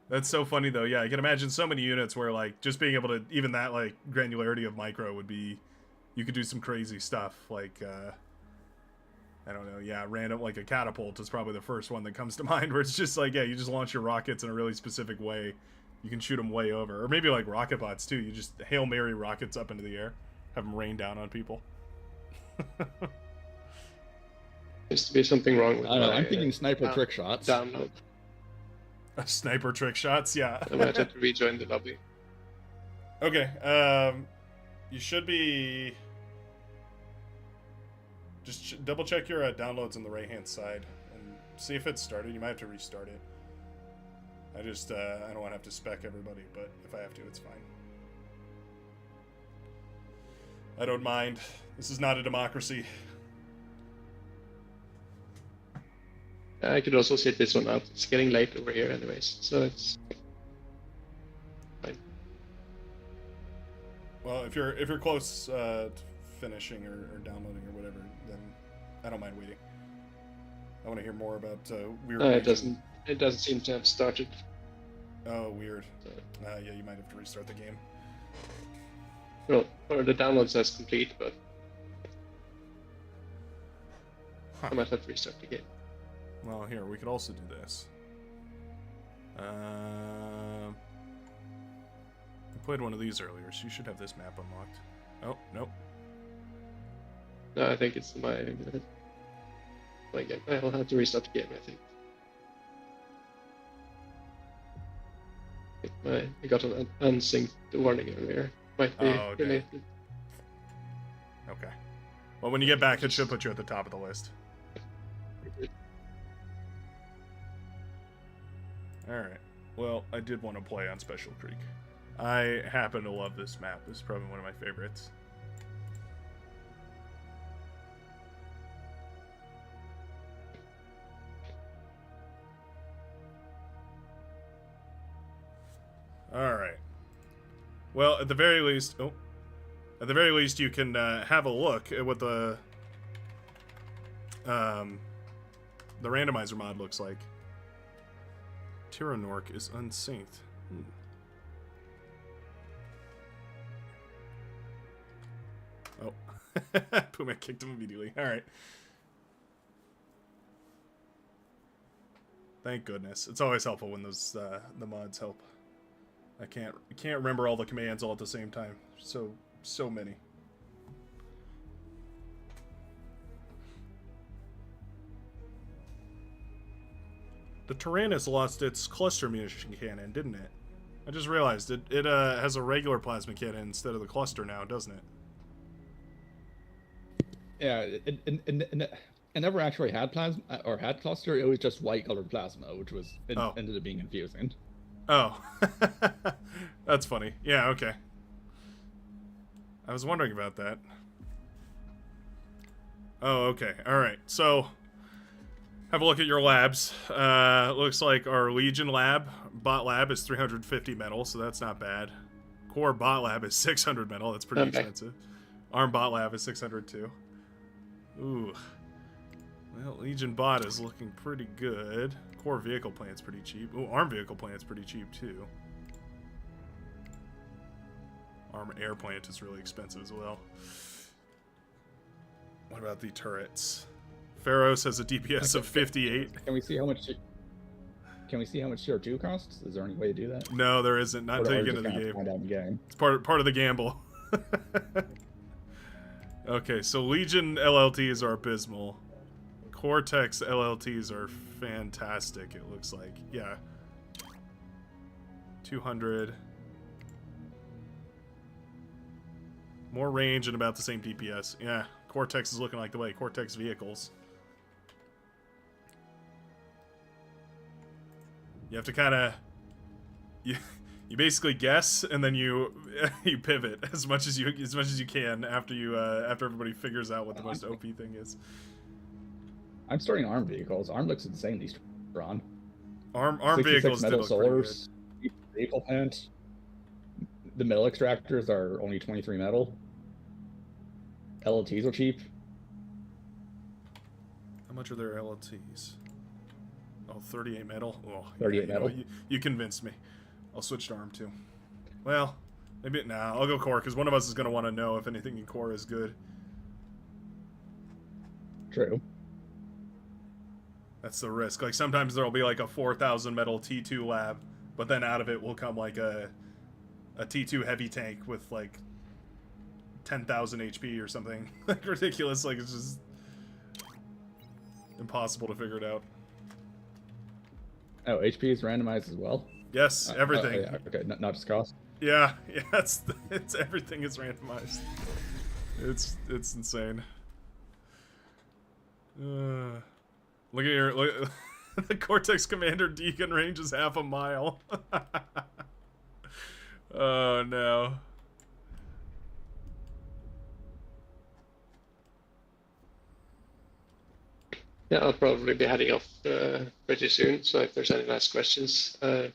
That's so funny though. Yeah, I can imagine so many units where like just being able to even that like granularity of micro would be, you could do some crazy stuff like I don't know, yeah, random, like a catapult is probably the first one that comes to mind, where it's just like, yeah, you just launch your rockets in a really specific way. You can shoot them way over. Or maybe like rocket bots too. You just Hail Mary rockets up into the air, have them rain down on people. Seems to be something wrong with I'm thinking sniper trick shots. Download. Sniper trick shots, yeah. I might have to rejoin the lobby. Okay, you should be... Just double check your downloads on the right hand side and see if it's started. You might have to restart it. I just I don't want to have to spec everybody, but if I have to, it's fine. I don't mind. This is not a democracy. I could also sit this one out. It's getting late over here anyways, so it's fine. Well, if you're close to finishing or downloading or whatever, then I don't mind waiting. I want to hear more about weird. No, it doesn't seem to have started. Oh, weird. Yeah, you might have to restart the game. Well, or the download says complete, but I might have to restart the game. Well, here, we could also do this. I played one of these earlier, so you should have this map unlocked. Oh, nope. No, I think it's my game. I'll have to restart the game, I think. I got an unsynced warning earlier. Might be okay. related. Okay. Well, when you get back, it should put you at the top of the list. Alright. Well, I did want to play on Special Creek. I happen to love this map. This is probably one of my favorites. Alright. Well, at the very least... Oh. At the very least, you can have a look at what the randomizer mod looks like. Territorial is unsynced. Oh. Puma kicked him immediately. Alright. Thank goodness. It's always helpful when those the mods help. I can't remember all the commands all at the same time. So many. The Tyrannus lost its cluster munition cannon, didn't it? I just realized it has a regular plasma cannon instead of the cluster now, doesn't it? Yeah, it never actually had plasma or had cluster. It was just white colored plasma, which was ended up being confusing. Oh, that's funny. Yeah, okay. I was wondering about that. Oh, okay. Alright, so have a look at your labs. Looks like our Legion lab, bot lab, is 350 metal, so that's not bad. Core bot lab is 600 metal, that's pretty expensive. Arm bot lab is 600 too. Ooh. Well, Legion bot is looking pretty good. Core vehicle plant's pretty cheap. Ooh, arm vehicle plant's pretty cheap too. Arm air plant is really expensive as well. What about the turrets? Pharos has a DPS of 58. Can we see how much? Can we see how much tier 2 costs? Is there any way to do that? No, there isn't. Not until you get into the game. Find out in the game. It's part of the gamble. Okay, so Legion LLTs are abysmal. Cortex LLTs are fantastic, it looks like. Yeah. 200. More range and about the same DPS. Yeah, Cortex is looking like the way. Cortex vehicles. You have to kind of... You basically guess, and then you pivot as much as you can after after everybody figures out what the most OP thing is. I'm starting arm vehicles. Arm looks insanely strong. Arm vehicles metal did look pretty solars, vehicle plant. The metal extractors are only 23 metal. LLTs are cheap. How much are their LLTs? Oh, 38 metal. Oh, 38 yeah, metal. You convinced me. I'll switch to arm too. Well, maybe I'll go core because one of us is going to want to know if anything in core is good. True. That's the risk. Like sometimes there'll be like a 4,000 metal T2 lab, but then out of it will come like a T2 heavy tank with like 10,000 HP or something like ridiculous. Like it's just impossible to figure it out. Oh, HP is randomized as well. Yes, everything. Yeah, okay, not just cost. Yeah, it's everything is randomized. It's insane. Look at your the Cortex Commander Deacon range is half a mile. Oh no. Yeah, I'll probably be heading off pretty soon. So if there's any last questions, I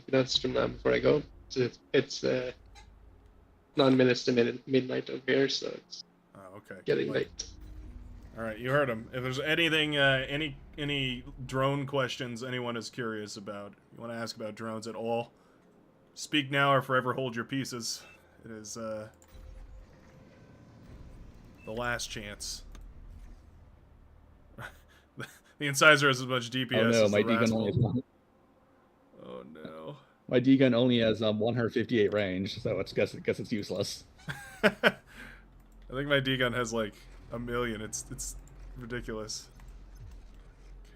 can answer them now before I go. So it's 9 minutes to midnight over here, so it's okay. getting late. All right, you heard him. If there's anything, any drone questions anyone is curious about, you want to ask about drones at all, speak now or forever hold your pieces. It is the last chance. The Incisor has as much DPS Oh no, as my the D-gun Rascal. only has Oh no. my D-gun only has 158 range, so I guess it's useless. I think my D-gun has like 1 million. It's ridiculous.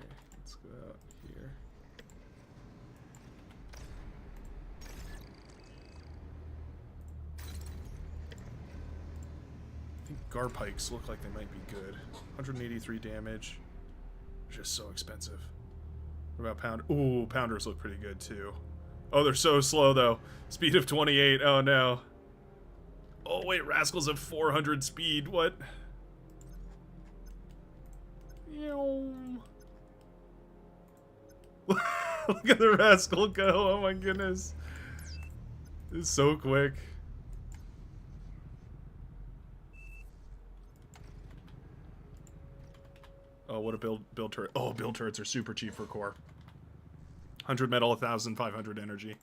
Okay, let's go out here. I think Garpikes look like they might be good. 183 damage. They're just so expensive. What about Pounder? Ooh, Pounders look pretty good too. Oh, they're so slow though. Speed of 28. Oh no. Oh wait, Rascals have 400 speed. What? Look at the Rascal go. Oh my goodness. It's so quick. Oh, what a build turret. Oh, build turrets are super cheap for core. 100 metal, 1,500 energy.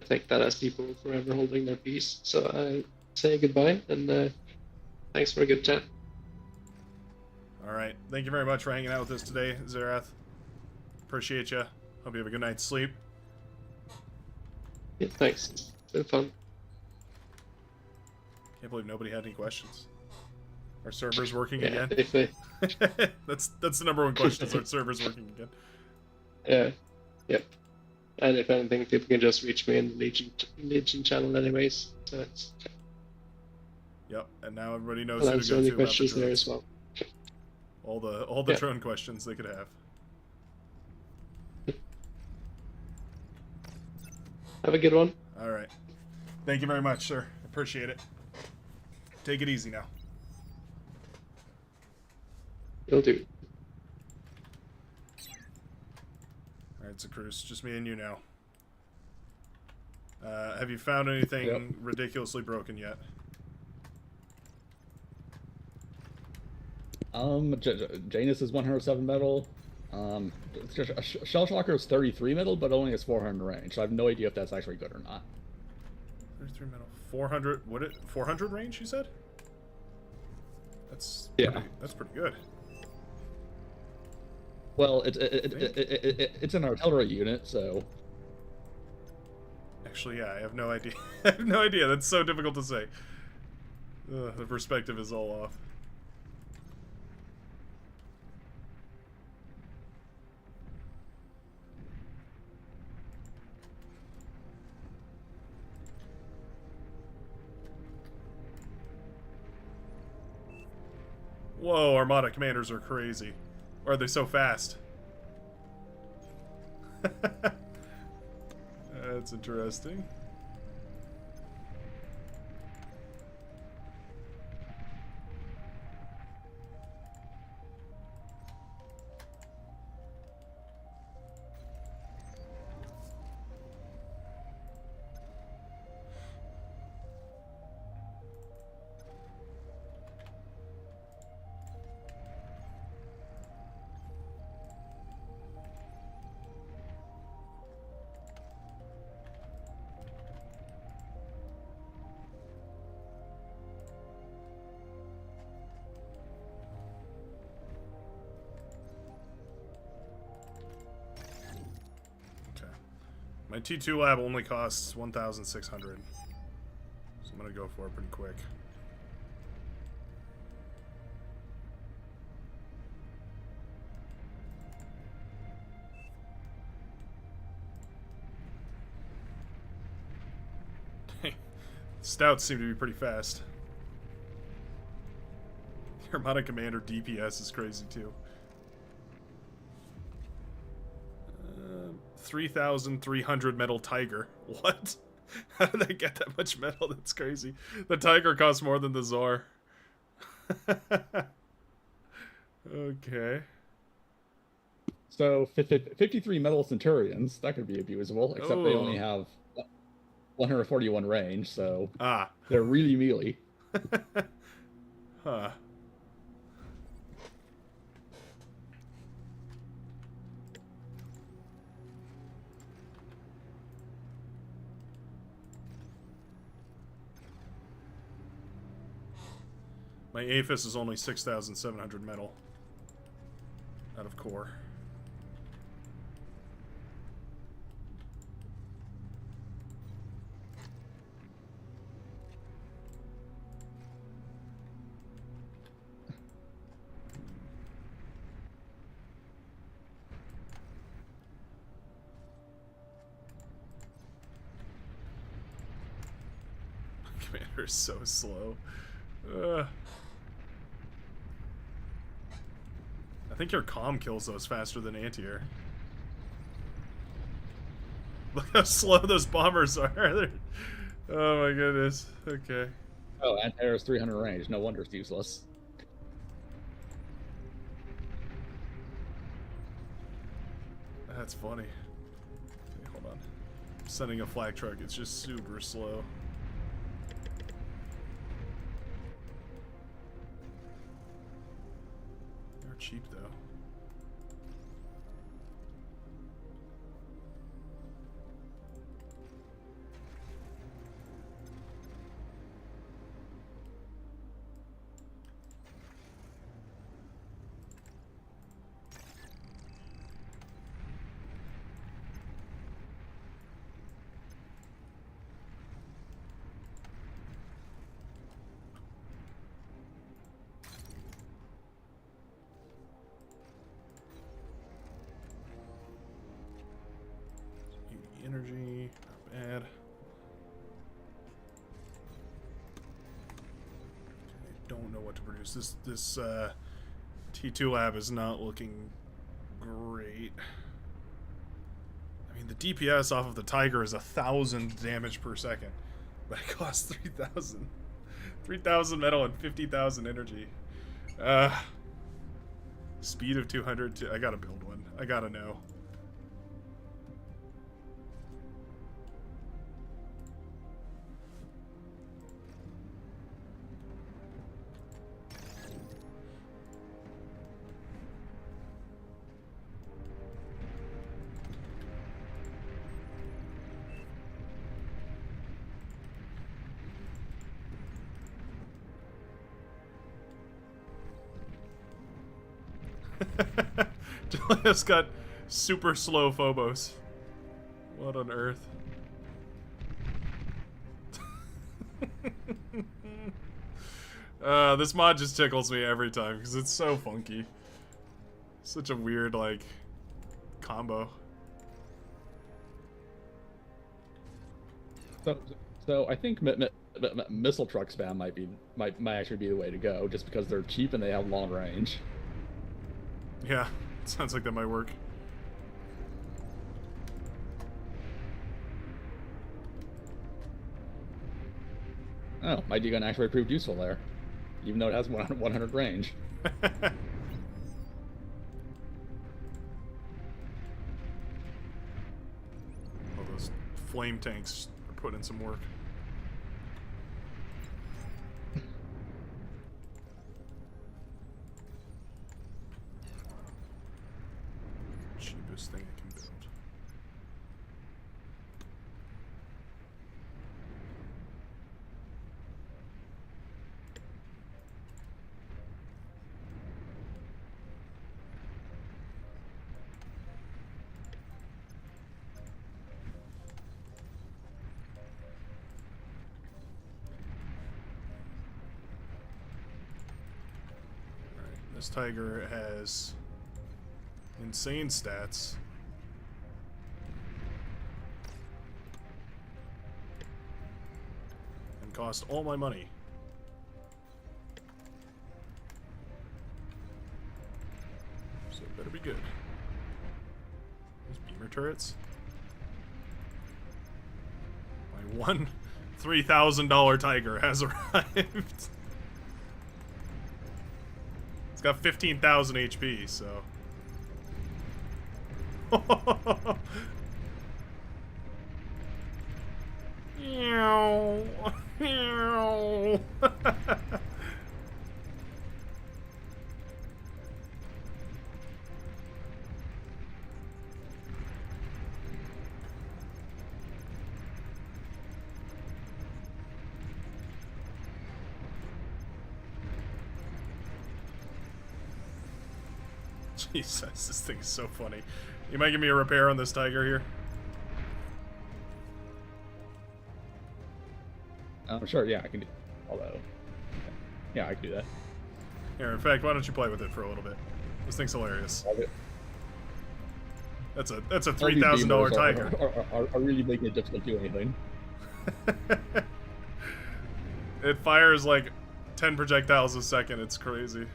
I think that as people forever holding their peace. So I say goodbye and thanks for a good chat. All right. Thank you very much for hanging out with us today, Zerath. Appreciate you. Hope you have a good night's sleep. Yeah, thanks. It's been fun. Can't believe nobody had any questions. Are servers working Yeah, again? if they... That's the number one question. Is our servers working again? Yeah. Yep. And if anything, people can just reach me in the Legion channel anyways. So it's, Yep, and now everybody knows I'll who to answer go any to about the questions there as drones. well. All the Yeah. drone questions they could have. Have a good one. All right. Thank you very much, sir. Appreciate it. Take it easy now. You'll do. All right, so Cruz, just me and you now. Have you found anything ridiculously broken yet? Janus is 107 metal. Shell Shocker is 33 metal, but only has 400 range. So I have no idea if that's actually good or not. 33 metal. 400. What it? 400 range? You said? That's That's pretty good. Well, it's an artillery unit, so. Actually, yeah, I have no idea. I have no idea. That's so difficult to say. The perspective is all off. Whoa, Armada commanders are crazy. Or are they so fast? That's interesting. My T2 lab only costs 1,600. So I'm gonna go for it pretty quick. Stouts seem to be pretty fast. Your Armada Commander DPS is crazy too. 3,300 metal tiger. What? How did they get that much metal? That's crazy. The tiger costs more than the Zor. Okay. So 53 metal centurions, that could be abusable, except they only have 141 range, so they're really melee. Huh. My Aphis is only 6,700 metal out of core. Commander is so slow. I think your comm kills those faster than anti-air. Look how slow those bombers are. Oh my goodness. Okay. Oh, anti-air is 300 range. No wonder it's useless. That's funny. Okay, hold on. I'm sending a flak truck. It's just super slow. They're cheap though. what to produce. This T2 lab is not looking great. I mean, the DPS off of the Tiger is 1,000 damage per second, but it costs 3,000. 3,000 metal and 50,000 energy. Speed of 200. I gotta build one. I gotta know. Julia's got super slow Phobos. What on earth? This mod just tickles me every time because it's so funky. Such a weird, like, combo. So I think missile truck spam might actually be the way to go, just because they're cheap and they have long range. Yeah, sounds like that might work. Oh, my D-gun actually proved useful there, even though it has 100 range. All those flame tanks are putting in some work. Cheapest thing I can build. This tiger has insane stats. And cost all my money. So it better be good. Those beamer turrets. My one $3,000 tiger has arrived. It's got 15,000 HP, so. Meow. Meow. Jesus, this thing is so funny. You might give me a repair on this tiger here? Sure, yeah, I can do. Although, yeah, I can do that. Here, in fact, why don't you play with it for a little bit? This thing's hilarious. That's a $3,000 tiger. Are really making it difficult to do anything. It fires like 10 projectiles a second. It's crazy.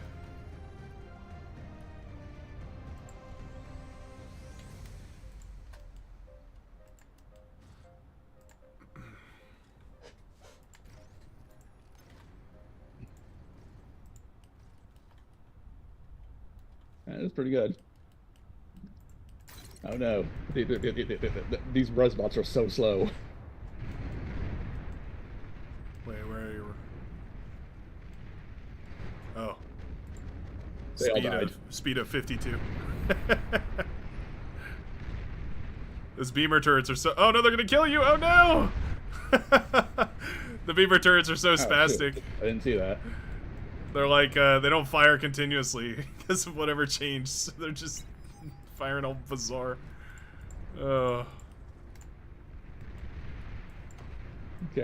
That's pretty good. Oh no, these Resbots are so slow. Wait, where are you? Oh. They all died. Speed of 52. Those beamer turrets are so... Oh no, they're gonna kill you! Oh no! The beamer turrets are so spastic. Shoot. I didn't see that. They're like, they don't fire continuously because of whatever changed. So they're just firing all bizarre. Okay,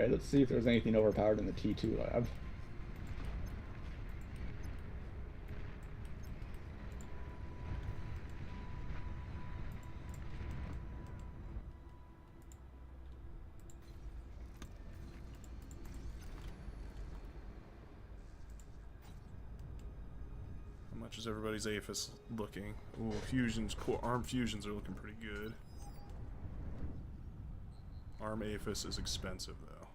let's see if there's anything overpowered in the T2 lab. much is everybody's APHIS looking? Ooh, fusions, cool. Arm fusions are looking pretty good. Arm APHIS is expensive, though.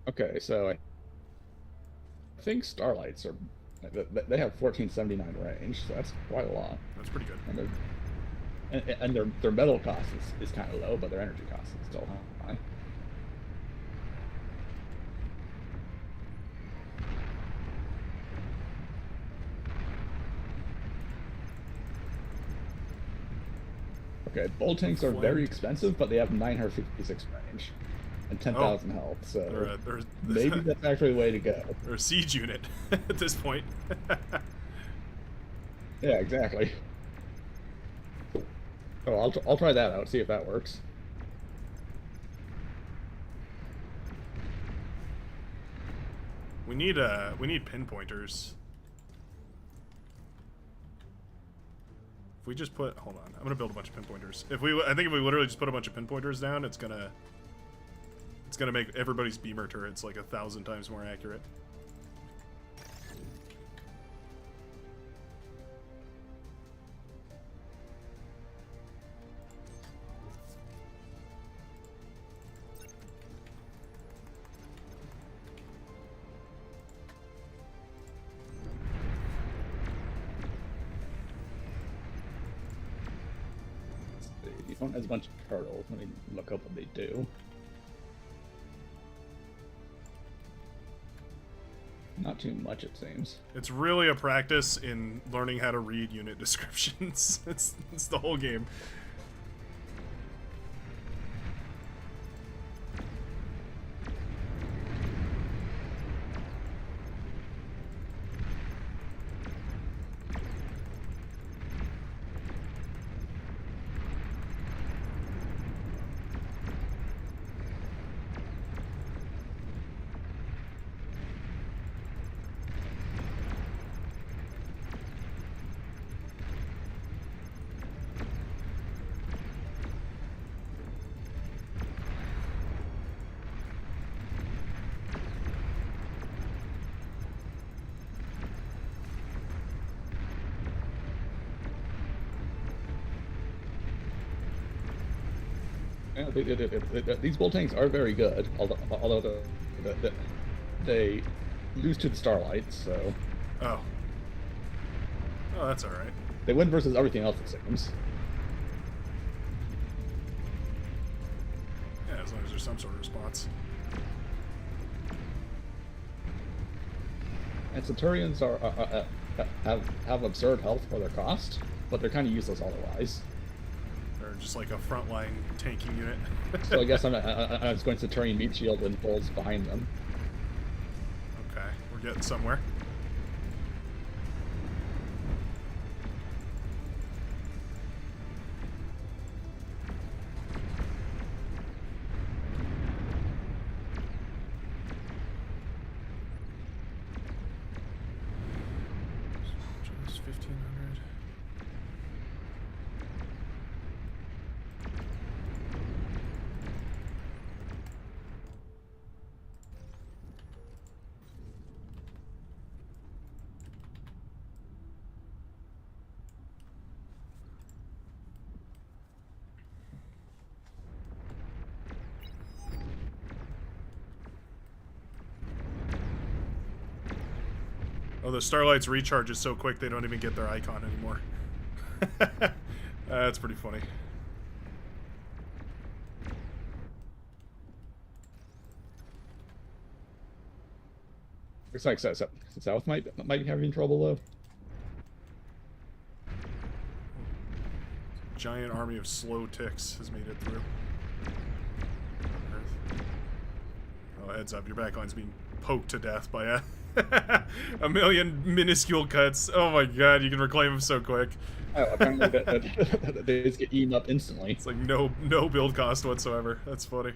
Okay, so I think Starlights are... They have 1479 range, so that's quite a lot. That's pretty good. And their metal cost is kind of low, but their energy cost is still high. Okay, bolt tanks are very expensive, but they have 956 range and 10,000 health, so maybe that's actually the way to go. They're a siege unit at this point. Yeah, exactly. Oh, I'll try that out, see if that works. We need pinpointers. If we just put, hold on, I'm gonna build a bunch of pinpointers. I think if we literally just put a bunch of pinpointers down, it's gonna make everybody's beamer turrets like 1,000 times more accurate. Has a bunch of turtles. Let me look up what they do. Not too much, it seems. It's really a practice in learning how to read unit descriptions. It's the whole game. Yeah, these bolt tanks are very good, although they lose to the Starlights, so... Oh, that's alright. They win versus everything else, it seems. Yeah, as long as there's some sort of response. And Centurions have absurd health for their cost, but they're kind of useless otherwise. They're just like a frontline tanking unit. So I guess I'm just going Centurion Meat Shield and Bulls behind them. Okay, we're getting somewhere. Just 1,500. Oh, the Starlight's recharge is so quick they don't even get their icon anymore. That's pretty funny. Looks like South might be having trouble though. Giant army of slow ticks has made it through. Earth. Oh, heads up, your backline's being poked to death by a million minuscule cuts. Oh my god, you can reclaim them so quick. Oh, apparently they just get eaten up instantly. It's like no build cost whatsoever. That's funny.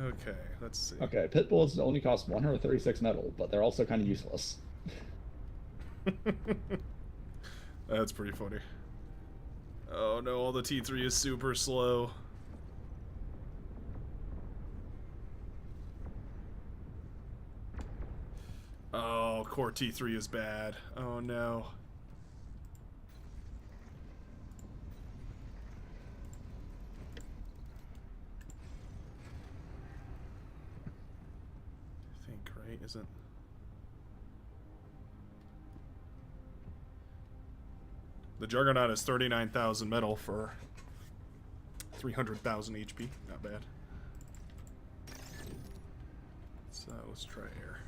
Okay, let's see. Okay, pit bulls only cost 136 metal, but they're also kind of useless. That's pretty funny. Oh no, all the T3 is super slow. core T3 is bad. Oh no. I think, right? Isn't... The Juggernaut is 39,000 metal for 300,000 HP. Not bad. So let's try air.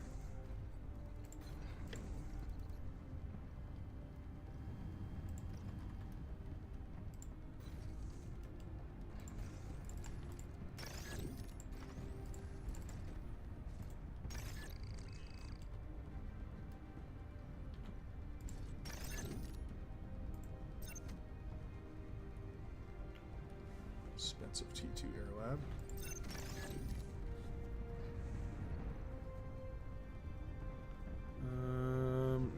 Expensive T2 Air Lab.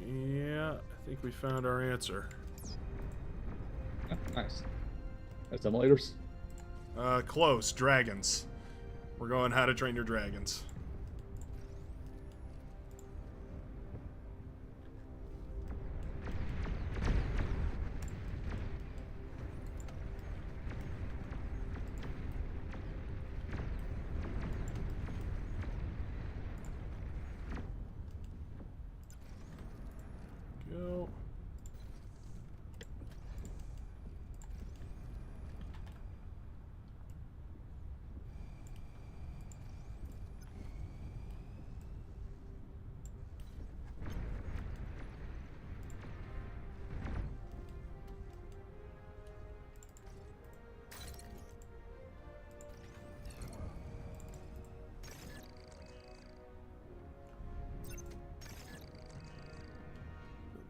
Yeah, I think we found our answer. Oh, nice. Simulators? Close. Dragons. We're going How to Train Your Dragons. Go.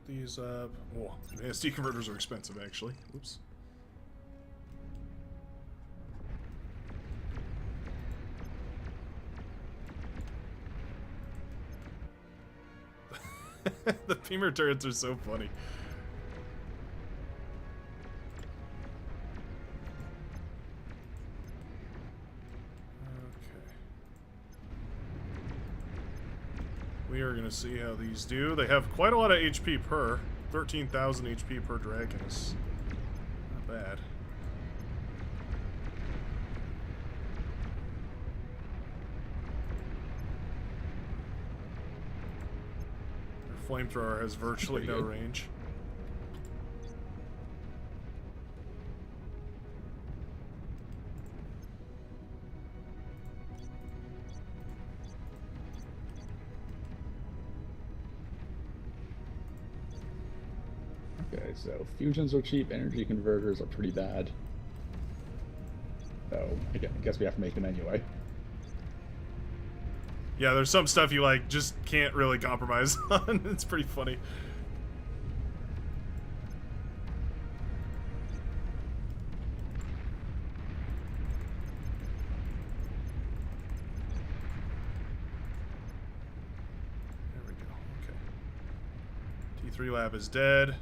These up. Oh, SD converters are expensive, actually. Oops. The femur turrets are so funny. We are going to see how these do. They have quite a lot of HP per. 13,000 HP per dragon is not bad. Their flamethrower has virtually no range. Okay, so fusions are cheap, energy converters are pretty bad. So I guess we have to make them anyway. Yeah, there's some stuff you like just can't really compromise on. It's pretty funny. There we go. Okay. T3 lab is dead.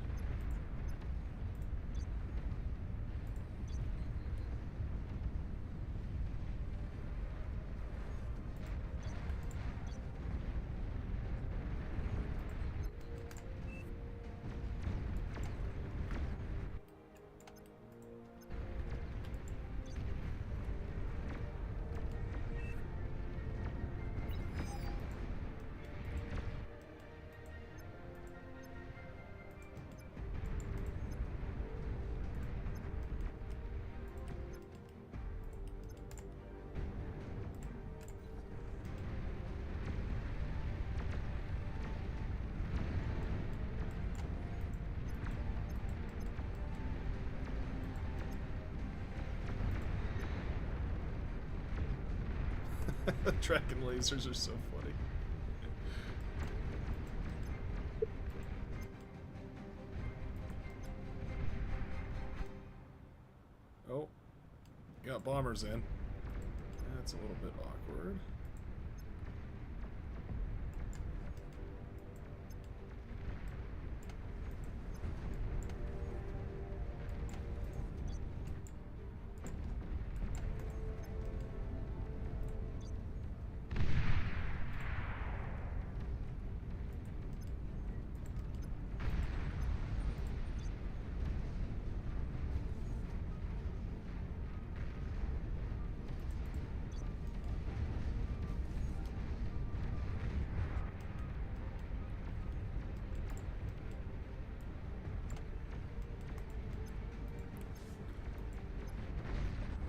Dragon lasers are so funny. Oh, got bombers in. That's a little bit awkward.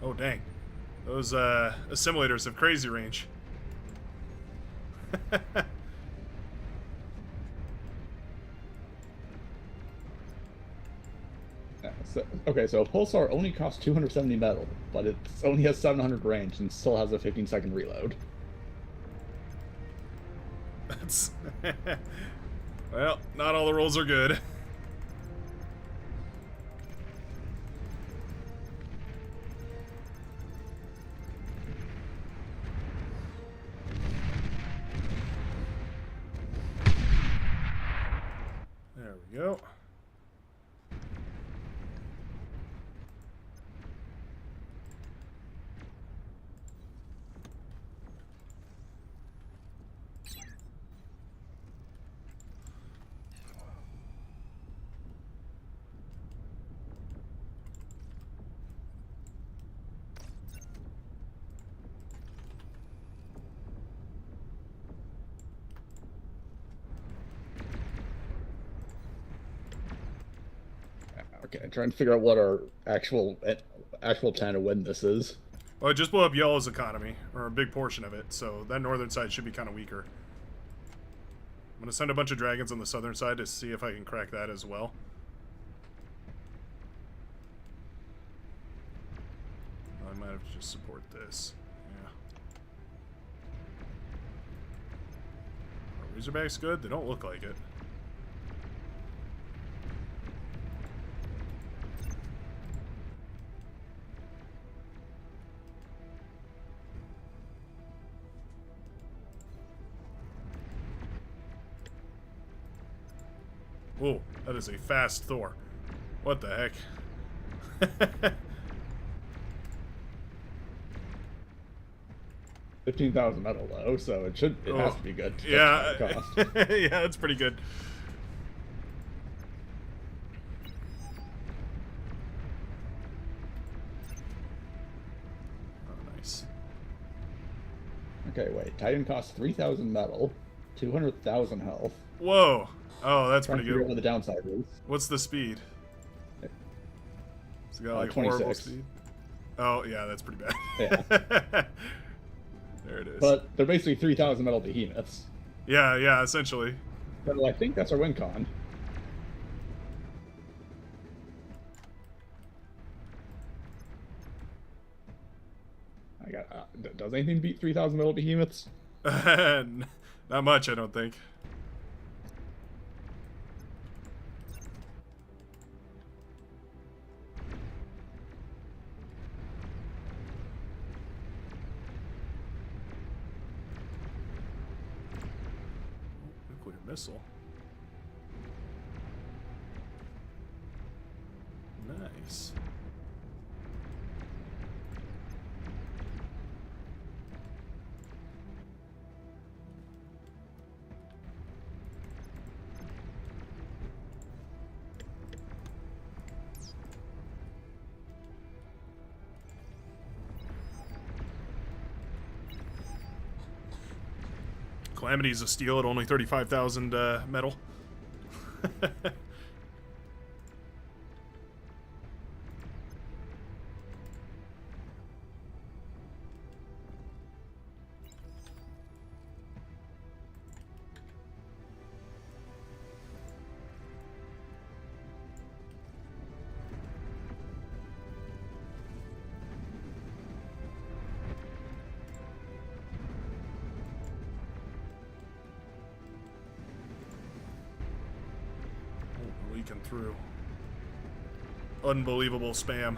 Oh, dang. Those assimilators have crazy range. Okay, so Pulsar only costs 270 metal, but it only has 700 range and still has a 15-second reload. That's... Well, not all the rolls are good. There we go. Okay, I'm trying to figure out what our actual plan to win this is. Well, it just blew up Yellow's economy, or a big portion of it, so that northern side should be kind of weaker. I'm gonna send a bunch of dragons on the southern side to see if I can crack that as well. I might have to just support this. Yeah. Are Razorbacks good? They don't look like it. Oh, that is a fast Thor. What the heck? 15,000 metal though, so it has to be good. Yeah, Cost. yeah, that's pretty good. Oh, nice. Okay, wait. Titan costs 3,000 metal, 200,000 health. Whoa. Oh, that's pretty Figure out good. what the downside is. What's the speed? It's got like 26. horrible speed. Oh, yeah, that's pretty bad. Yeah. There it is. But they're basically 3,000 metal behemoths. Yeah, yeah, essentially. So I think that's our win con. I got. Does anything beat 3,000 metal behemoths? Not much, I don't think. Nuclear missile. Nice. Calamity's a steal at only 35,000 metal. Leaking through. Unbelievable spam.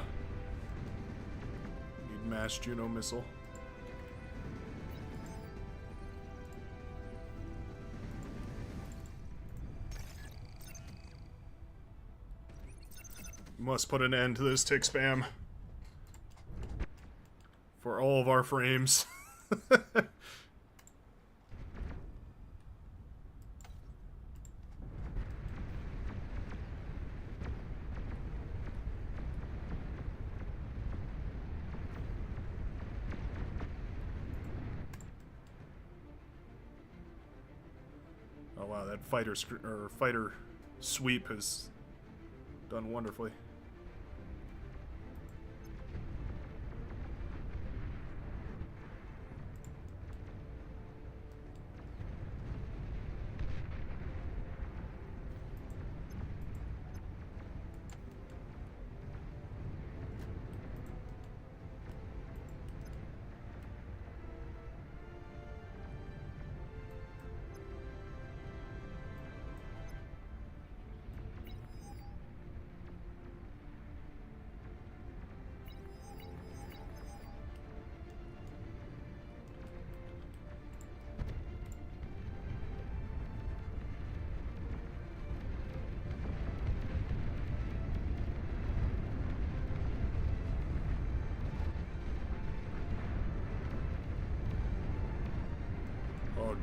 Need mass Juno missile. Must put an end to this tick spam. For all of our frames. Oh wow, that fighter sweep has done wonderfully.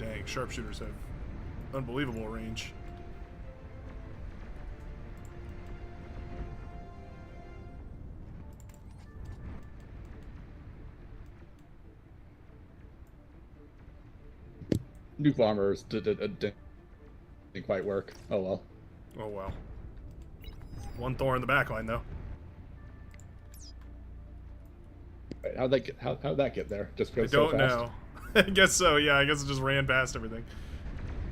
dang, sharpshooters have unbelievable range. New farmers didn't quite work. Oh well. Oh well. One Thor in the backline though. Wait, how'd that get there? Just I goes so don't fast? know. I guess so, yeah, I guess it just ran past everything.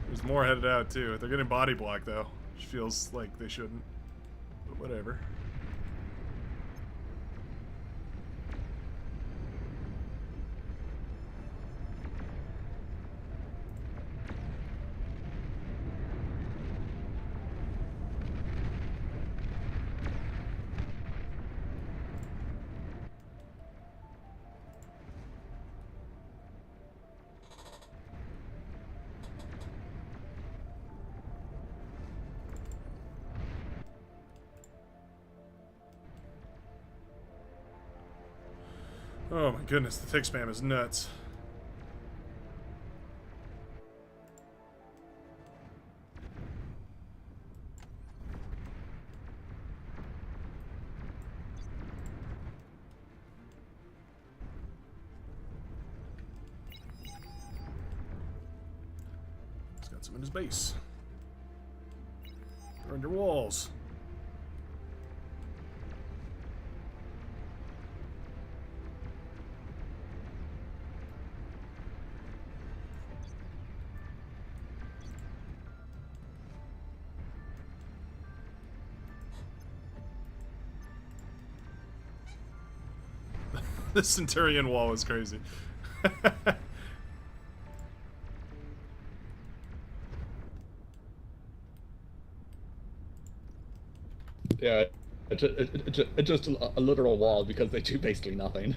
There's more headed out too. They're getting body blocked though, which feels like they shouldn't. But whatever. Oh my goodness, the tick spam is nuts. He's got some in his base. They're under walls. The Centurion wall is crazy. Yeah, it's just a literal wall because they do basically nothing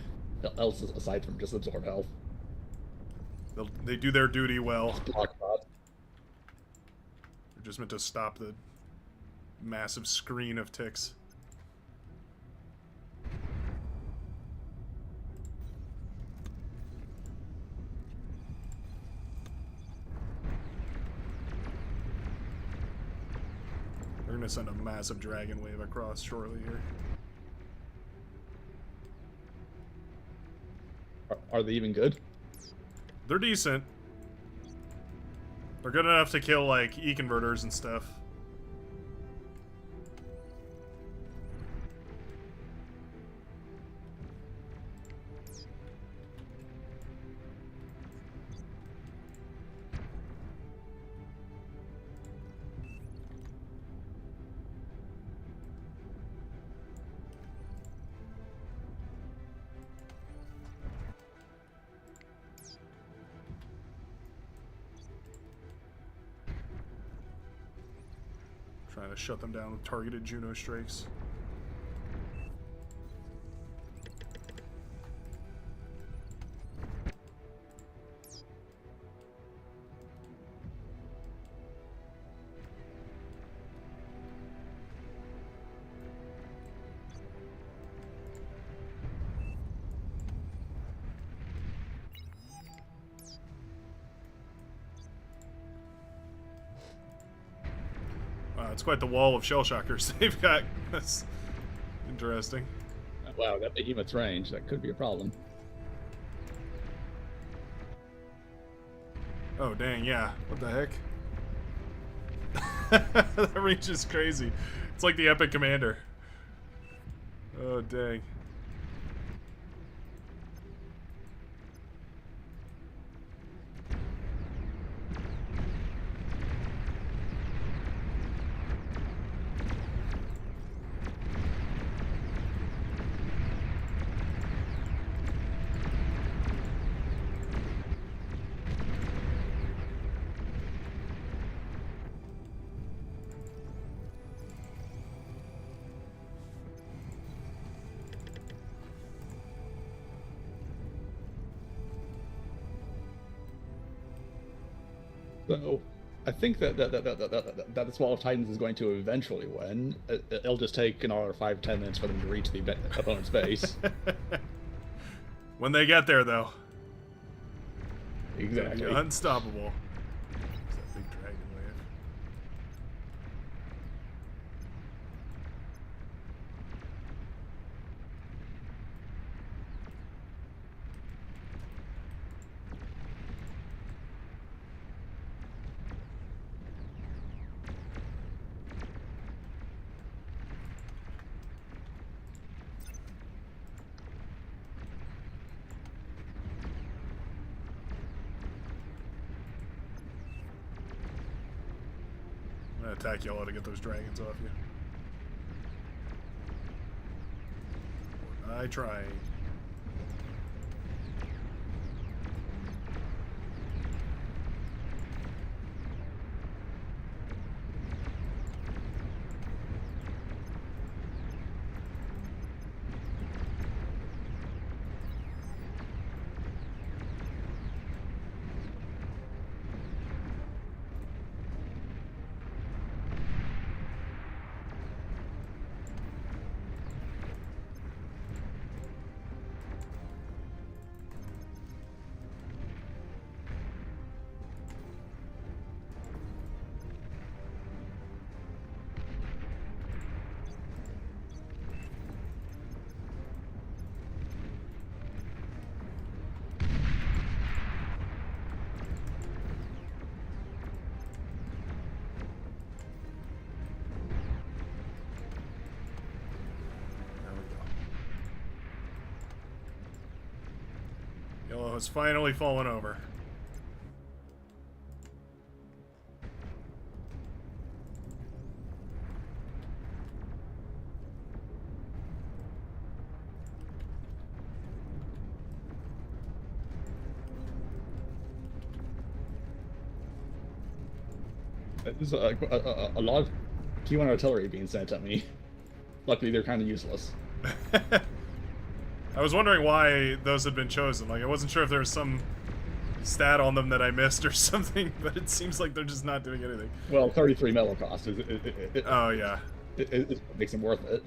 else aside from just absorb health. They do their duty well. Block shots. They're just meant to stop the massive screen of ticks. They're gonna send a massive dragon wave across shortly here. Are they even good? They're decent. They're good enough to kill, like, E-converters and stuff. Trying to shut them down with targeted Juno strikes. It's quite the wall of shell shockers they've got. That's interesting. Wow, that behemoth's range, that could be a problem. Oh, dang, yeah. What the heck? That range is crazy. It's like the Epic Commander. Oh, dang. So, I think that this Wall of Titans is going to eventually win. It'll just take another 5-10 minutes for them to reach the opponent's base. When they get there, though. Exactly. Unstoppable. It's that big dragon wave. I'm gonna attack y'all to get those dragons off you. I try. Yellow has finally fallen over. There's a lot of T1 artillery being sent at me. Luckily, they're kind of useless. I was wondering why those had been chosen. Like, I wasn't sure if there was some stat on them that I missed or something, but it seems like they're just not doing anything. Well, 33 metal cost. Oh, yeah. It makes them worth it.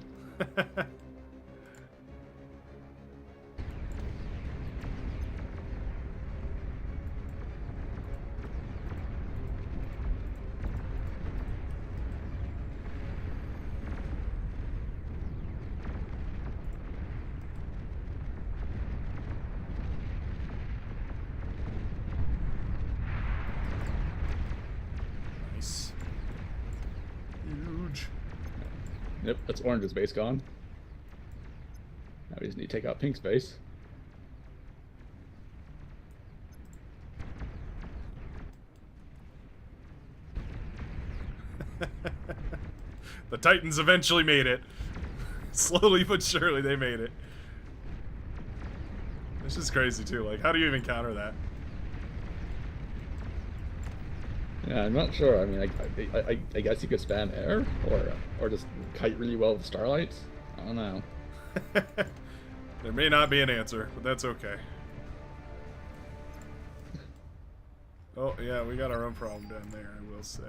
Nice. Huge. Yep, that's Orange's base gone. Now we just need to take out Pink's base. The Titans eventually made it. Slowly but surely they made it. This is crazy too. Like, how do you even counter that? Yeah, I'm not sure. I mean, I guess you could spam air, or just kite really well with starlights. I don't know. There may not be an answer, but that's okay. Oh, yeah, we got our own problem down there, I will say.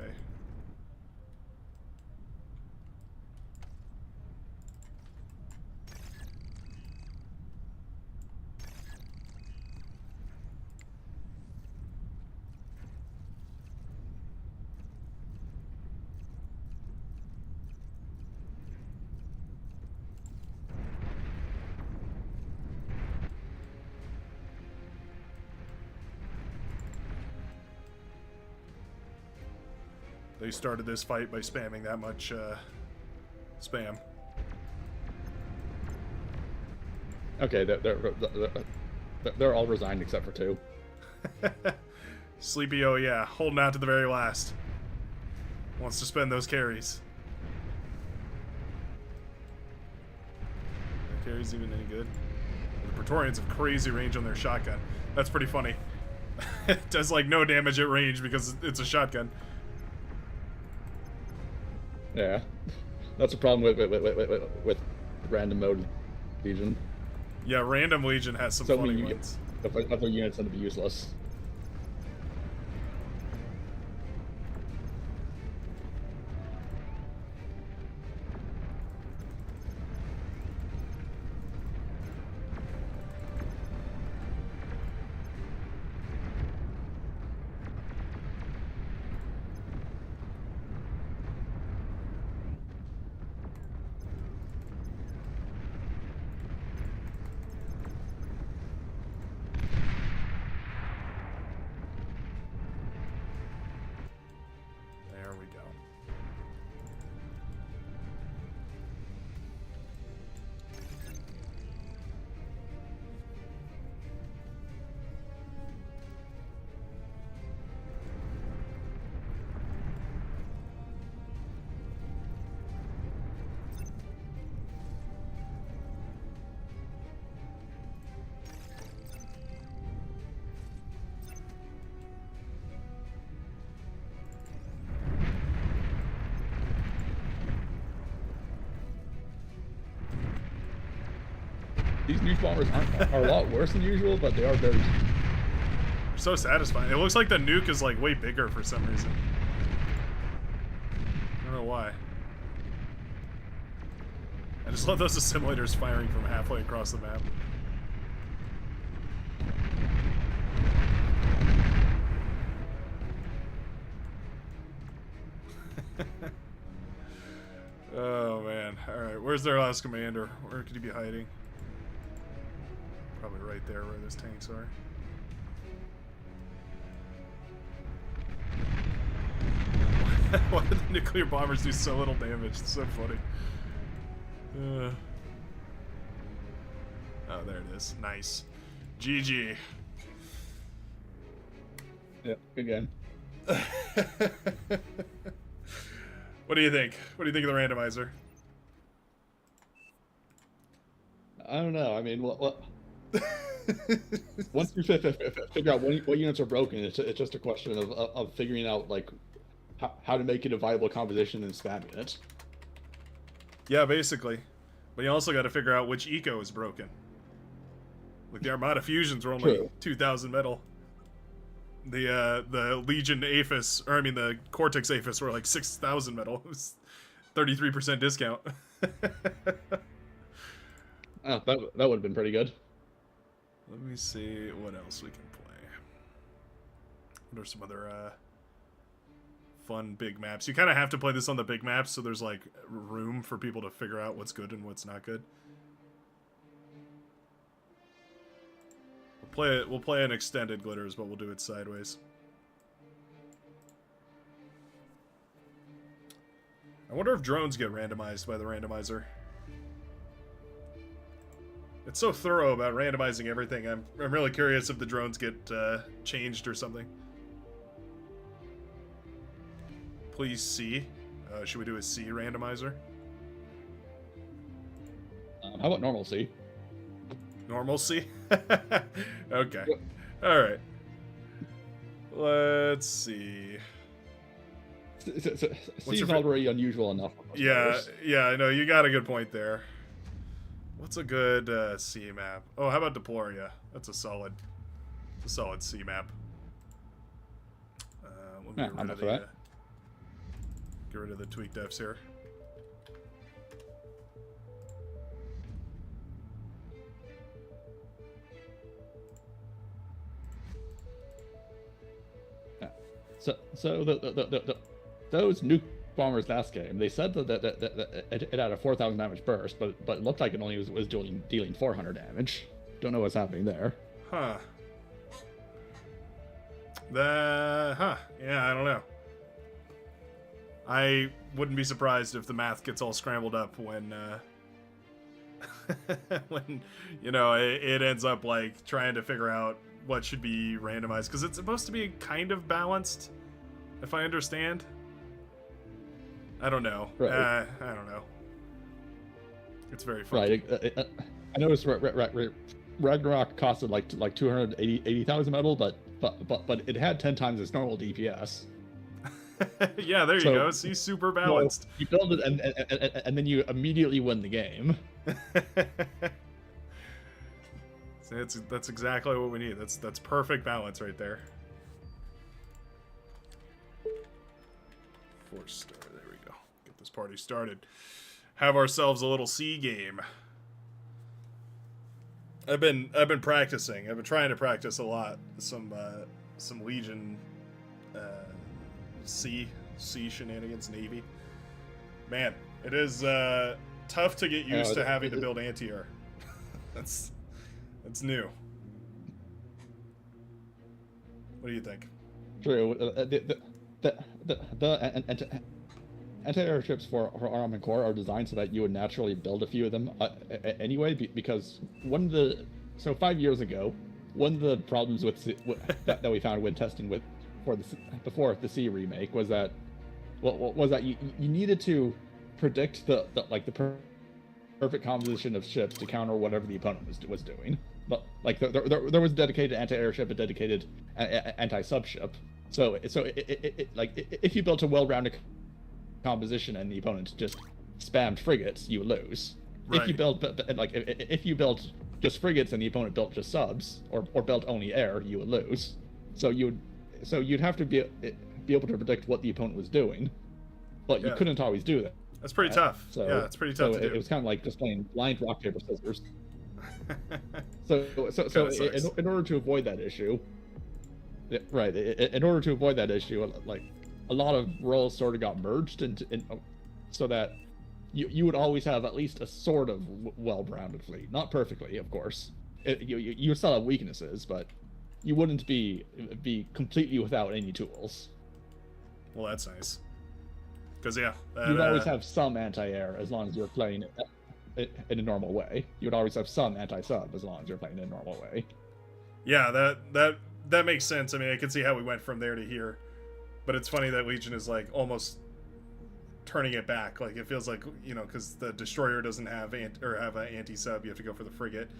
They started this fight by spamming that much spam. Okay, they're all resigned except for two. Sleepy, oh yeah, holding out to the very last. Wants to spend those carries. That carry's even any good. The Praetorians have crazy range on their shotgun. That's pretty funny. It does like no damage at range because it's a shotgun. Yeah, that's a problem with random mode Legion. Yeah, random Legion has some So funny ones. Other units tend to be useless. nuke bombers are a lot worse than usual, but they are very. So satisfying. It looks like the nuke is like way bigger for some reason. I don't know why. I just love those assimilators firing from halfway across the map. Oh man. Alright, where's their last commander? Where could he be hiding? Probably right there where those tanks are. Why do the nuclear bombers do so little damage? It's so funny. Oh, there it is. Nice. GG. Yep, good game. What do you think? What do you think of the randomizer? I don't know. I mean, what once you figure out what units are broken, it's just a question of figuring out like how to make it a viable composition and spamming it. Yeah, basically. But you also got to figure out which eco is broken. Like the Armada fusions were only True. 2,000 metal. The Legion Aphis, or I mean the Cortex Aphis were like 6,000 metal. It was 33% discount. Oh, that would have been pretty good. Let me see what else we can play. What are some other fun big maps? You kind of have to play this on the big maps, so there's like room for people to figure out what's good and what's not good. We'll play an extended glitters, but we'll do it sideways. I wonder if drones get randomized by the randomizer. It's so thorough about randomizing everything. I'm really curious if the drones get changed or something. Please C. Should we do a C randomizer? How about normalcy? Normalcy? Okay. Alright. Let's see. C is already unusual enough. Yeah, I know. You got a good point there. What's a good C map? Oh, how about Deploria? That's a solid C map. Let me Yeah, I'm up for that. get rid of the tweaked Fs here. So those nuke bombers last game, they said that it had a 4,000 damage burst, but it looked like it only was dealing 400 damage. Don't know what's happening there. Huh. Yeah, I don't know. I wouldn't be surprised if the math gets all scrambled up when when it ends up like trying to figure out what should be randomized, because it's supposed to be kind of balanced, if I understand. I don't know. Right. I don't know. It's very fun. Right. I noticed Ragnarok costed like 280,000 metal, but it had 10 times its normal DPS. Yeah, there you go. See, super balanced. You build it and then you immediately win the game. That's exactly what we need. That's perfect balance right there. 4-star. There we go. Get this party started. Have ourselves a little C game. I've been practicing. I've been trying to practice a lot. Some Legion C shenanigans, Navy. Man, it is tough to get used to having to build anti-air. That's new. What do you think? True. The anti-air ships for Armament Corps are designed so that you would naturally build a few of them anyway, because 5 years ago, one of the problems that we found when testing before the C remake was that you needed to predict the perfect composition of ships to counter whatever the opponent was doing. But like there was a dedicated anti-air ship, a dedicated anti-sub ship. So if you built a well-rounded composition and the opponent just spammed frigates, you lose. Right. If you build just frigates and the opponent built just subs or built only air, you would lose. So you'd have to be able to predict what the opponent was doing, but you couldn't always do that. That's pretty tough. So, yeah, it's pretty tough to do. It was kind of like just playing blind rock paper scissors. In order to avoid that issue, right? In order to avoid that issue, like a lot of roles sort of got merged so that you would always have at least a sort of well-rounded fleet. Not perfectly, of course. You would still have weaknesses, but you wouldn't be completely without any tools. Well, that's nice. Because you'd always have some anti-air as long as you're playing it in a normal way. You'd always have some anti-sub as long as you're playing in a normal way. Yeah, that makes sense. I mean, I can see how we went from there to here, but it's funny that Legion is like almost turning it back. Like it feels like, you know, because the destroyer doesn't have an anti-sub, you have to go for the frigate.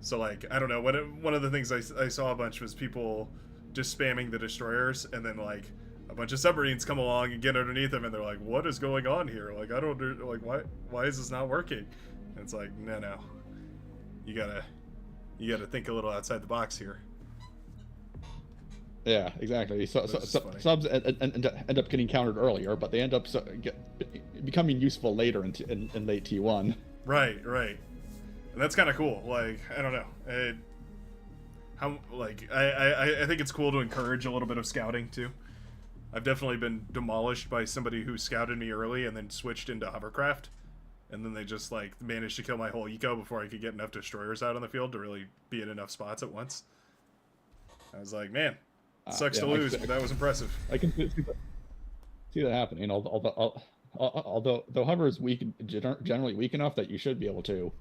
So like, I don't know. One of the things I saw a bunch was people just spamming the destroyers, and then like a bunch of submarines come along and get underneath them, and they're like, "What is going on here? Like, I don't like why is this not working?" And it's like, no, you gotta think a little outside the box here. Yeah, exactly. So subs end up getting countered earlier, but they end up becoming useful later in late T1. Right. And that's kind of cool. Like, I don't know. I think it's cool to encourage a little bit of scouting too. I've definitely been demolished by somebody who scouted me early and then switched into hovercraft, and then they just like managed to kill my whole eco before I could get enough destroyers out on the field to really be in enough spots at once. I was like, man, sucks to lose, but that was impressive. I can see that happening. Although hover is generally weak enough that you should be able to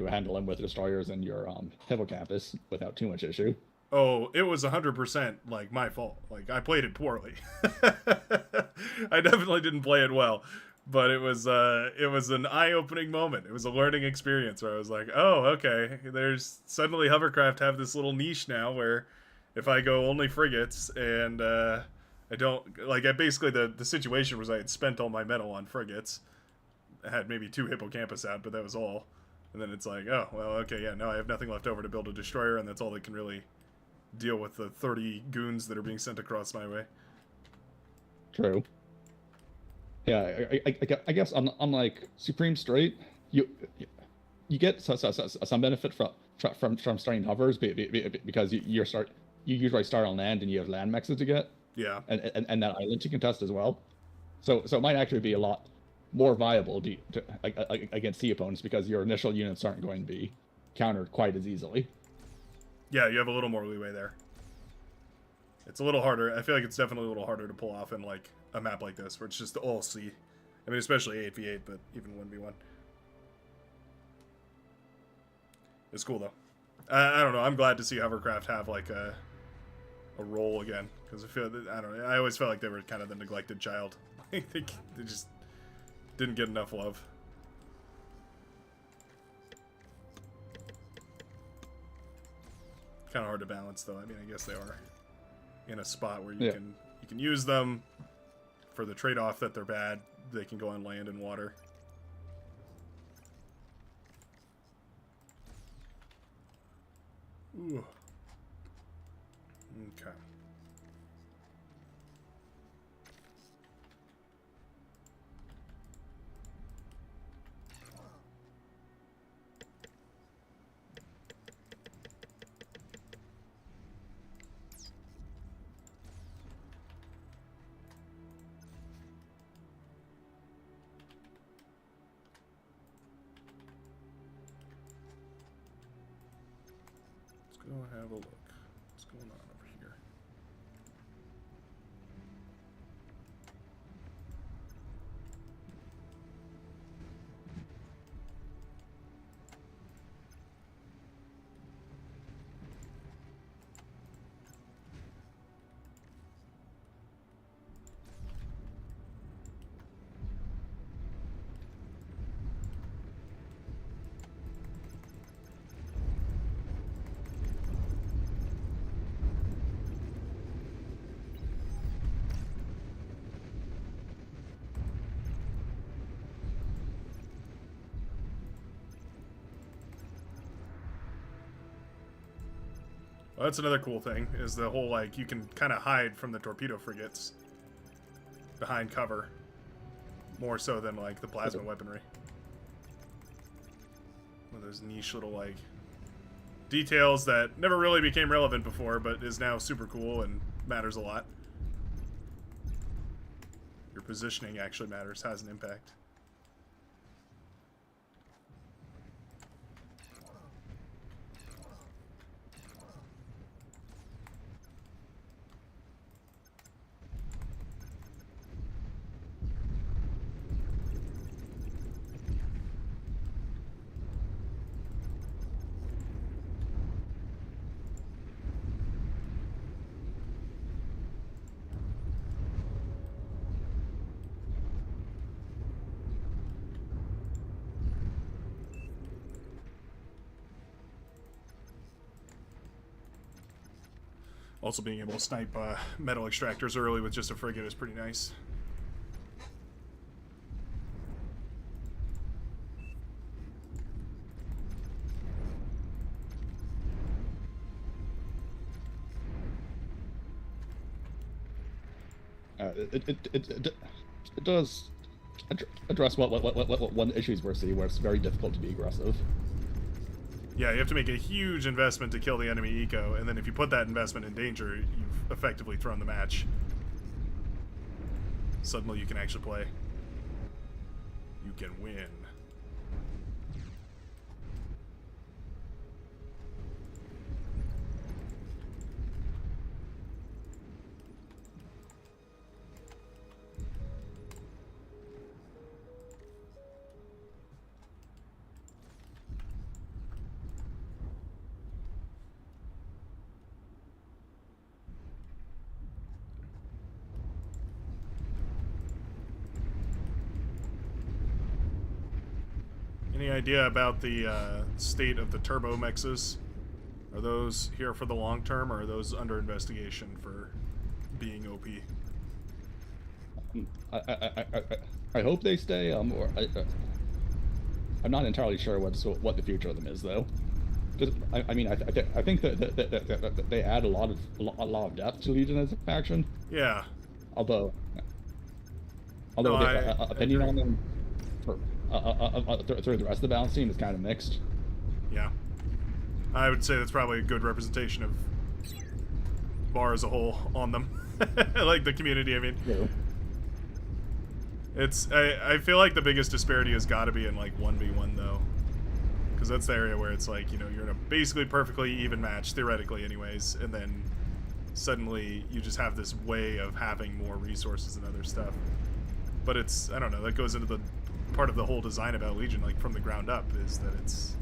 handle him with destroyers in your hippocampus without too much issue. Oh, it was 100% like my fault. Like I played it poorly. I definitely didn't play it well, but it was an eye-opening moment. It was a learning experience where I was like, oh, okay, there's suddenly hovercraft have this little niche now where if I go only frigates and I don't like, basically the situation was I had spent all my metal on frigates. I had maybe 2 hippocampus out, but that was all. And then it's like, oh, well, okay, yeah, now I have nothing left over to build a destroyer, and that's all that can really deal with the 30 goons that are being sent across my way. True. Yeah, I guess unlike Supreme Straight, you get some benefit from starting hovers because you usually start on land and you have land mexes to get. Yeah. And that island to contest as well. So it might actually be a lot more viable against sea opponents because your initial units aren't going to be countered quite as easily. Yeah, you have a little more leeway there. It's a little harder. I feel like it's definitely a little harder to pull off in like a map like this where it's just all sea. I mean, especially 8v8, but even 1v1. It's cool though. I don't know. I'm glad to see hovercraft have like a role again because I feel that, I don't know. I always felt like they were kind of the neglected child. I think they just didn't get enough love. Kind of hard to balance though. I mean, I guess they are in a spot where you can use them for the trade-off that they're bad. They can go on land and water. Ooh. Okay. Go have a look. What's going on over here? Well, that's another cool thing, is the whole, like, you can kind of hide from the torpedo frigates behind cover. More so than, like, the plasma weaponry. One of those niche little, like, details that never really became relevant before, but is now super cool and matters a lot. Your positioning actually matters, has an impact. Also being able to snipe metal extractors early with just a frigate is pretty nice. It does address one issues we're seeing, where it's very difficult to be aggressive. Yeah, you have to make a huge investment to kill the enemy eco, and then if you put that investment in danger, you've effectively thrown the match. Suddenly you can actually play. You can win. Any idea about the state of the turbo mexes? Are those here for the long term, or are those under investigation for being OP? I hope they stay. I'm not entirely sure what the future of them is, though. Because I mean, I think that they add a lot of depth to Legion as a faction. Yeah. Although No, opinion on them through the rest of the balance team is kind of mixed. Yeah. I would say that's probably a good representation of Bar as a whole on them. Like the community, I mean. Yeah. I feel like the biggest disparity has got to be in like 1v1 though. Because that's the area where it's like, you know, you're in a basically perfectly even match, theoretically anyways, and then suddenly you just have this way of having more resources and other stuff. But it's, I don't know, that goes into the part of the whole design about Legion, like from the ground up, is that it's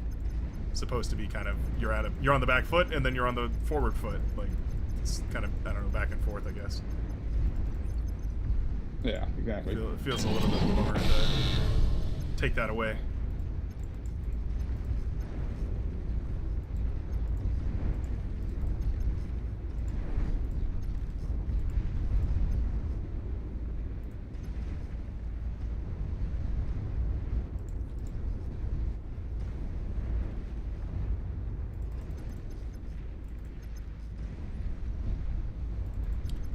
supposed to be kind of, you're on the back foot and then you're on the forward foot. Like, it's kind of, I don't know, back and forth, I guess. Yeah, exactly. It feels a little bit more to take that away.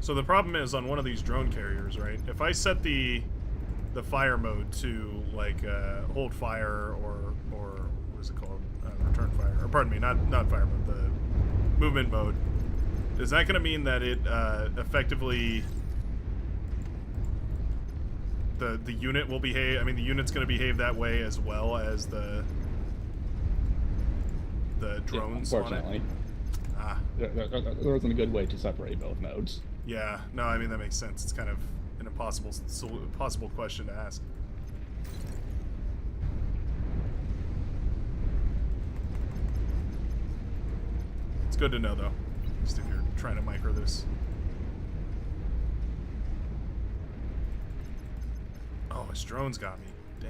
So the problem is on one of these drone carriers, right? If I set the fire mode to like hold fire or what is it called? Return fire, or pardon me, not fire mode, the movement mode. Is that going to mean that it effectively the unit will behave? I mean, the unit's going to behave that way as well as the drones. Unfortunately, on it? there isn't a good way to separate both modes. Yeah, no, I mean, that makes sense. It's kind of an impossible question to ask. It's good to know, though, just if you're trying to micro this. Oh, his drones got me. Dang.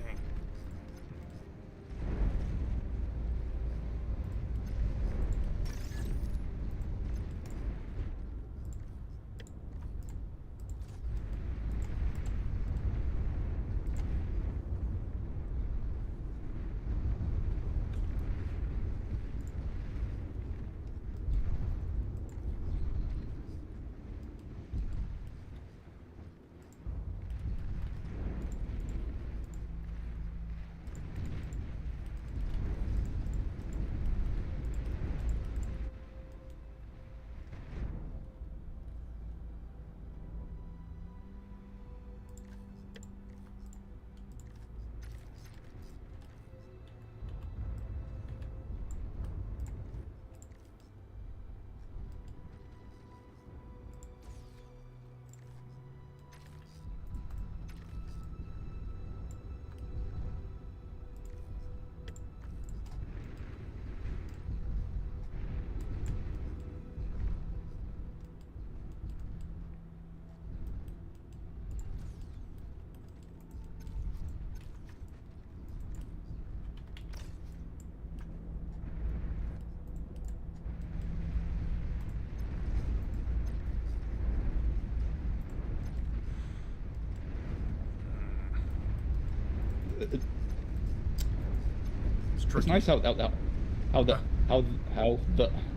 It's nice how the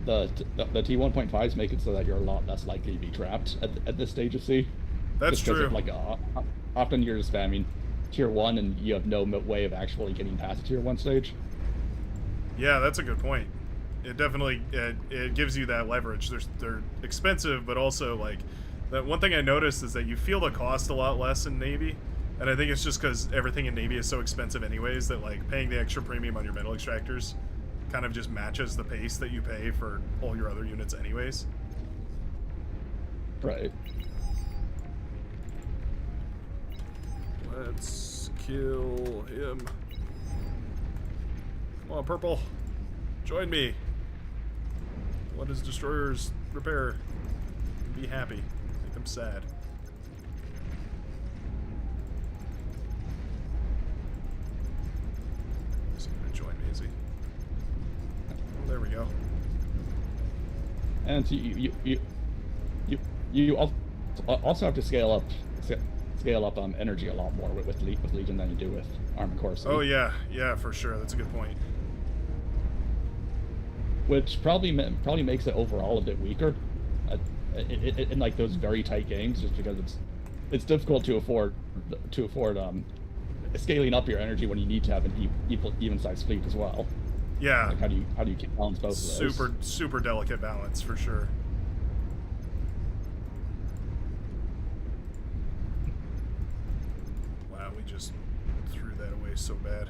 T1.5s make it so that you're a lot less likely to be trapped at this stage of sea. That's just because true. of, like, often you're just spamming tier 1 and you have no way of actually getting past the tier 1 stage. Yeah, that's a good point. It definitely it gives you that leverage. They're expensive, but also, like, that one thing I noticed is that you feel the cost a lot less in Navy, and I think it's just because everything in Navy is so expensive anyways that, like, paying the extra premium on your metal extractors kind of just matches the pace that you pay for all your other units anyways. Right. Let's kill him. Come on, Purple. Join me. Let his destroyers repair. Be happy. Make him sad. Is he gonna join me, is he? Oh, there we go. And you also have to scale up energy a lot more with Legion than you do with Armored Core. Oh yeah, yeah, for sure. That's a good point. Which probably makes it overall a bit weaker in like those very tight games, just because it's difficult to afford scaling up your energy when you need to have an even sized fleet as well. Yeah. Like how do you balance both of those? Super delicate balance for sure. Wow, we just threw that away so bad.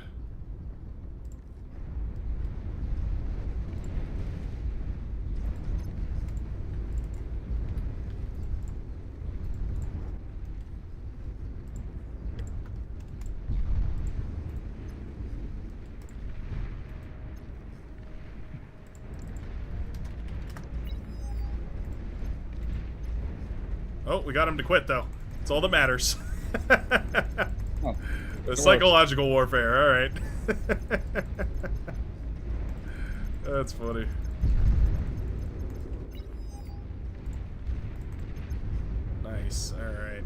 Oh, we got him to quit, though. That's all that matters. Oh, the psychological warfare, alright. That's funny. Nice, alright.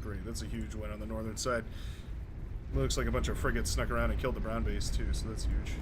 Great, that's a huge win on the northern side. Looks like a bunch of frigates snuck around and killed the brown base too, so that's huge.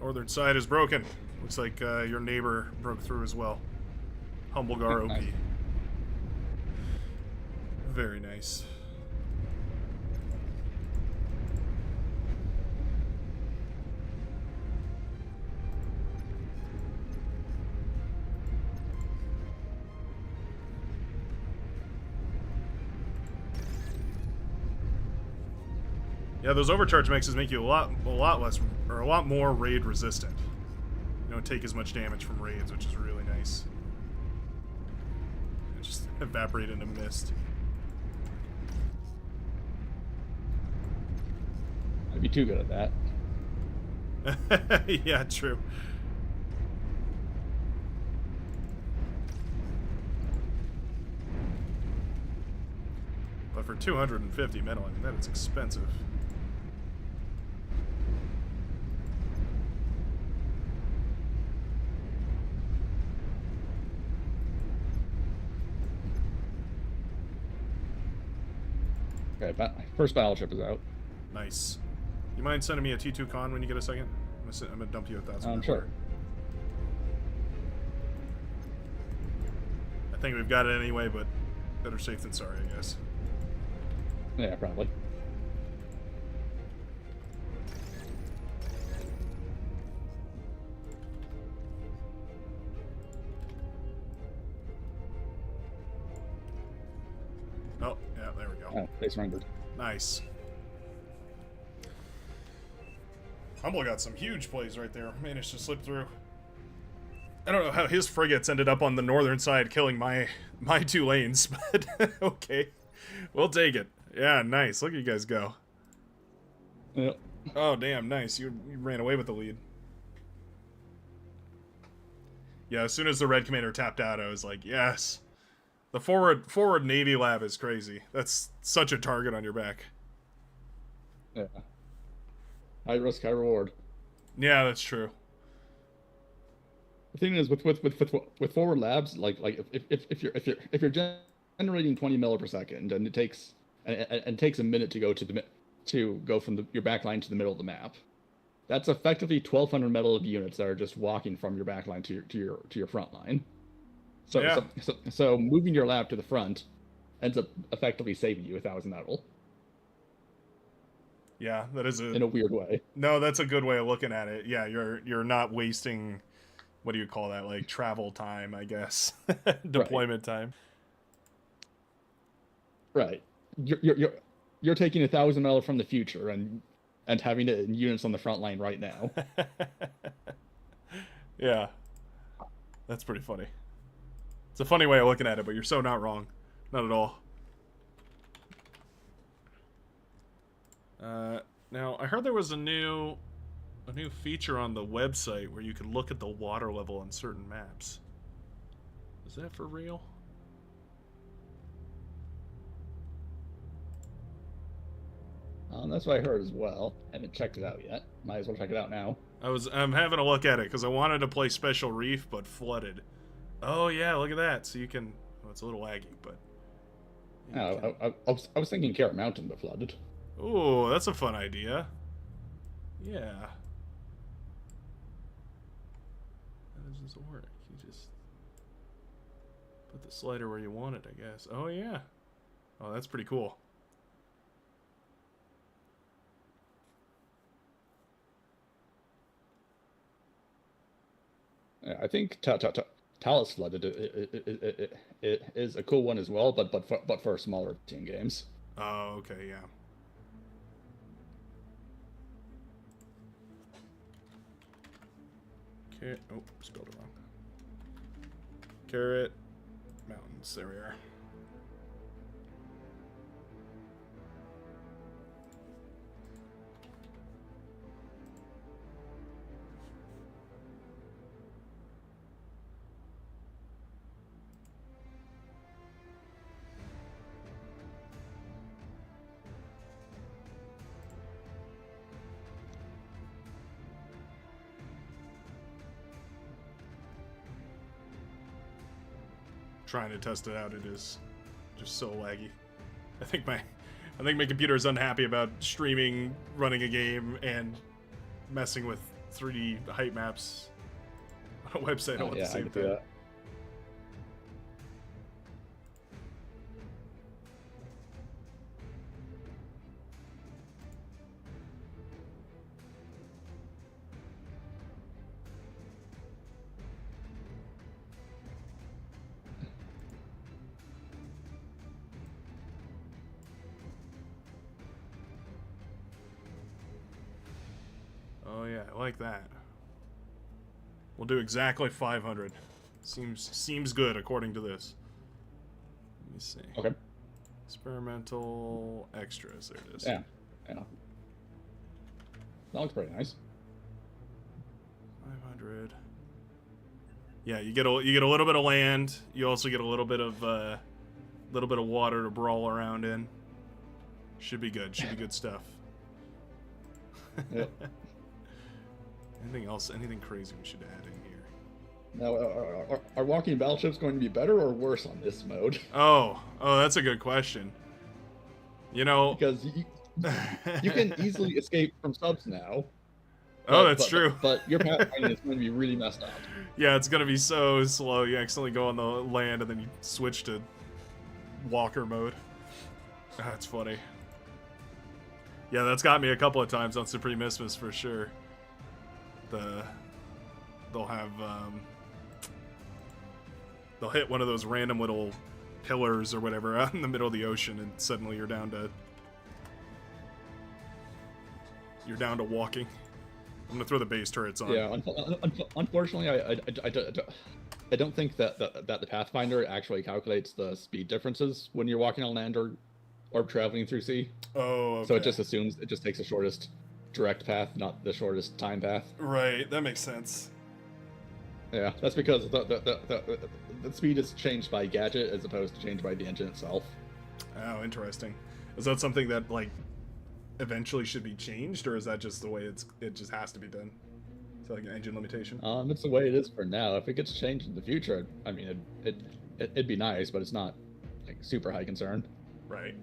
Northern side is broken. Looks like your neighbor broke through as well. Humblegar OP. Nice. Very nice. Yeah, those overcharge mixes make you a lot less, or a lot more raid resistant. You don't take as much damage from raids, which is really nice. It just evaporate into mist. I'd be too good at that. Yeah, true. But for 250 metal, I mean, that is expensive. Okay, first battleship is out. Nice. You mind sending me a T2 con when you get a second? I'm gonna dump you 1,000. Sure. I think we've got it anyway, but better safe than sorry, I guess. Yeah, probably. Oh, yeah, there we go. Oh, base rendered. Nice. Humble got some huge plays right there. Managed to slip through. I don't know how his frigates ended up on the northern side killing my 2 lanes, but okay. We'll take it. Yeah, nice. Look at you guys go. Yep. Oh, damn, nice. You ran away with the lead. Yeah, as soon as the red commander tapped out, I was like, yes. The forward Navy lab is crazy. That's such a target on your back. Yeah. High risk, high reward. Yeah, that's true. The thing is, with forward labs, like if you're generating 20 mil per second, and it takes a minute to go from your back line to the middle of the map, that's effectively 1,200 metal units that are just walking from your back line to your front line. So, yeah. so moving your lab to the front ends up effectively saving you 1,000 metal. Yeah, that is in a weird way. No, that's a good way of looking at it. Yeah, you're not wasting, what do you call that? Like travel time, I guess. Deployment time. Right. You're taking 1,000 metal from the future and having it in units on the front line right now. Yeah. That's pretty funny. It's a funny way of looking at it, but you're so not wrong. Not at all. Now, I heard there was a new feature on the website where you could look at the water level on certain maps. Is that for real? That's what I heard as well. I haven't checked it out yet. Might as well check it out now. I'm having a look at it because I wanted to play Special Reef, but flooded. Oh yeah, look at that. So you can. Well, it's a little laggy, but. I was thinking Carrot Mountain, but flooded. Ooh, that's a fun idea. Yeah. How does this work? You just put the slider where you want it, I guess. Oh yeah. Oh, that's pretty cool. Yeah, I think Talus flooded it is a cool one as well, but for smaller team games. Oh, okay, yeah. Oh, spelled it wrong. Carrot Mountains. There we are. Trying to test it out, it is just so laggy. I think my computer is unhappy about streaming, running a game, and messing with 3D height maps on a website all at the same time. Oh yeah, I like that. We'll do exactly 500. Seems good according to this. Let me see. Okay. Experimental extras. There it is. Yeah. That looks pretty nice. 500. Yeah, you get a little bit of land. You also get a little bit of water to brawl around in. Should be good. Should be good stuff. Yep. Anything else? Anything crazy we should add in here? Now, are walking battleships going to be better or worse on this mode? Oh, that's a good question. You know, Because you can easily escape from subs now. oh, that's true. But your pathfinding is going to be really messed up. Yeah, it's gonna be so slow. You accidentally go on the land and then you switch to walker mode. That's funny. Yeah, that's got me a couple of times on Supremismus for sure. They'll have they'll hit one of those random little pillars or whatever out in the middle of the ocean, and suddenly you're down to walking. I'm gonna throw the base turrets on. Yeah, unfortunately, I don't think that the Pathfinder actually calculates the speed differences when you're walking on land or traveling through sea. Oh, okay. So it just assumes it just takes the shortest direct path, not the shortest time path. Right, that makes sense. Yeah, that's because the speed is changed by gadget as opposed to changed by the engine itself. Oh, interesting. Is that something that like eventually should be changed, or is that just the way it just has to be done? Is that like an engine limitation? It's the way it is for now. If it gets changed in the future, I mean, it'd be nice, but it's not like super high concern. Right.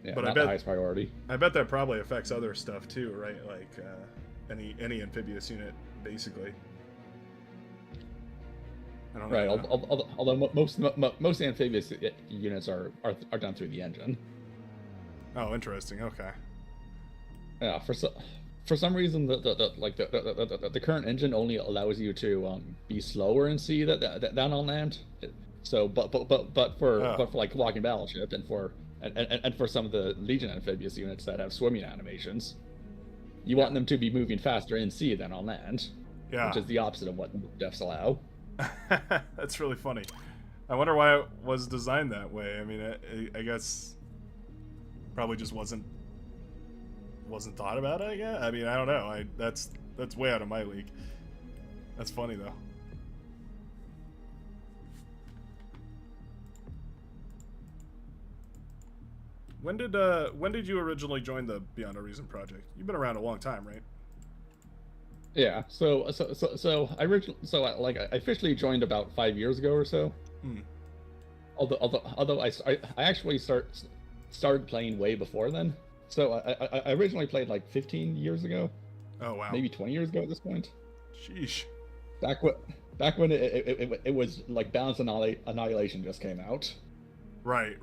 Yeah, But not the highest priority. I bet that probably affects other stuff too, right? Like any amphibious unit, basically. I don't know. Right. Although most amphibious units are done through the engine. Oh, interesting. Okay. Yeah. For some reason, the current engine only allows you to be slower in sea than on land. So, but for like walking battleship and for some of the Legion amphibious units that have swimming animations, you want them to be moving faster in sea than on land. Yeah. Which is the opposite of what defs allow. That's really funny. I wonder why it was designed that way. I mean, I guess probably just wasn't thought about, I guess. I mean, I don't know. That's way out of my league. That's funny though. When did you originally join the Beyond a Reason project? You've been around a long time, right? Yeah. So I officially joined about 5 years ago or so. Hmm. Although I actually started playing way before then. So I originally played like 15 years ago. Oh wow. Maybe 20 years ago at this point. Sheesh. Back when it was like Balance Annihilation just came out. Right.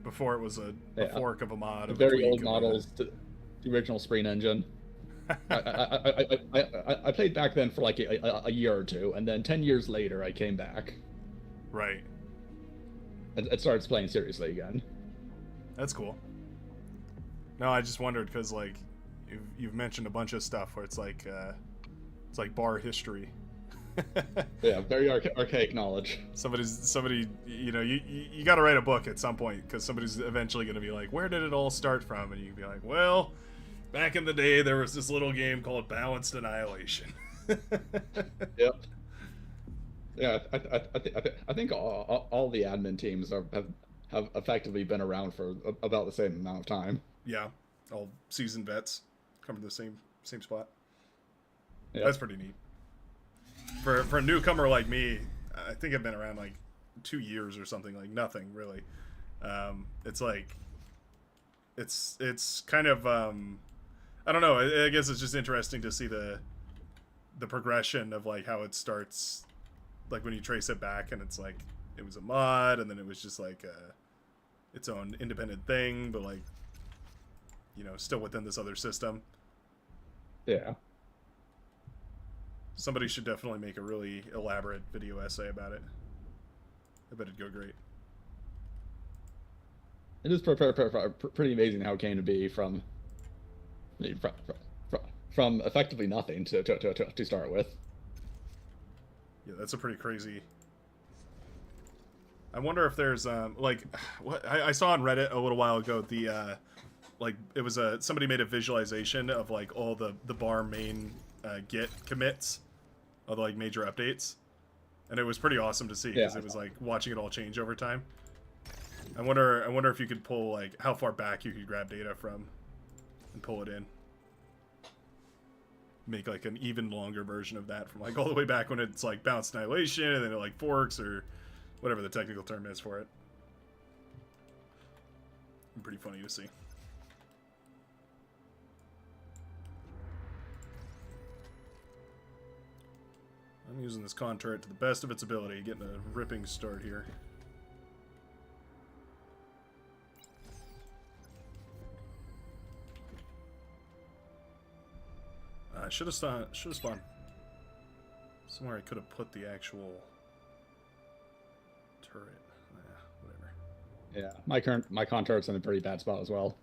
Before it was a fork of a mod. The of very a old models, the original Spreen engine. I played back then for like a year or two, and then 10 years later I came back. Right. And started playing seriously again. That's cool. No, I just wondered because like you've mentioned a bunch of stuff where it's like bar history. Yeah, very archaic knowledge. Somebody, you know, you got to write a book at some point because somebody's eventually going to be like, where did it all start from? And you can be like, well, back in the day there was this little game called Balanced Annihilation. Yep. Yeah, I think all the admin teams have effectively been around for about the same amount of time. Yeah, all seasoned vets come from the same spot. Yep. That's pretty neat. For a newcomer like me, I think I've been around like 2 years or something, like nothing really. It's like it's kind of I don't know. I guess it's just interesting to see the progression of like how it starts, like when you trace it back, and it's like it was a mod, and then it was just like its own independent thing, but like, you know, still within this other system. Yeah. Somebody should definitely make a really elaborate video essay about it. I bet it'd go great. It is pretty amazing how it came to be from effectively nothing to start with. Yeah, that's a pretty crazy. I wonder if there's like what I saw on Reddit a little while ago. The like it was somebody made a visualization of like all the bar main Git commits of like major updates, and it was pretty awesome to see because it was like watching it all change over time. I wonder if you could pull, like, how far back you could grab data from and pull it in. Make, like, an even longer version of that from, like, all the way back when it's, like, balanced annihilation and then it, like, forks or whatever the technical term is for it. Pretty funny to see. I'm using this con turret to the best of its ability, getting a ripping start here. I should have spawned somewhere I could have put the actual turret. Whatever. Yeah, my con turret's in a pretty bad spot as well.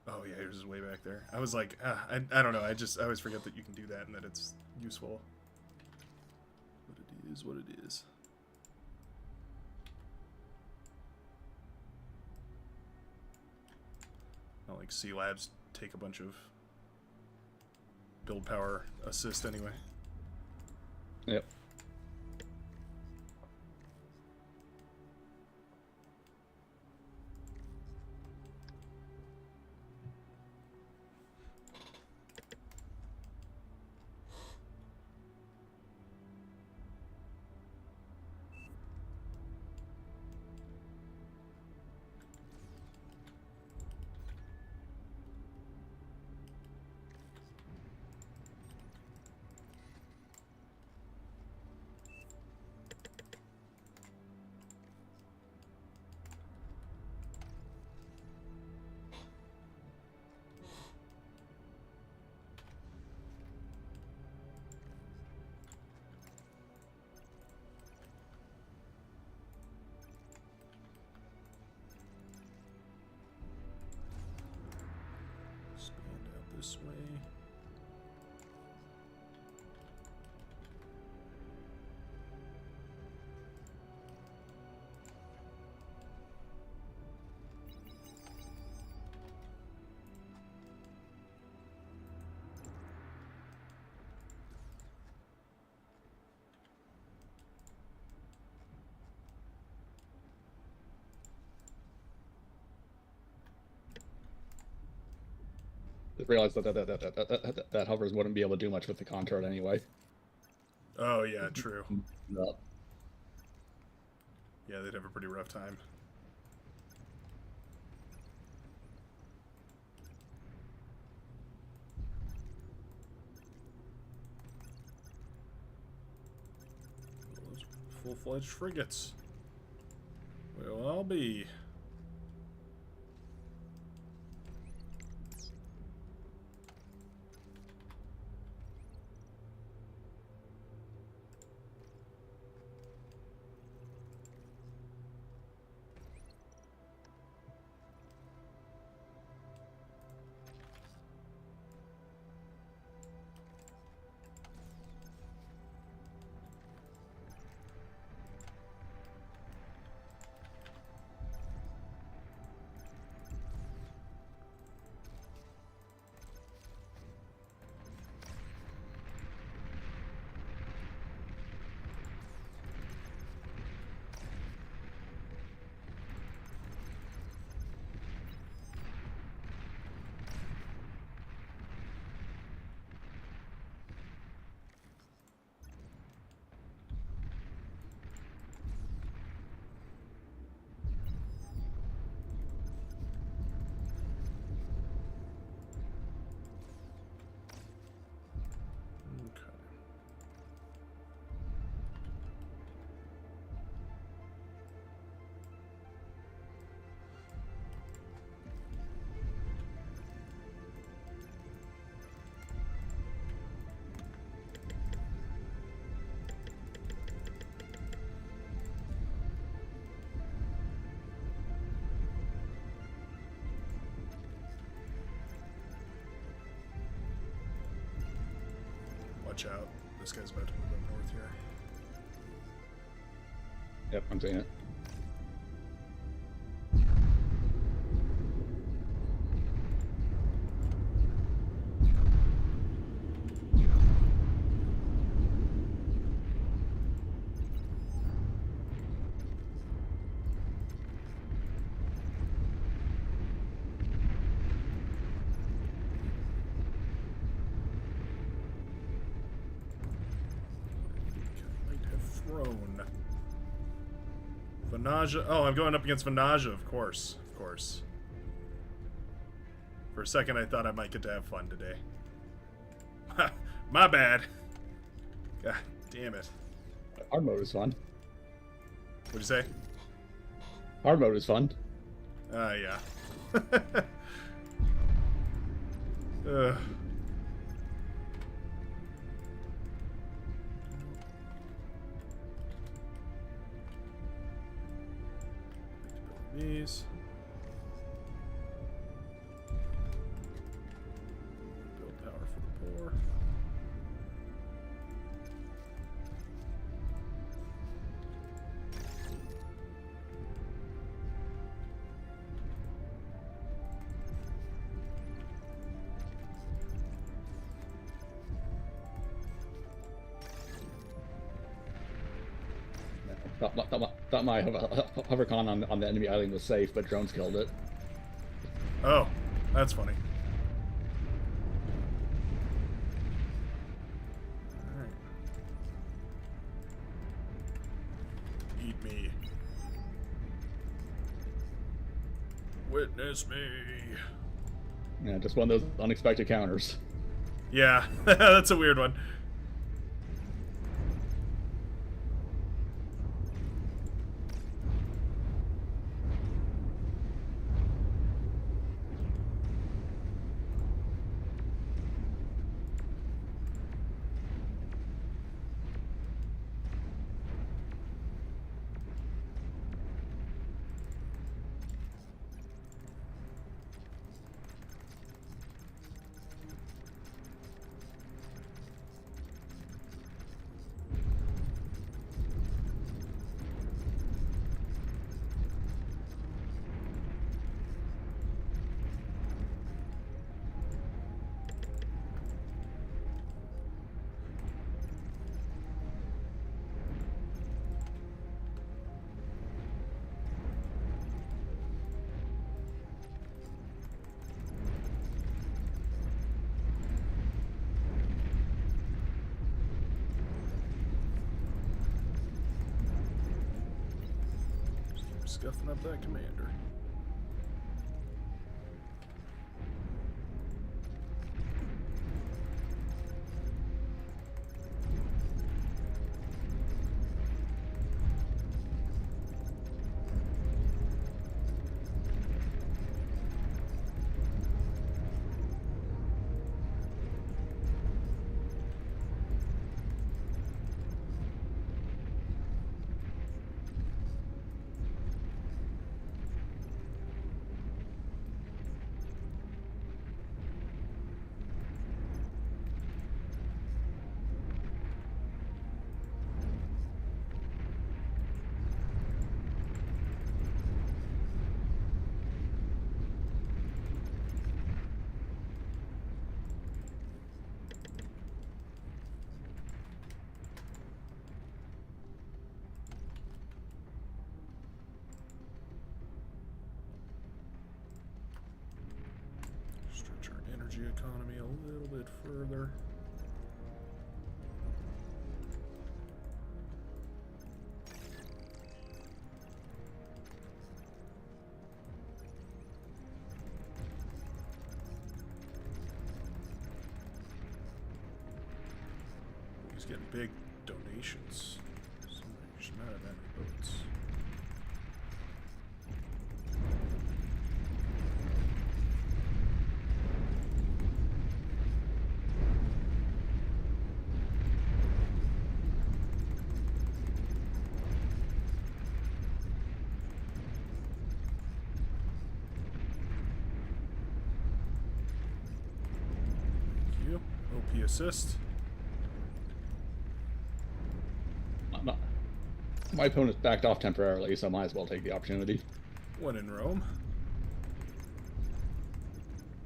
Oh yeah, yours is way back there. I was like, I don't know. I always forget that you can do that and that it's useful. But it is what it is. Not like C Labs take a bunch of build power assist anyway. Yep. Expand out this way. Realized that hovers wouldn't be able to do much with the con turret anyway. Oh yeah, true. No. Yeah, they'd have a pretty rough time. Those full-fledged frigates. Well, I'll be. Watch out. This guy's about to move up north here. Yep, I'm seeing it. Vanaja. Oh, I'm going up against Vanaja, of course. Of course. For a second, I thought I might get to have fun today. My bad. God damn it. Hard mode is fun. What'd you say? Hard mode is fun. Yeah. These. Build power for the poor. Thought my hovercon on the enemy island was safe, but drones killed it. Oh, that's funny. Alright. Eat me. Witness me. Yeah, just one of those unexpected counters. Yeah, that's a weird one. Scuffing up that commander. Stretch our energy economy a little bit further. He's getting big donations. Somebody should not have any votes. Thank you. OP assist. My opponent's backed off temporarily, so I might as well take the opportunity. When in Rome.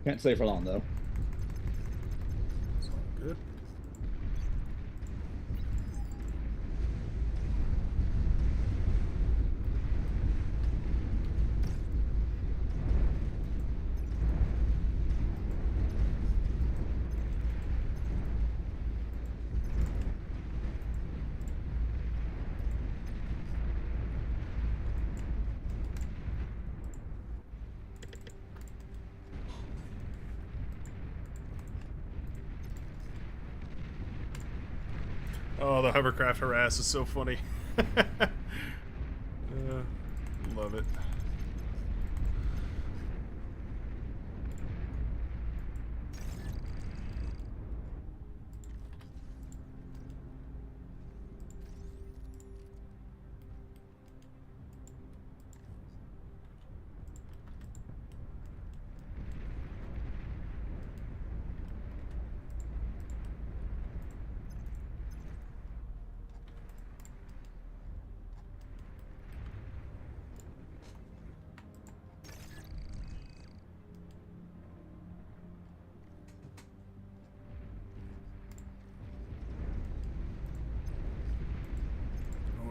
Can't stay for long, though. It's all good. Oh, the hovercraft harass is so funny. Love it.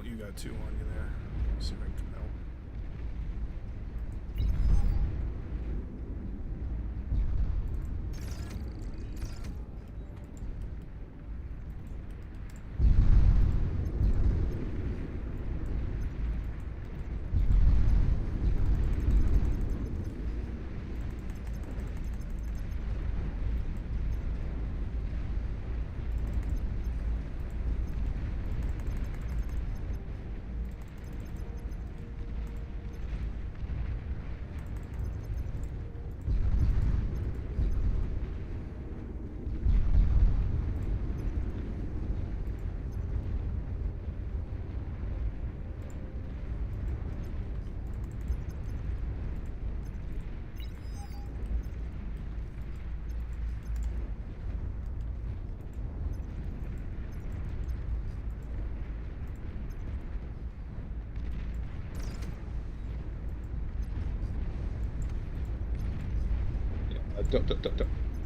You got 2 on you there. See if I can help.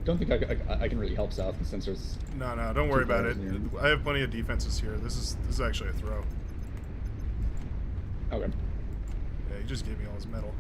Don't think I can really help south since there's. No, don't worry about it. here. I have plenty of defenses here. This is actually a throw. Okay. Yeah, he just gave me all his metal.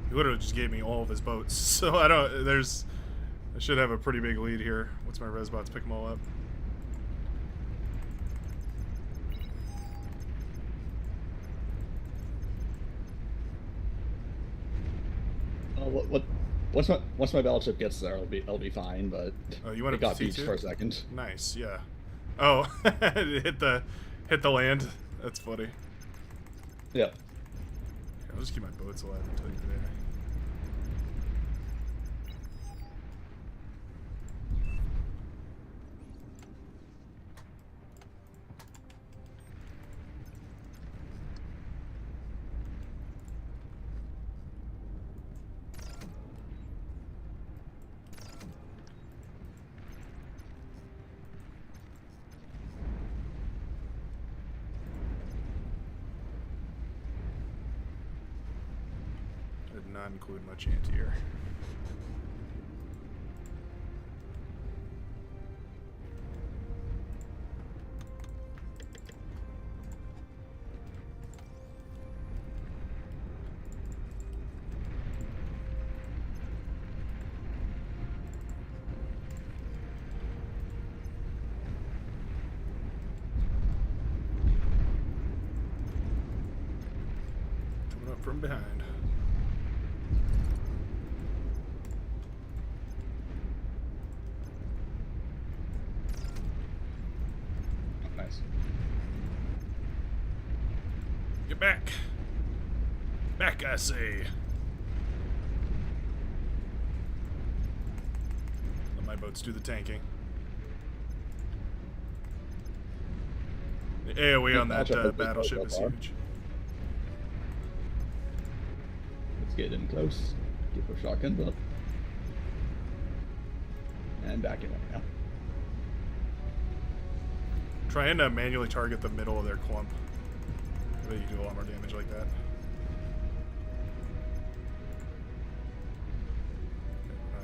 He literally just gave me all of his boats, so I should have a pretty big lead here. Once my res bots pick them all up. Once my battleship gets there, I'll be fine. But oh, you want it to got beached for a second. Nice, yeah. Oh, it hit the land. That's funny. Yep. Yeah, I'll just keep my boats alive until you're there. Did not include much anti-air. Coming up from behind. Nice. Get back. Back, I say. Let my boats do the tanking. The AoE on that battleship is huge. Let's get in close. Get our shotguns up. And back in right now. Try and manually target the middle of their clump. I bet you do a lot more damage like that.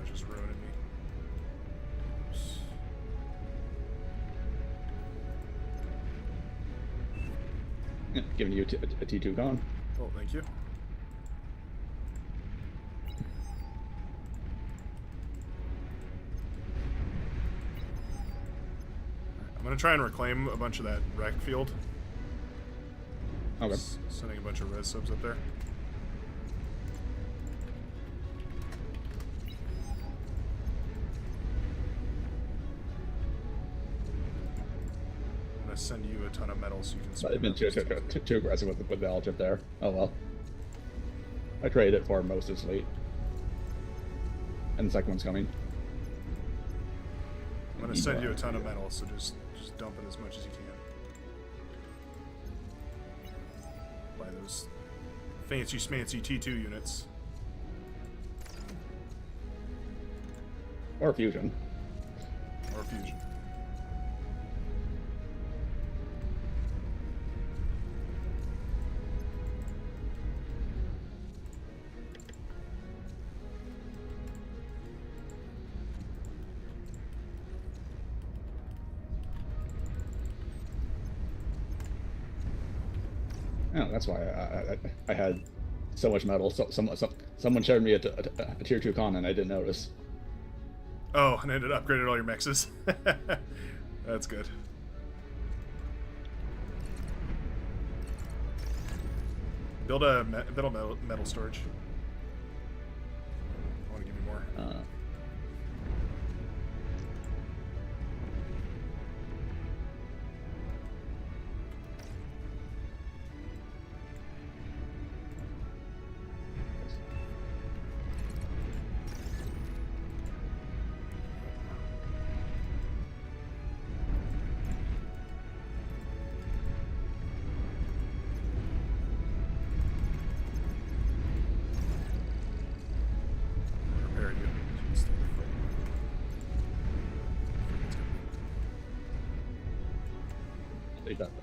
It's just ruining me. Oops. giving you a T2 con. Oh, thank you. I'm gonna try and reclaim a bunch of that wreck field. Okay. Sending a bunch of res subs up there. I'm gonna send you a ton of metal so you can. I've been too aggressive with the L chip there. Oh well. I traded it for most of his fleet. And the second one's coming. I'm gonna send you a ton of metal, so just dump it as much as you can. Buy those fancy schmancy T2 units. Or fusion. Or fusion. Oh, that's why I had so much metal. Someone showed me a tier 2 con and I didn't notice. Oh, and it upgraded all your mexes. That's good. Build a metal storage. I want to give you more.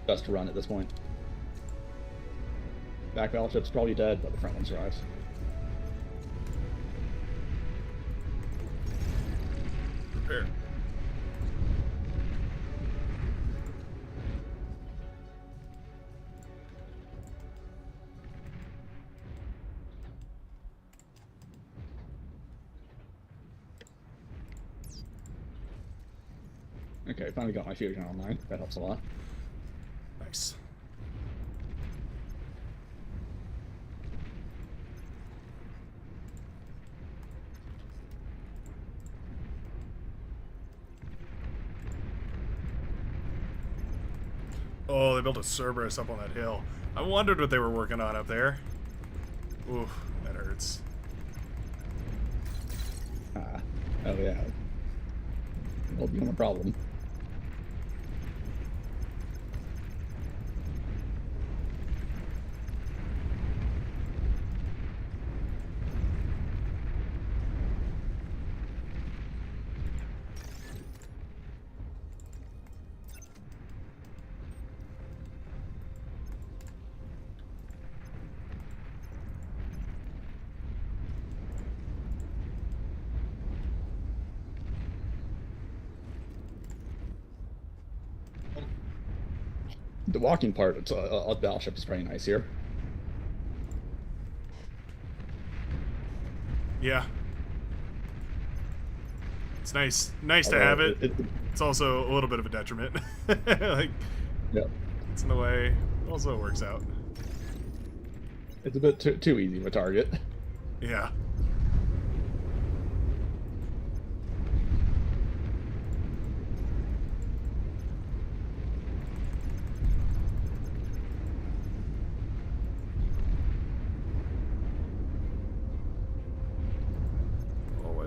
Best to run at this point. Back battleship's probably dead, but the front one survives. Prepare. Okay, finally got my fusion online. That helps a lot. Nice. Oh, they built a Cerberus up on that hill. I wondered what they were working on up there. Oof, that hurts. Oh yeah. It'll become a problem. The walking part of the battleship is very nice here. Yeah. It's nice to have it. It's also a little bit of a detriment. Like, yeah, it's in the way. Also, it works out. It's a bit too easy of a target. Yeah.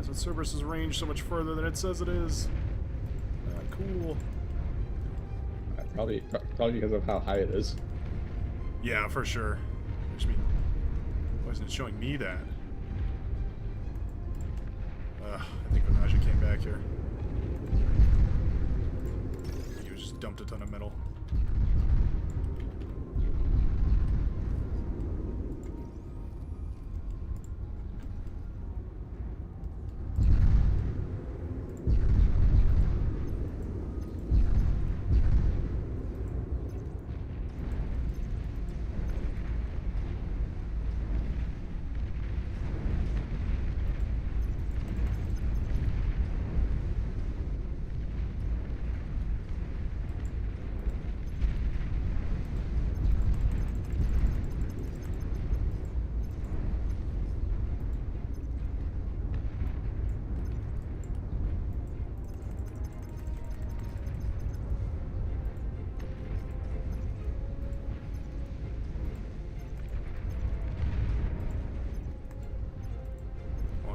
That Cerberus is ranged so much further than it says it is. Cool. Probably because of how high it is. Yeah, for sure. Which means, why isn't it showing me that? I think Venaja came back here. He was just dumped a ton of metal.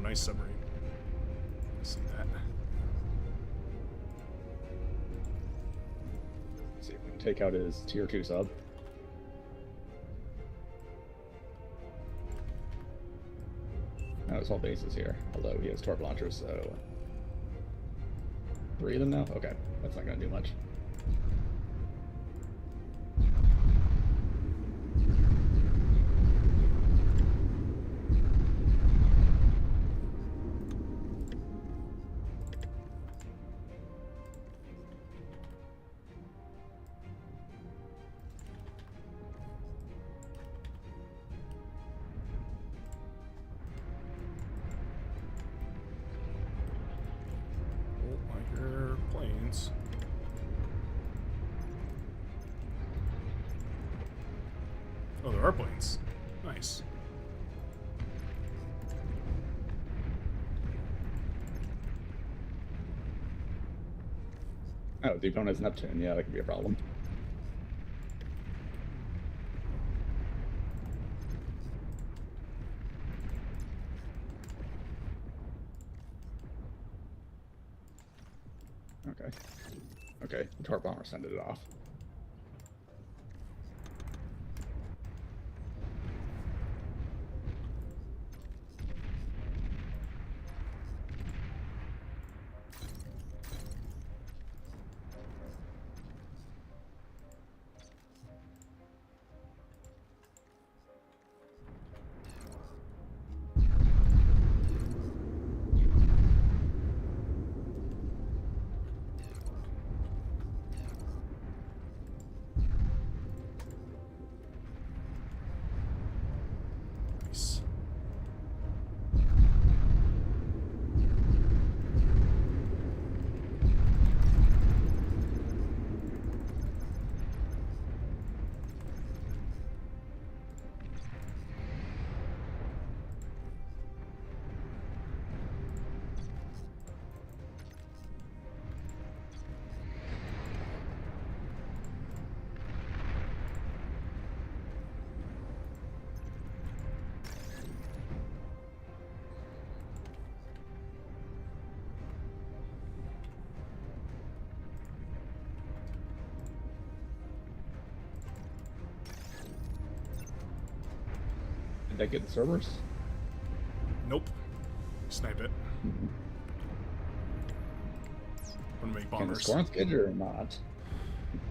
nice submarine. See that? Let's see if we can take out his tier 2 sub. No, his whole base is here. Although he has torp launchers, so 3 of them now. Okay, that's not gonna do much. Planes. Oh, there are planes. Nice. Oh, the opponent's Neptune. Yeah, that could be a problem. Okay. Okay, the torp bomber sent it off. Nice. Did that get the servers? Nope. Snipe it. Want to make Can the bombers. Scorn's get it or not?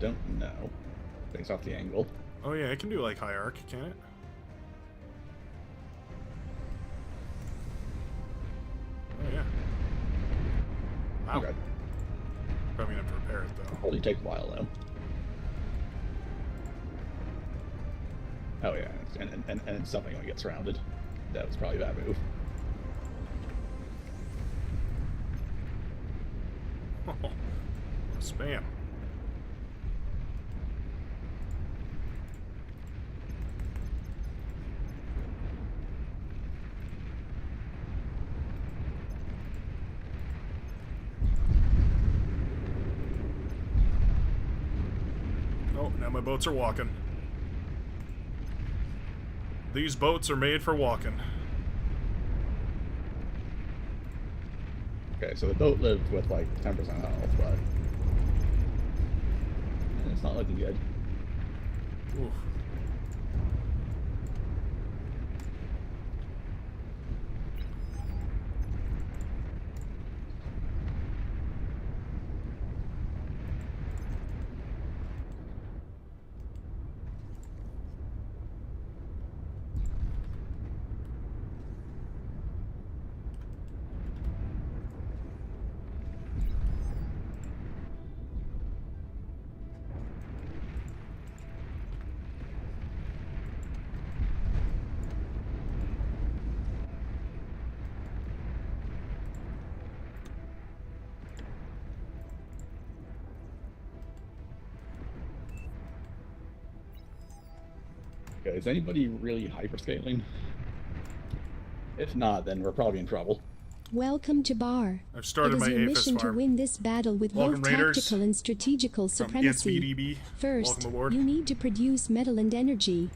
Don't know. Based off the angle. Oh yeah, it can do like high arc, can it? Oh yeah. Wow. Okay. Probably gonna have to repair it though. Probably take a while though. Oh yeah, and something when it gets surrounded. That was probably a bad move. Oh, spam. Oh, now my boats are walking. These boats are made for walking. Okay, so the boat lived with like 10% health, but it's not looking good. Oof. Okay, is anybody really hyperscaling? If not, then we're probably in trouble. Welcome to Bar. I've It started is my your APHIS mission to farm. win this battle with Welcome, both Raiders. tactical and strategical From supremacy. VDB. First, Welcome aboard. you need to produce metal and energy.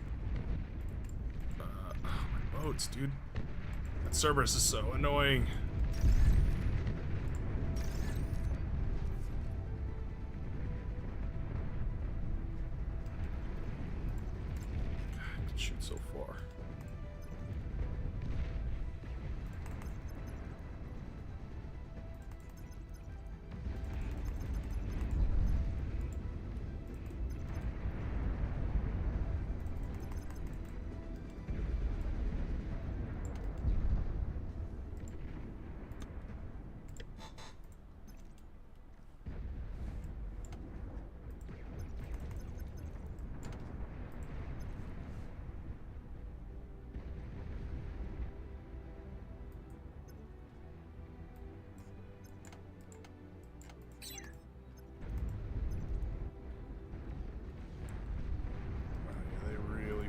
Oh, my boats, dude. Cerberus is so annoying. I can shoot so far.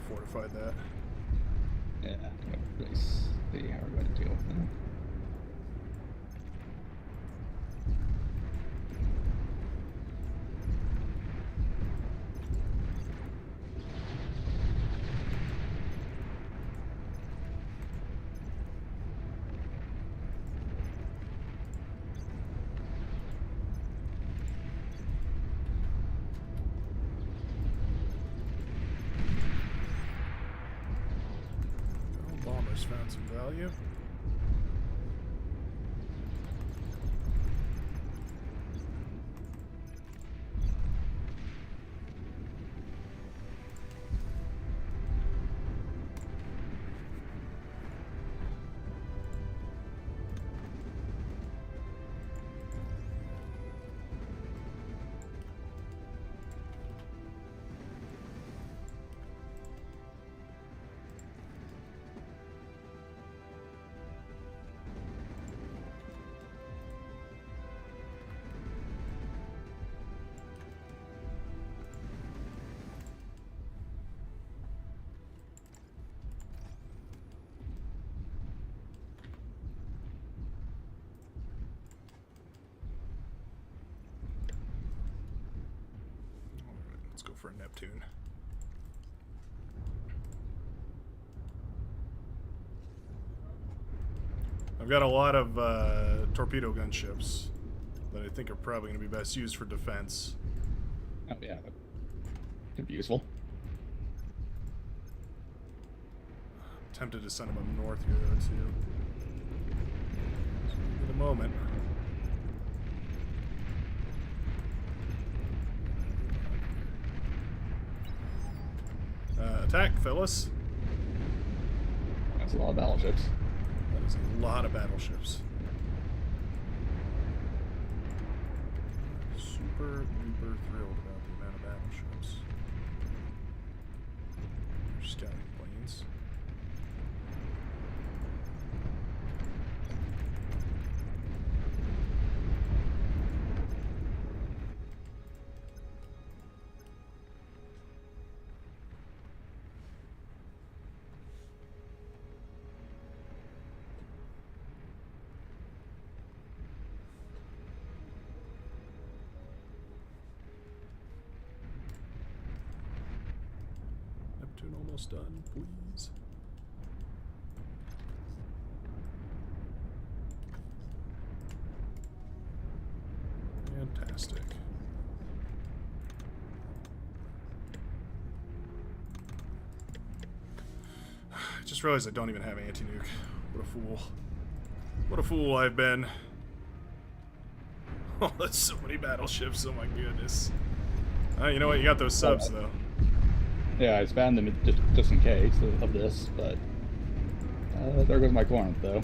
Fortified that. Yeah, I'm gonna really see how we're going to deal with that. Bombers found some value. Let's go for a Neptune. I've got a lot of torpedo gunships that I think are probably going to be best used for defense. Oh yeah, that could be useful. Tempted to send them up north here though too. For the moment. Attack, fellas. That's a lot of battleships. That is a lot of battleships. Super duper thrilled about the amount of battleships. Scouting planes. Almost done, please. Fantastic. I just realized I don't even have anti-nuke. What a fool. What a fool I've been. Oh, that's so many battleships. Oh my goodness. You know what? You got those subs, though. Yeah, I spanned them just in case of this, but there goes my Corinth, though.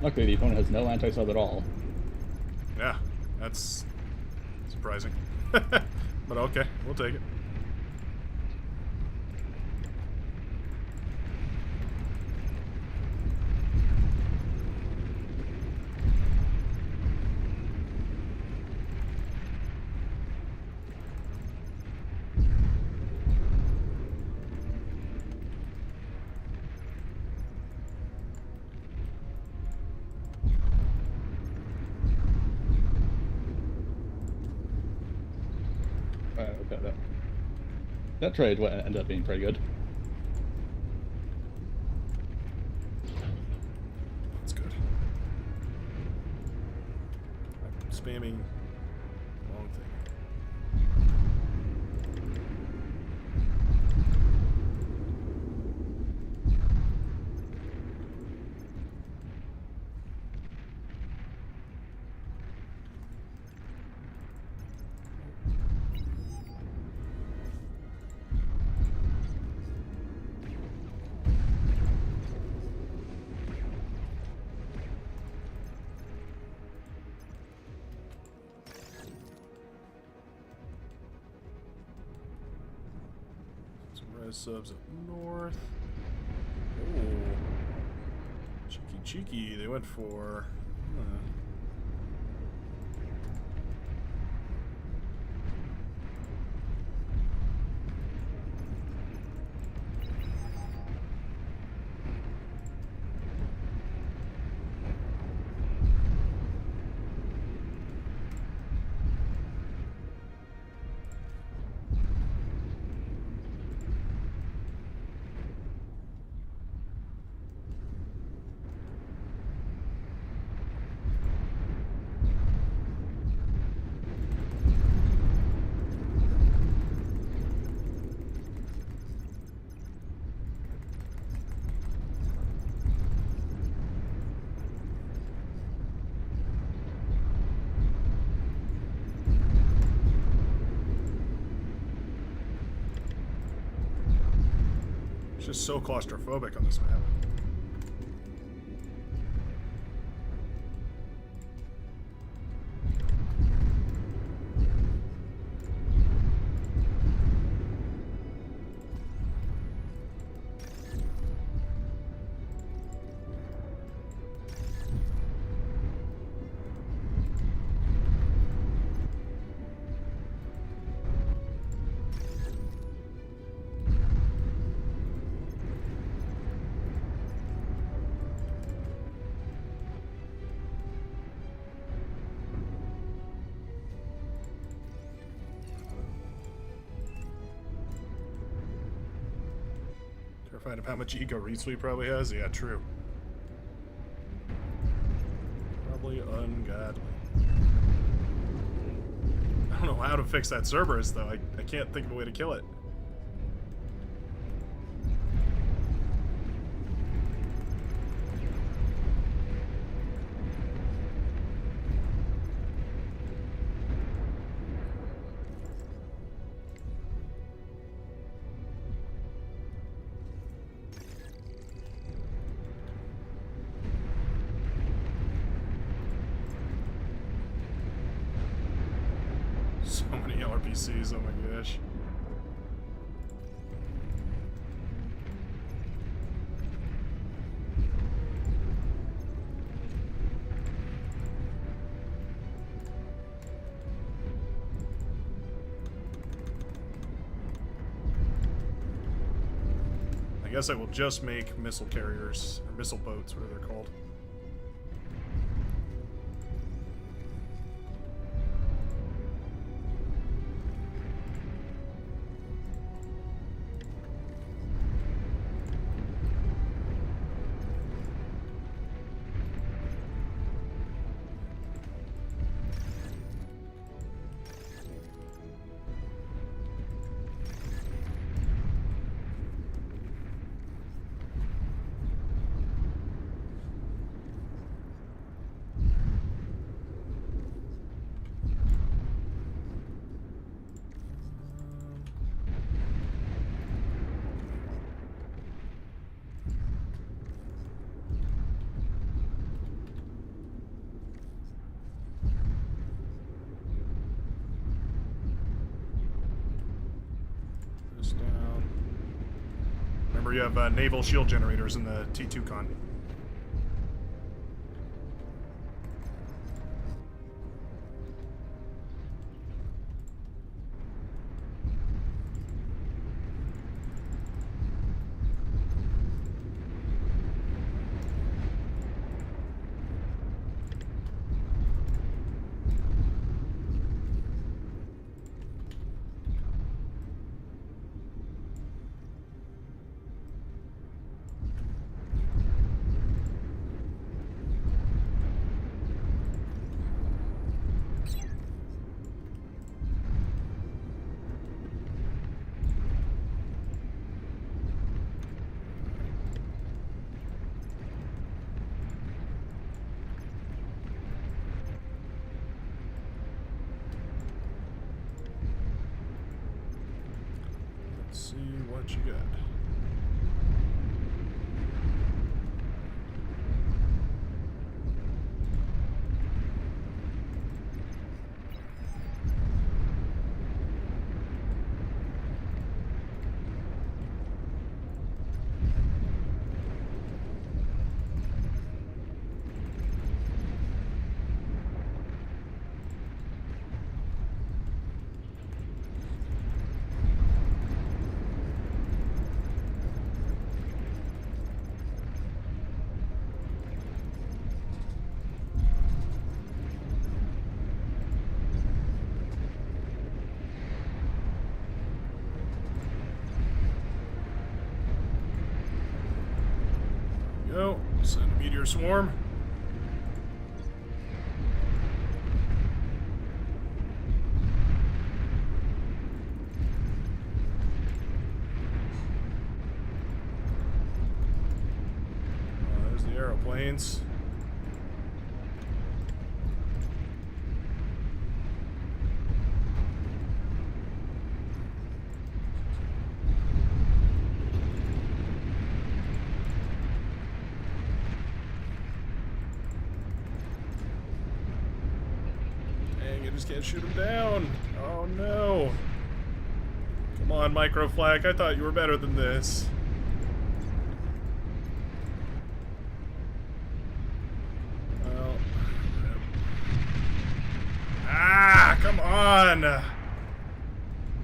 Luckily, the opponent has no anti-sub at all. Yeah, that's surprising. But okay, we'll take it. That trade ended up being pretty good. That's good. I'm spamming the wrong thing. Subs up north. Oh, cheeky. They went for. Just so claustrophobic on this map. Terrified of how much ego Retweet probably has? Yeah, true. Probably ungodly. I don't know how to fix that Cerberus, though. I can't think of a way to kill it. So many RPCs, oh my gosh. I guess I will just make missile carriers, or missile boats, whatever they're called. Down. Remember, you have naval shield generators in the T2 con. what you got? Go. Send a meteor swarm. There's the aeroplanes. I just can't shoot him down. Oh no. Come on, Microflag. I thought you were better than this. Well. Ah, come on.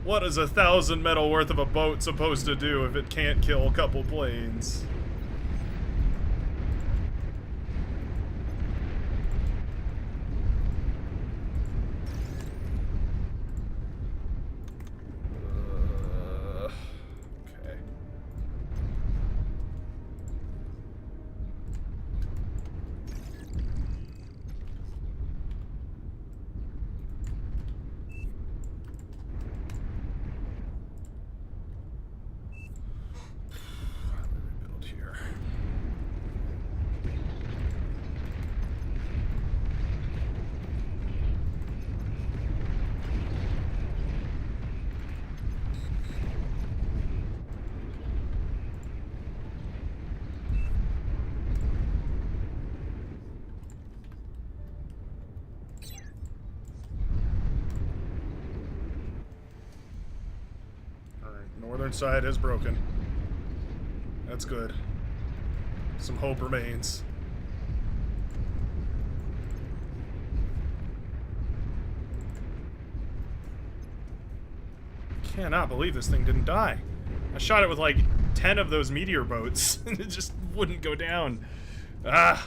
What is 1,000 metal worth of a boat supposed to do if it can't kill a couple planes? Okay. Build here. Northern side is broken. That's good. Some hope remains. Cannot believe this thing didn't die. I shot it with like 10 of those meteor boats and it just wouldn't go down. Ah.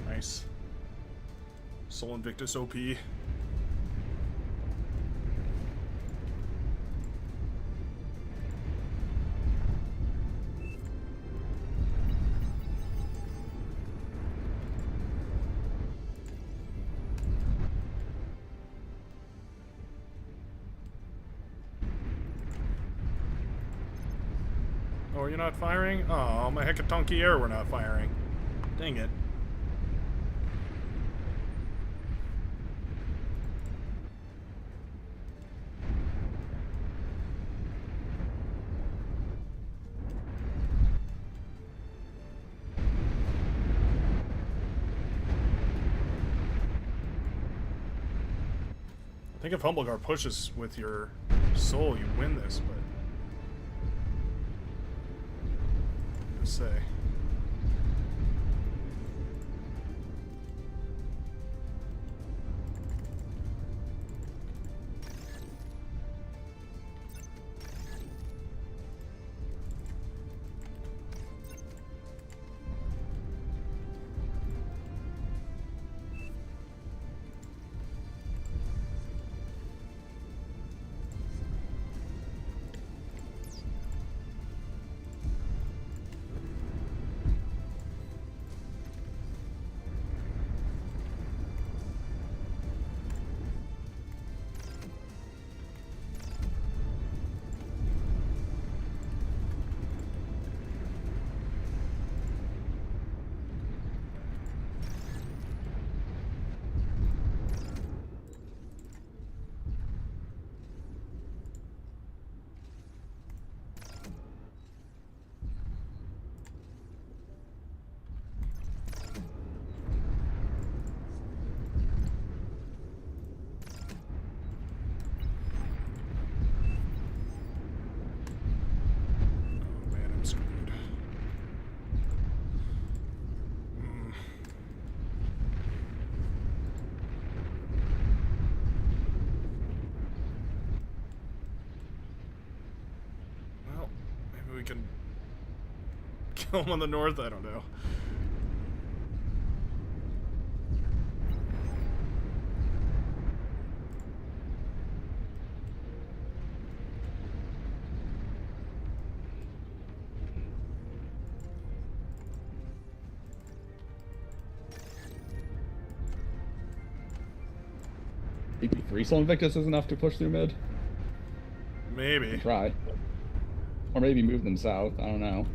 Nice. Sol Invictus OP. Oh, you're not firing? Oh, my Hecatonchi air we're not firing. Dang it. I think if Humblegar pushes with your soul, you win this, but... Let's say. we can kill him on the north. I don't know. Maybe 3 Soul Invictus is enough to push through mid? Maybe. Try. Or maybe move them south, I don't know.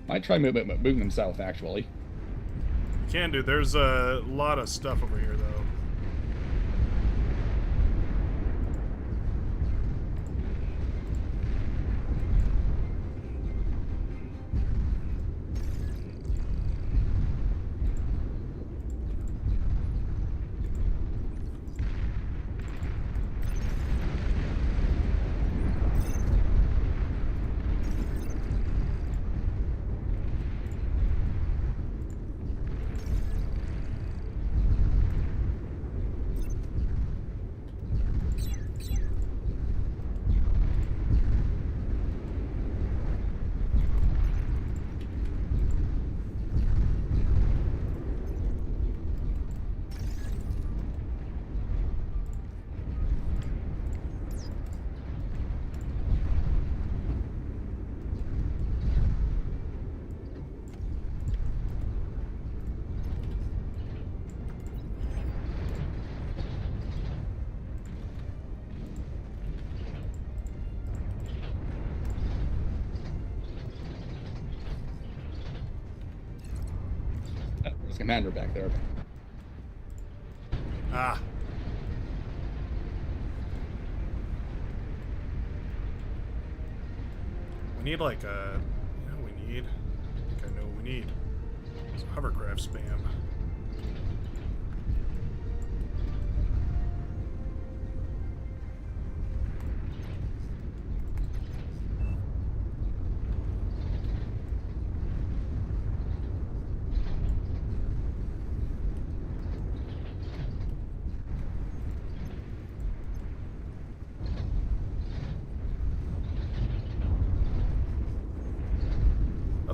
Might try moving them south, actually. You can do. There's a lot of stuff over here, though. There's a commander back there. Ah. We need like a... You know what we need? I think I know what we need. It's hovercraft spam.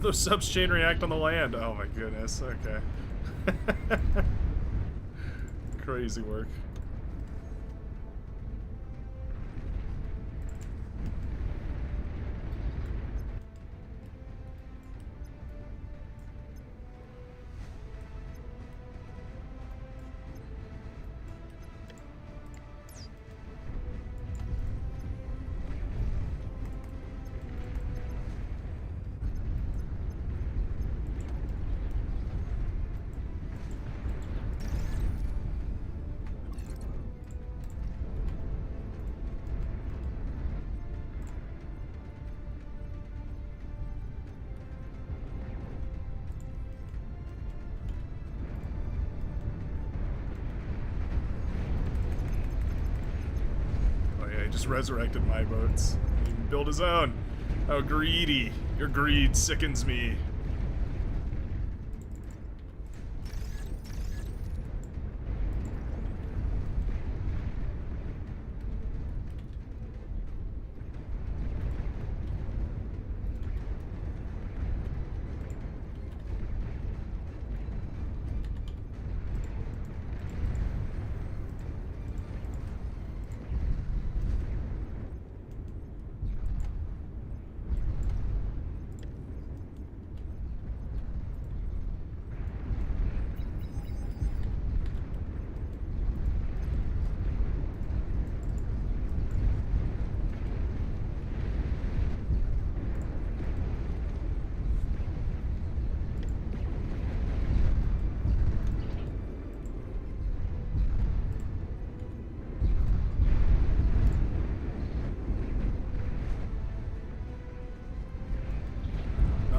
Those subs chain react on the land. Oh my goodness. Okay. Crazy work. Just resurrected my boats. He can build his own. How greedy. Your greed sickens me.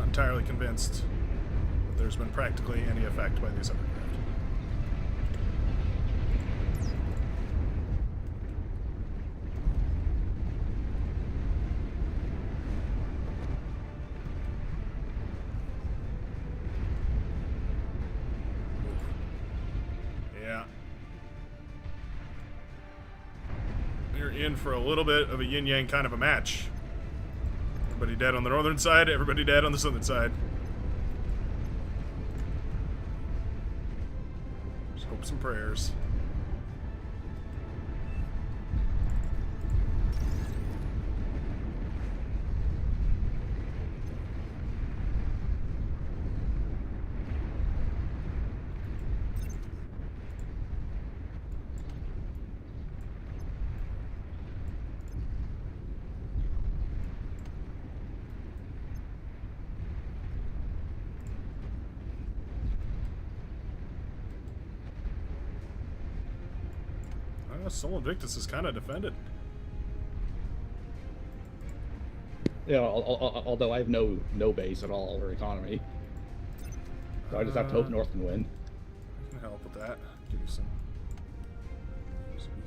Entirely convinced that there's been practically any effect by these hovercraft. We're in for a little bit of a yin-yang kind of a match. Everybody dead on the northern side, everybody dead on the southern side. Just hope some prayers. Sol Invictus is kind of defended. Yeah, although I have no base at all or economy, so I just have to hope North can win. I can help with that. Give you some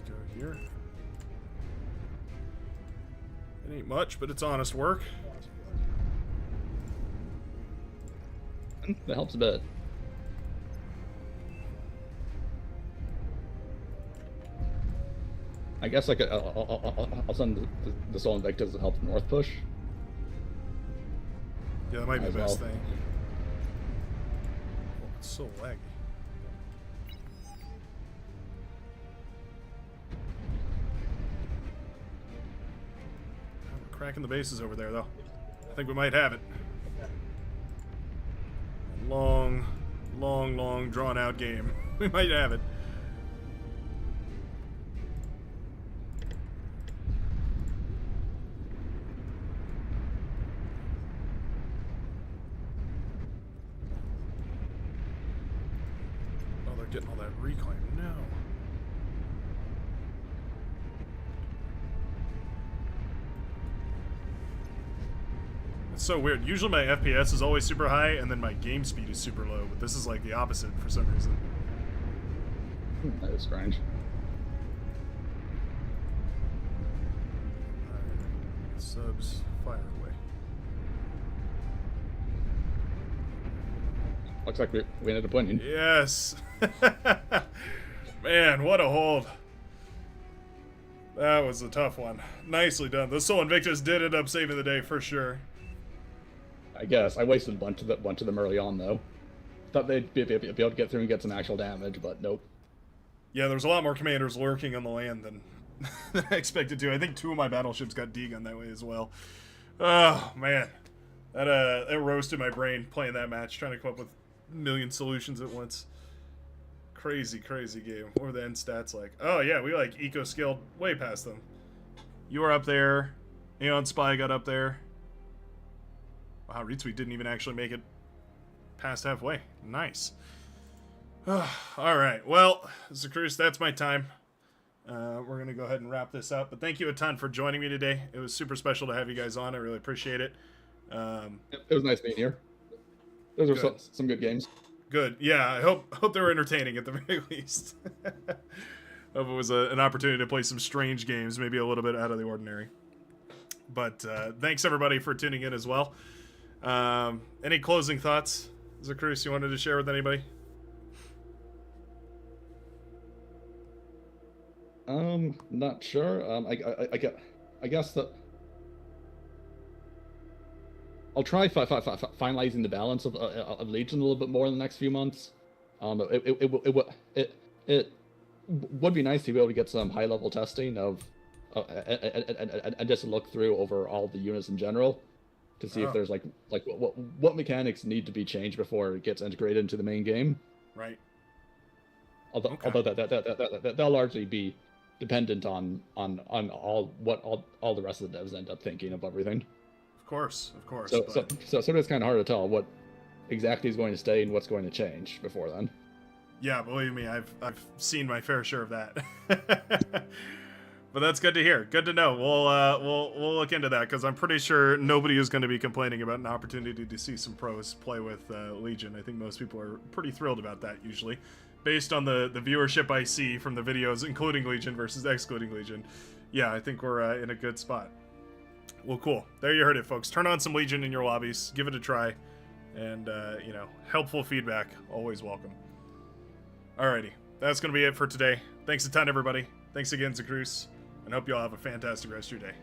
eco here. It ain't much, but it's honest work. That helps a bit. I guess I'll send the Sol Invictus to help the North push. Yeah, that might be the best thing. Oh, it's so laggy. We're cracking the bases over there, though. I think we might have it. Long, drawn-out game. We might have it. Getting all that reclaim now. It's so weird. Usually my FPS is always super high and then my game speed is super low, but this is like the opposite for some reason. That is strange. Alright. Subs, fire away. Looks like we ended up winning. Yes! Man, what a hold. That was a tough one. Nicely done. The Sol Invictus did end up saving the day for sure. I guess. I wasted a bunch of them early on, though. Thought they'd be able to get through and get some actual damage, but nope. Yeah, there was a lot more commanders lurking on the land than, than I expected to. I think 2 of my battleships got D-gunned that way as well. Oh, man. That roasted my brain playing that match, trying to come up with a million solutions at once. Crazy game. What were the end stats like? Oh, yeah, we, like, eco-scaled way past them. You were up there. Aeon Spy got up there. Wow, Retweet didn't even actually make it past halfway. Nice. Alright, well, Zacruz, that's my time. We're going to go ahead and wrap this up. But thank you a ton for joining me today. It was super special to have you guys on. I really appreciate it. It was nice being here. Those were some good games. Good. Yeah, I hope they were entertaining at the very least. Hope it was an opportunity to play some strange games, maybe a little bit out of the ordinary. But thanks everybody for tuning in as well. Any closing thoughts, Zacruz, you wanted to share with anybody? Not sure. I guess that I'll try finalizing the balance of Legion a little bit more in the next few months. It would be nice to be able to get some high level testing of and just look through over all the units in general to see if there's like what mechanics need to be changed before it gets integrated into the main game. Right. Although that'll largely be dependent on all the rest of the devs end up thinking of everything. Of course. So it's kind of hard to tell what exactly is going to stay and what's going to change before then. Yeah, believe me, I've seen my fair share of that. But that's good to hear. Good to know. We'll look into that because I'm pretty sure nobody is going to be complaining about an opportunity to see some pros play with Legion. I think most people are pretty thrilled about that usually, based on the viewership I see from the videos, including Legion versus excluding Legion. Yeah, I think we're in a good spot. Well, cool. There you heard it, folks. Turn on some Legion in your lobbies. Give it a try. And, helpful feedback. Always welcome. Alrighty. That's going to be it for today. Thanks a ton, everybody. Thanks again, Zacruz. and hope you all have a fantastic rest of your day.